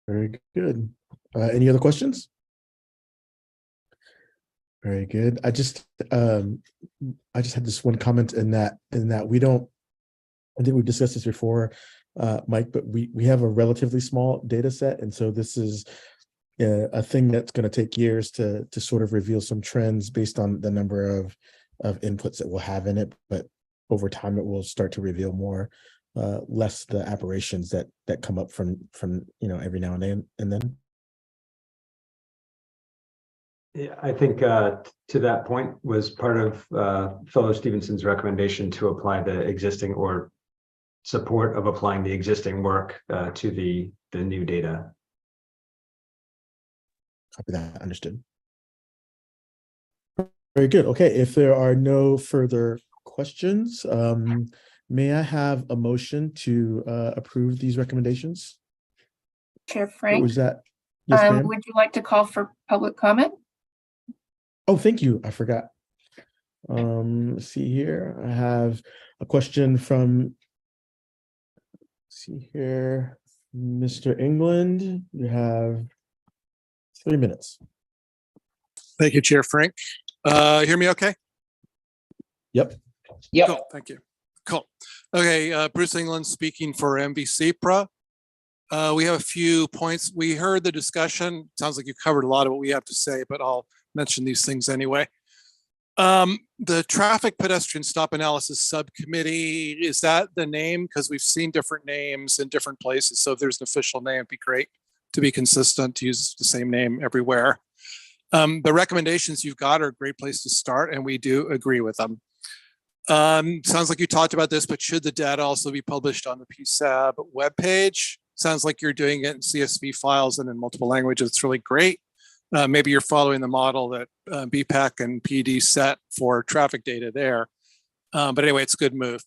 Very good. Any other questions? Very good. I just had this one comment in that we don't, I think we've discussed this before, Mike, but we have a relatively small data set. And so this is a thing that's going to take years to sort of reveal some trends based on the number of inputs that we'll have in it. But over time, it will start to reveal more, less the aberrations that come up from every now and then. Yeah, I think to that point was part of Fellow Stevenson's recommendation to apply the existing or support of applying the existing work to the new data. Copy that. Understood. Very good. Okay, if there are no further questions, may I have a motion to approve these recommendations? Chair What Frank, was that? Yes, ma'am. would you like to call for public comment? Oh, thank you. I forgot. Let's see here. I have a question from, let's see here, Mr. England. You have 3 minutes. Thank you, Chair Frank. Hear me okay? Yep. Yep. Cool, thank you. Cool. Okay, Bruce England speaking for MVCPRA. We have a few points. We heard the discussion. Sounds like you covered a lot of what we have to say, but I'll mention these things anyway. The Traffic Pedestrian Stop Analysis Subcommittee, is that the name? Because we've seen different names in different places. So if there's an official name, it'd be great to be consistent, to use the same name everywhere. The recommendations you've got are a great place to start, and we do agree with them. Sounds like you talked about this, but should the data also be published on the PSAB webpage? Sounds like you're doing it in CSV files and in multiple languages. It's really great. Maybe you're following the model that BPAC and PD set for traffic data there. But anyway, it's a good move.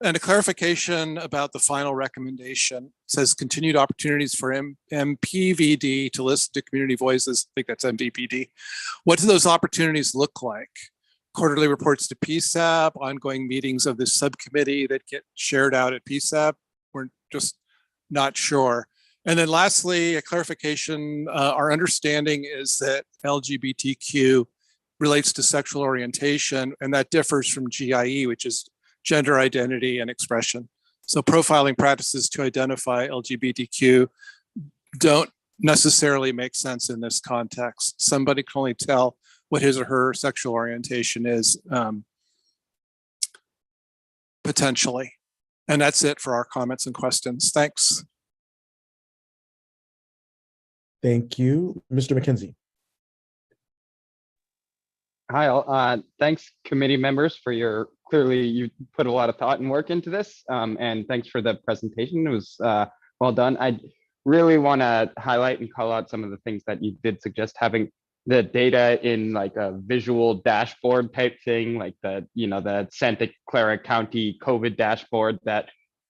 And a clarification about the final recommendation. It says continued opportunities for MPVD to listen to community voices. I think that's MVPD. What do those opportunities look like? Quarterly reports to PSAB, ongoing meetings of this subcommittee that get shared out at PSAB. We're just not sure. And then lastly, a clarification, our understanding is that LGBTQ relates to sexual orientation, and that differs from GIE, which is gender identity and expression. So profiling practices to identify LGBTQ don't necessarily make sense in this context. Somebody can only tell what his or her sexual orientation is, potentially. And that's it for our comments and questions. Thanks. Thank you. Mr. McKenzie. Hi, all. Thanks, committee members, for your, clearly you put a lot of thought and work into this, and thanks for the presentation. It was well done. I really want to highlight and call out some of the things that you did suggest, having the data in like a visual dashboard type thing, like the Santa Clara County COVID dashboard that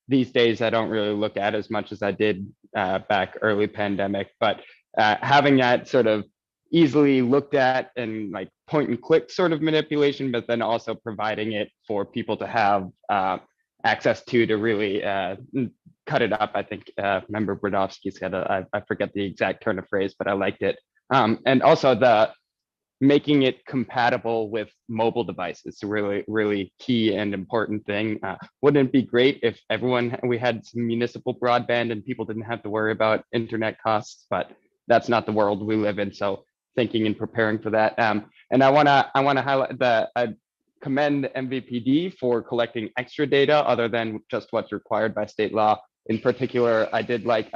these days I don't really look at as much as I did back early pandemic, but having that sort of easily looked at and like point and click sort of manipulation, but then also providing it for people to have access to really cut it up. I think Member Brodowski said, I forget the exact turn of phrase, but I liked it. And also the making it compatible with mobile devices, a really key and important thing. Wouldn't it be great if we had some municipal broadband and people didn't have to worry about internet costs, but that's not the world we live in. So thinking and preparing for that. And I wanna highlight that I commend MVPD for collecting extra data other than just what's required by state law. In particular, I did like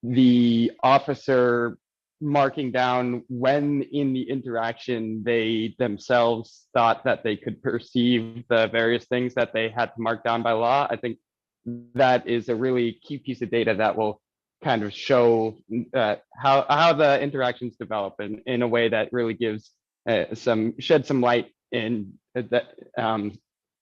the officer marking down when in the interaction they themselves thought that they could perceive the various things that they had to mark down by law. I think that is a really key piece of data that will kind of show how the interactions develop in a way that really gives shed some light in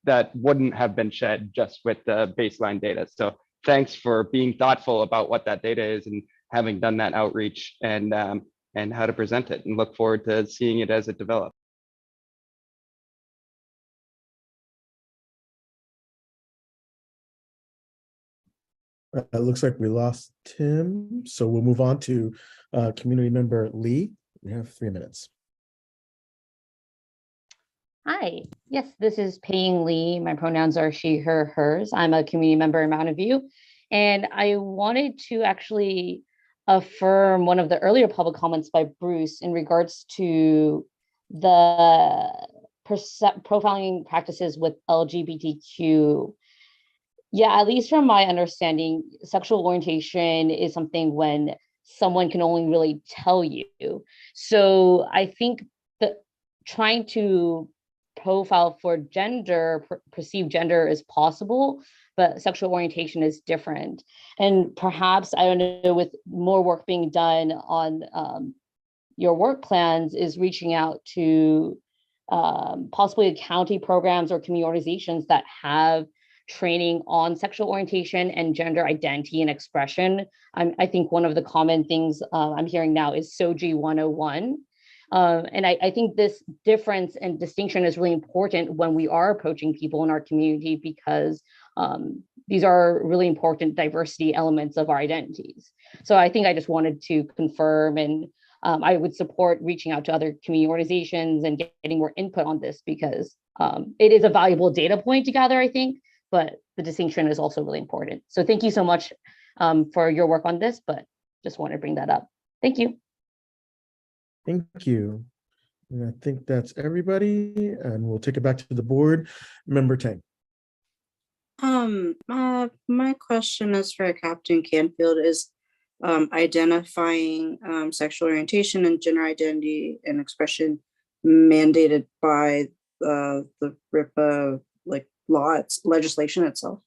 that wouldn't have been shed just with the baseline data. So thanks for being thoughtful about what that data is and having done that outreach and how to present it, and look forward to seeing it as it develops. It looks like we lost Tim, so we'll move on to community member Lee. We have 3 minutes. Hi, yes, this is Paying Lee. My pronouns are she, her, hers. I'm a community member in Mountain View, and I wanted to actually affirm one of the earlier public comments by Bruce in regards to the profiling practices with LGBTQ. Yeah, at least from my understanding, sexual orientation is something when someone can only really tell you. So I think that trying to profile for gender, perceived gender is possible, but sexual orientation is different. And perhaps, I don't know, with more work being done on your work plans, is reaching out to possibly county programs or community organizations that have training on sexual orientation and gender identity and expression. I think one of the common things I'm hearing now is SOGI 101. And I think this difference and distinction is really important when we are approaching people in our community, because these are really important diversity elements of our identities. So I think I just wanted to confirm, and I would support reaching out to other community organizations and getting more input on this, because it is a valuable data point to gather, I think, but the distinction is also really important. So thank you so much for your work on this, but just want to bring that up. Thank you. Thank you. And I think that's everybody, and we'll take it back to the board. Member Tang. My question is for Captain Canfield, is identifying sexual orientation and gender identity and expression mandated by the RIPA legislation itself?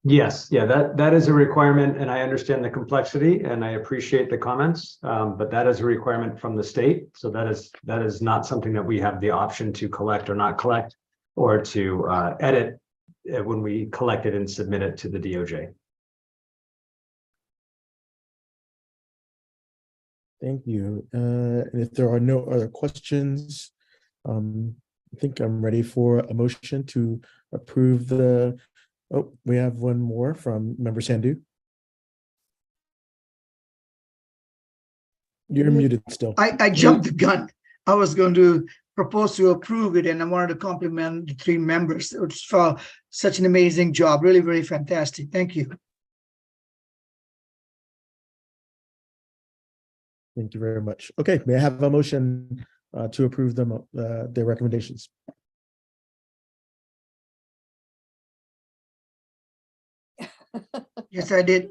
Yes, yeah, that is a requirement, and I understand the complexity and I appreciate the comments, but that is a requirement from the state. So that is not something that we have the option to collect or not collect, or to edit when we collect it and submit it to the DOJ. Thank you. And if there are no other questions, I think I'm ready for a motion to approve the, oh, we have one more from Member Sandhu. You're muted still. I jumped the gun. I was going to propose to approve it, and I wanted to compliment the 3 members for such an amazing job. Really, very fantastic. Thank you. Thank you very much. Okay, may I have a motion to approve them, their recommendations? Yes, I did.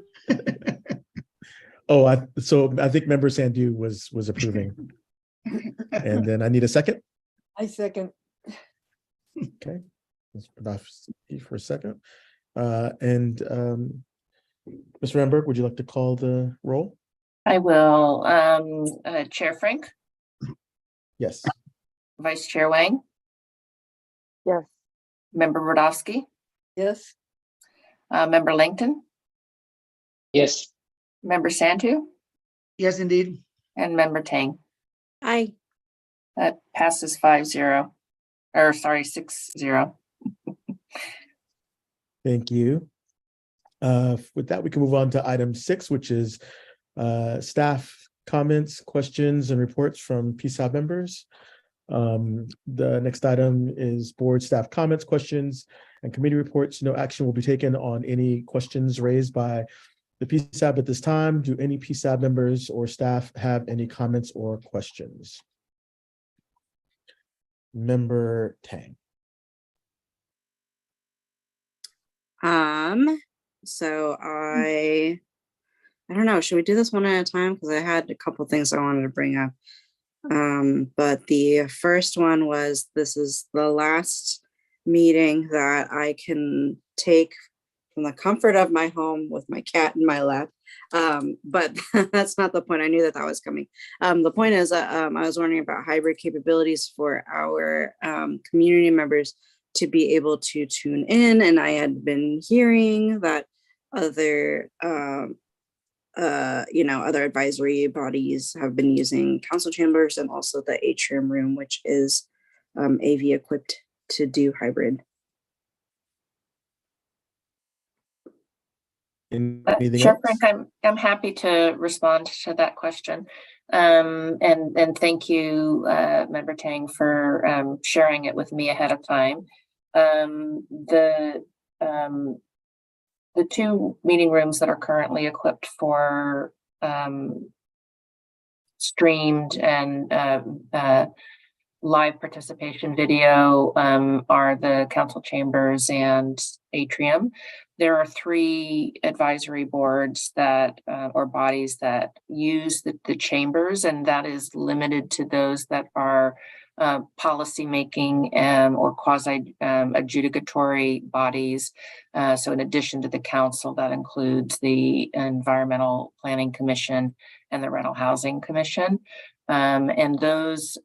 Oh, so I think Member Sandhu was approving. And then I need a second. I second. Okay, let's put off for a second. And Ms. Ramberg, would you like to call the roll? I will. Chair Frank, Yes. Vice Chair Wang, Yes. Member Brodowski, Yes. Member Langton, Yes. Member Sandhu, Yes, indeed. and Member Tang. Aye. That passes 5-0, or sorry, 6-0. Thank you. With that, we can move on to item 6, which is staff comments, questions, and reports from PSAB members. The next item is board staff comments, questions, and committee reports. No action will be taken on any questions raised by the PSAB at this time. Do any PSAB members or staff have any comments or questions? Member Tang. So I don't know, should we do this one at a time? Because I had a couple things I wanted to bring up. But the first one was, this is the last meeting that I can take from the comfort of my home with my cat in my lap. But that's not the point. I knew that that was coming. The point is that I was wondering about hybrid capabilities for our community members to be able to tune in. And I had been hearing that other other advisory bodies have been using council chambers and also the atrium room, which is AV equipped to do hybrid. Anything Chair else? Frank, I'm happy to respond to that question. And thank you, Member Tang, for sharing it with me ahead of time. The two meeting rooms that are currently equipped for streamed and live participation video are the council chambers and atrium. There are 3 advisory boards that or bodies that use the chambers, and that is limited to those that are policy making or quasi adjudicatory bodies. So in addition to the council, that includes the Environmental Planning Commission and the Rental Housing Commission. And those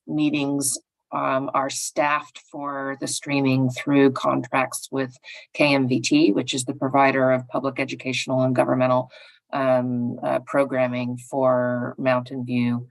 meetings are staffed for the streaming through contracts with KMVT, which is the provider of public educational and governmental programming for Mountain View.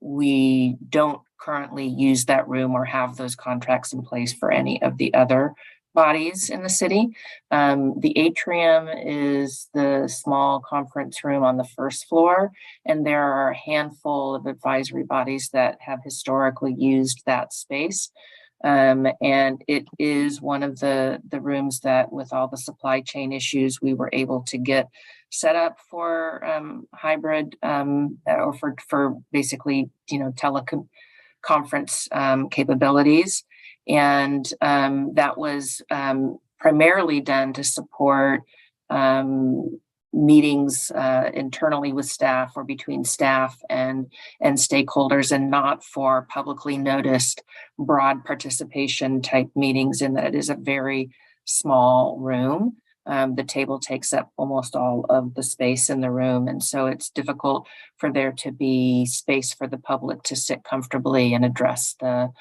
We don't currently use that room or have those contracts in place for any of the other bodies in the city. The atrium is the small conference room on the first floor, and there are a handful of advisory bodies that have historically used that space. And it is one of the rooms that, with all the supply chain issues, we were able to get set up for hybrid or for basically, teleconference capabilities. And that was primarily done to support meetings internally with staff or between staff and stakeholders, and not for publicly noticed broad participation type meetings, in that it is a very small room. The table takes up almost all of the space in the room, and so it's difficult for there to be space for the public to sit comfortably and address the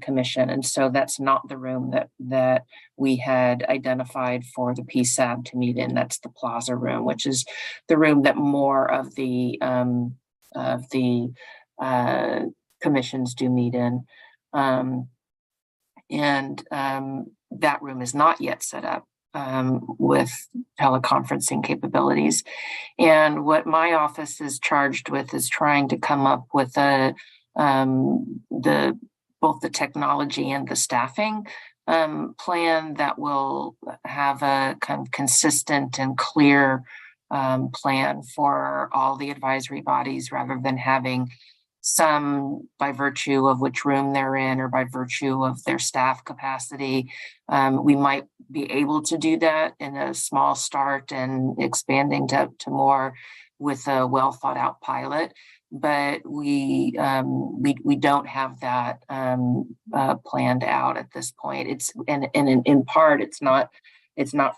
commission. And so that's not the room that we had identified for the PSAB to meet in. That's the plaza room, which is the room that more of the commissions do meet in. That room is not yet set up with teleconferencing capabilities. And what my office is charged with is trying to come up with both the technology and the staffing plan that will have a kind of consistent and clear plan for all the advisory bodies, rather than having some by virtue of which room they're in or by virtue of their staff capacity. We might be able to do that in a small start and expanding to more with a well thought out pilot. But we don't have that planned out at this point. It's and in part it's not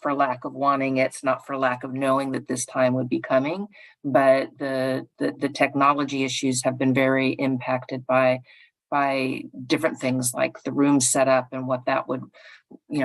for lack of wanting, it's not for lack of knowing that this time would be coming, but the technology issues have been very impacted by different things, like the room setup and what that would,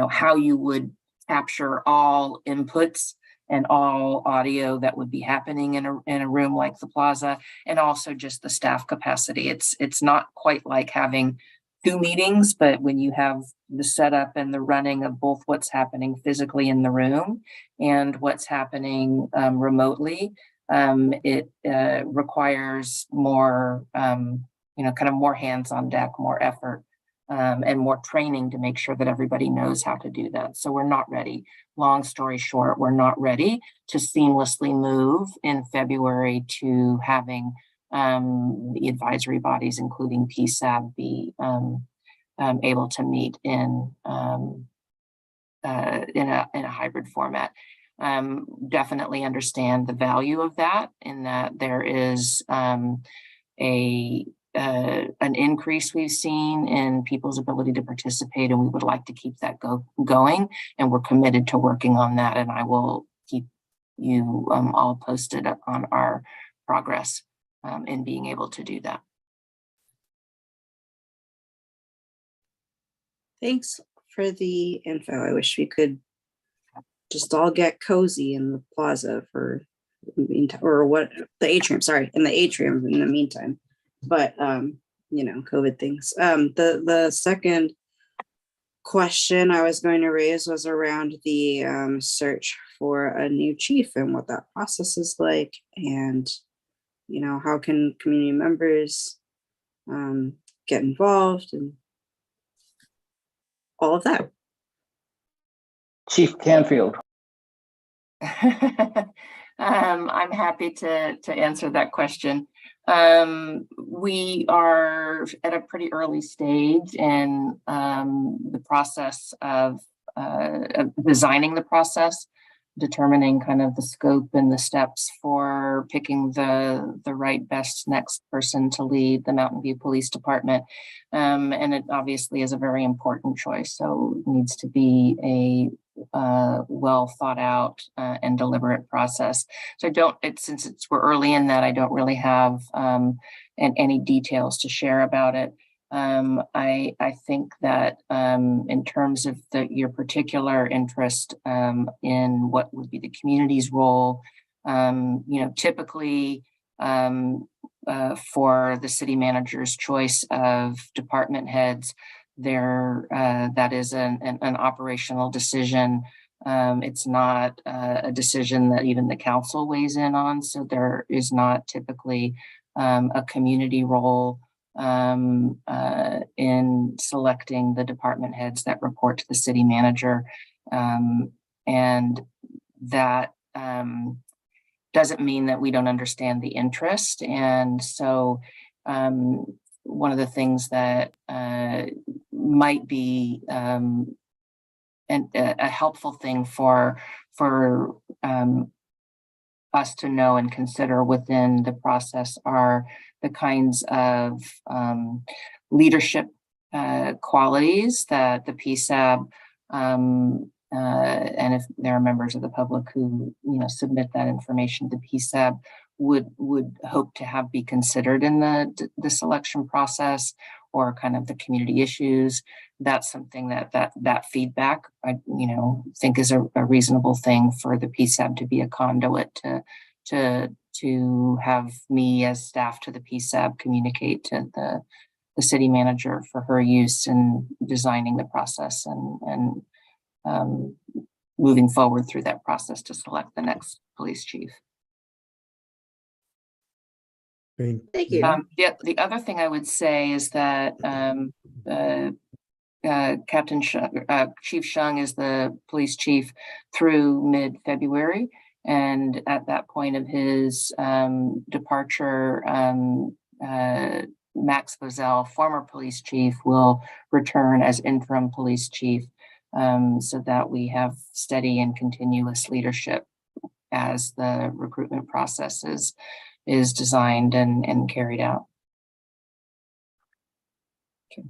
how you would capture all inputs and all audio that would be happening in a room like the plaza, and also just the staff capacity. It's not quite like having two meetings, but when you have the setup and the running of both what's happening physically in the room and what's happening remotely, it requires more, kind of more hands on deck, more effort, and more training to make sure that everybody knows how to do that. So we're not ready. Long story short, we're not ready to seamlessly move in February to having the advisory bodies, including PSAB, be able to meet in a hybrid format. Definitely understand the value of that, in that there is an increase we've seen in people's ability to participate, and we would like to keep that going, and we're committed to working on that, and I will keep you all posted on our progress in being able to do that. Thanks for the info. I wish we could just all get cozy in the plaza for or what the atrium, sorry, in the atrium in the meantime. But COVID things. The second question I was going to raise was around the search for a new chief and what that process is like, and how can community members get involved and all of that. Chief Canfield. I'm happy to answer that question. We are at a pretty early stage in the process of designing the process, determining kind of the scope and the steps for picking the right best next person to lead the Mountain View Police Department. And it obviously is a very important choice. So it needs to be a well thought out and deliberate process. So since we're early in that, I don't really have any details to share about it. I think that in terms of your particular interest in what would be the community's role, typically for the city manager's choice of department heads, that is an operational decision. It's not a decision that even the council weighs in on. So there is not typically a community role in selecting the department heads that report to the city manager. And that doesn't mean that we don't understand the interest. And so one of the things that might be a helpful thing for us to know and consider within the process are the kinds of leadership qualities that the PSAB, and if there are members of the public who submit that information to PSAB, would hope to have be considered in the selection process, or kind of the community issues. That's something that feedback I think is a reasonable thing for the PSAB to be a conduit to have me as staff to the PSAB communicate to the city manager for her use in designing the process and moving forward through that process to select the next police chief. Thank you. The other thing I would say is that Chief Shung is the police chief through mid-February. And at that point of his departure, Max Bozell, former police chief, will return as interim police chief, so that we have steady and continuous leadership as the recruitment process is designed and carried out. Okay.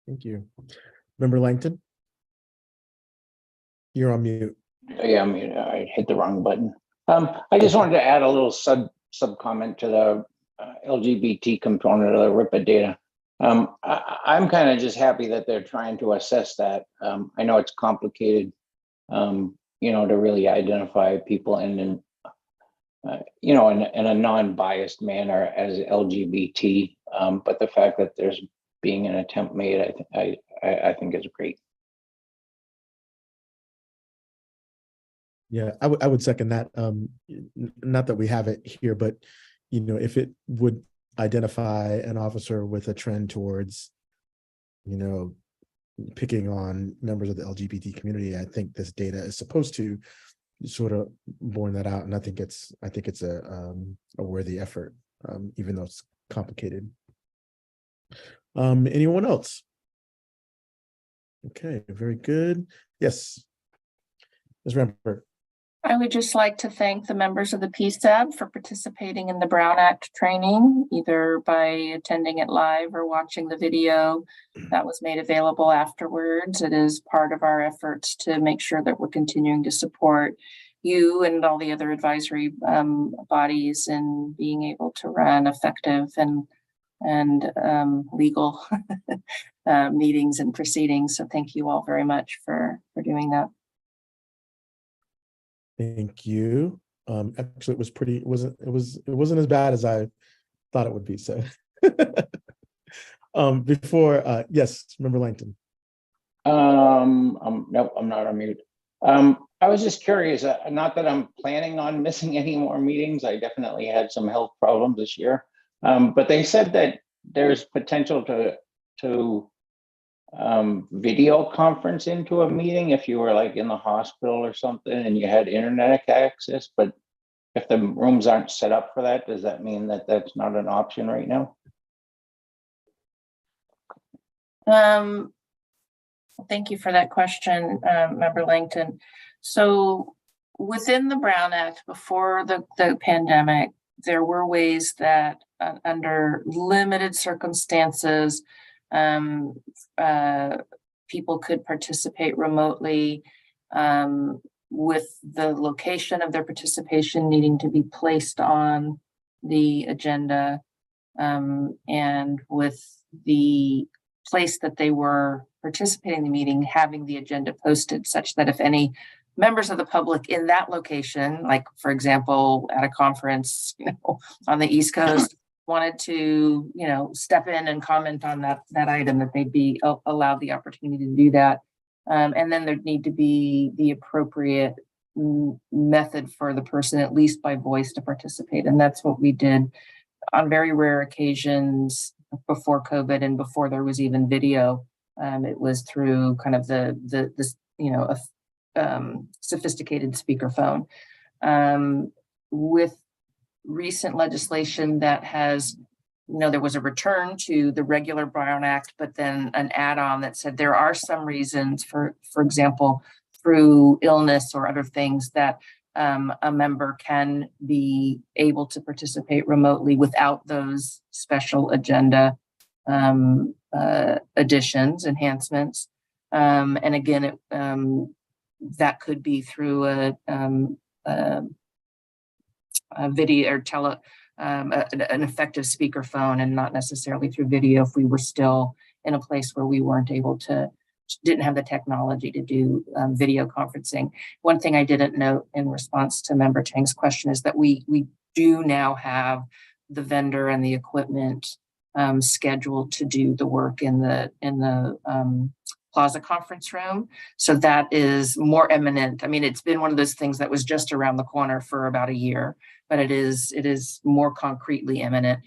Thank you. Member Langton? You're on mute. Yeah, I hit the wrong button. I just wanted to add a little sub comment to the LGBT component of the RIPA data. I'm kind of just happy that they're trying to assess that. I know it's complicated, to really identify people in a non-biased manner as LGBT. But the fact that there's being an attempt made, I think is great. Yeah, I would second that. Not that we have it here, but if it would identify an officer with a trend towards, picking on members of the LGBT community, I think this data is supposed to sort of borne that out, and I think it's a worthy effort, even though it's complicated. Anyone else? Okay, very good. Yes, Ms. Rampert. I would just like to thank the members of the PSAB for participating in the Brown Act training, either by attending it live or watching the video that was made available afterwards. It is part of our efforts to make sure that we're continuing to support you and all the other advisory bodies in being able to run effective and legal meetings and proceedings. So thank you all very much for doing that. Thank you. Actually, it wasn't as bad as I thought it would be. So, yes, Member Langton. Nope, I'm not on mute. I was just curious. Not that I'm planning on missing any more meetings. I definitely had some health problems this year, but they said that there's potential to video conference into a meeting if you were like in the hospital or something and you had internet access, but if the rooms aren't set up for that, does that mean that that's not an option right now? Thank you for that question, Member Langton. So within the Brown Act, before the pandemic, there were ways that under limited circumstances, people could participate remotely, with the location of their participation needing to be placed on the agenda, and with the place that they were participating in the meeting having the agenda posted such that if any members of the public in that location, like for example at a conference on the East Coast, wanted to step in and comment on that item, that they'd be allowed the opportunity to do that, and then there'd need to be the appropriate method for the person, at least by voice, to participate. And that's what we did on very rare occasions before COVID and before there was even video. It was through kind of sophisticated speakerphone. With recent legislation that has, there was a return to the regular Brown Act, but then an add-on that said there are some reasons, for example, through illness or other things, that a member can be able to participate remotely without those special agenda additions, enhancements. And again, that could be through a video or an effective speakerphone, and not necessarily through video if we were still in a place where we didn't have the technology to do video conferencing. One thing I didn't note in response to Member Chang's question is that we do now have the vendor and the equipment scheduled to do the work in the Plaza conference room. So that is more imminent. I mean, it's been one of those things that was just around the corner for about a year, but it is more concretely imminent,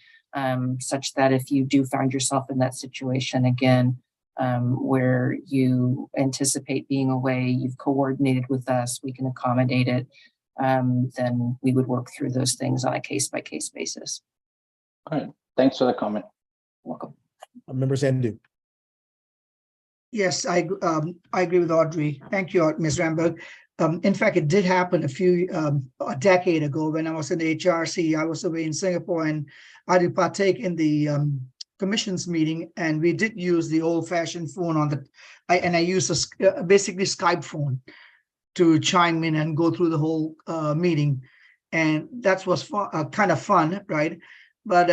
such that if you do find yourself in that situation again, where you anticipate being away, you've coordinated with us, we can accommodate it, then we would work through those things on a case-by-case basis. All right, thanks for the comment. Welcome. Member Sandu. Yes, I agree with Audrey. Thank you, Ms. Ramberg. In fact, it did happen a decade ago when I was in the HRC. I was away in Singapore and I did partake in the commission's meeting, and we did use the old-fashioned phone I used basically Skype phone to chime in and go through the whole meeting, and that was kind of fun, right? But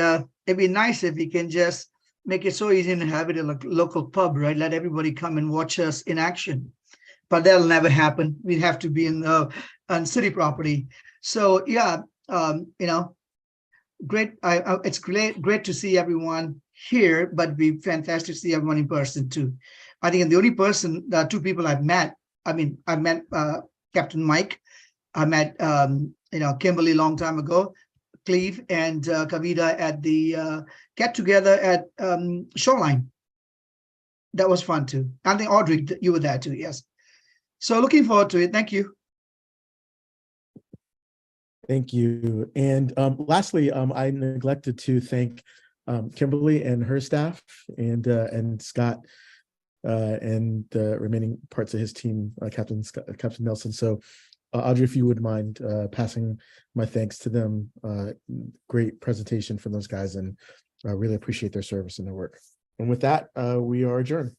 it'd be nice if we can just make it so easy to have it in a local pub, right? Let everybody come and watch us in action. But that'll never happen. We'd have to be on city property. So yeah, great. It's great to see everyone here, but it'd be fantastic to see everyone in person too. I think the only person, the two people I've met, I met Captain Mike. I met Kimberly a long time ago, Cleve and Kavita at the get together at Shoreline. That was fun too. I think Audrey, you were there too. Yes. So looking forward to it. Thank you. Thank you. And lastly, I neglected to thank Kimberly and her staff and Scott and the remaining parts of his team, Captain Nelson. So Audrey, if you would mind passing my thanks to them. Great presentation from those guys, and I really appreciate their service and their work. And with that, we are adjourned.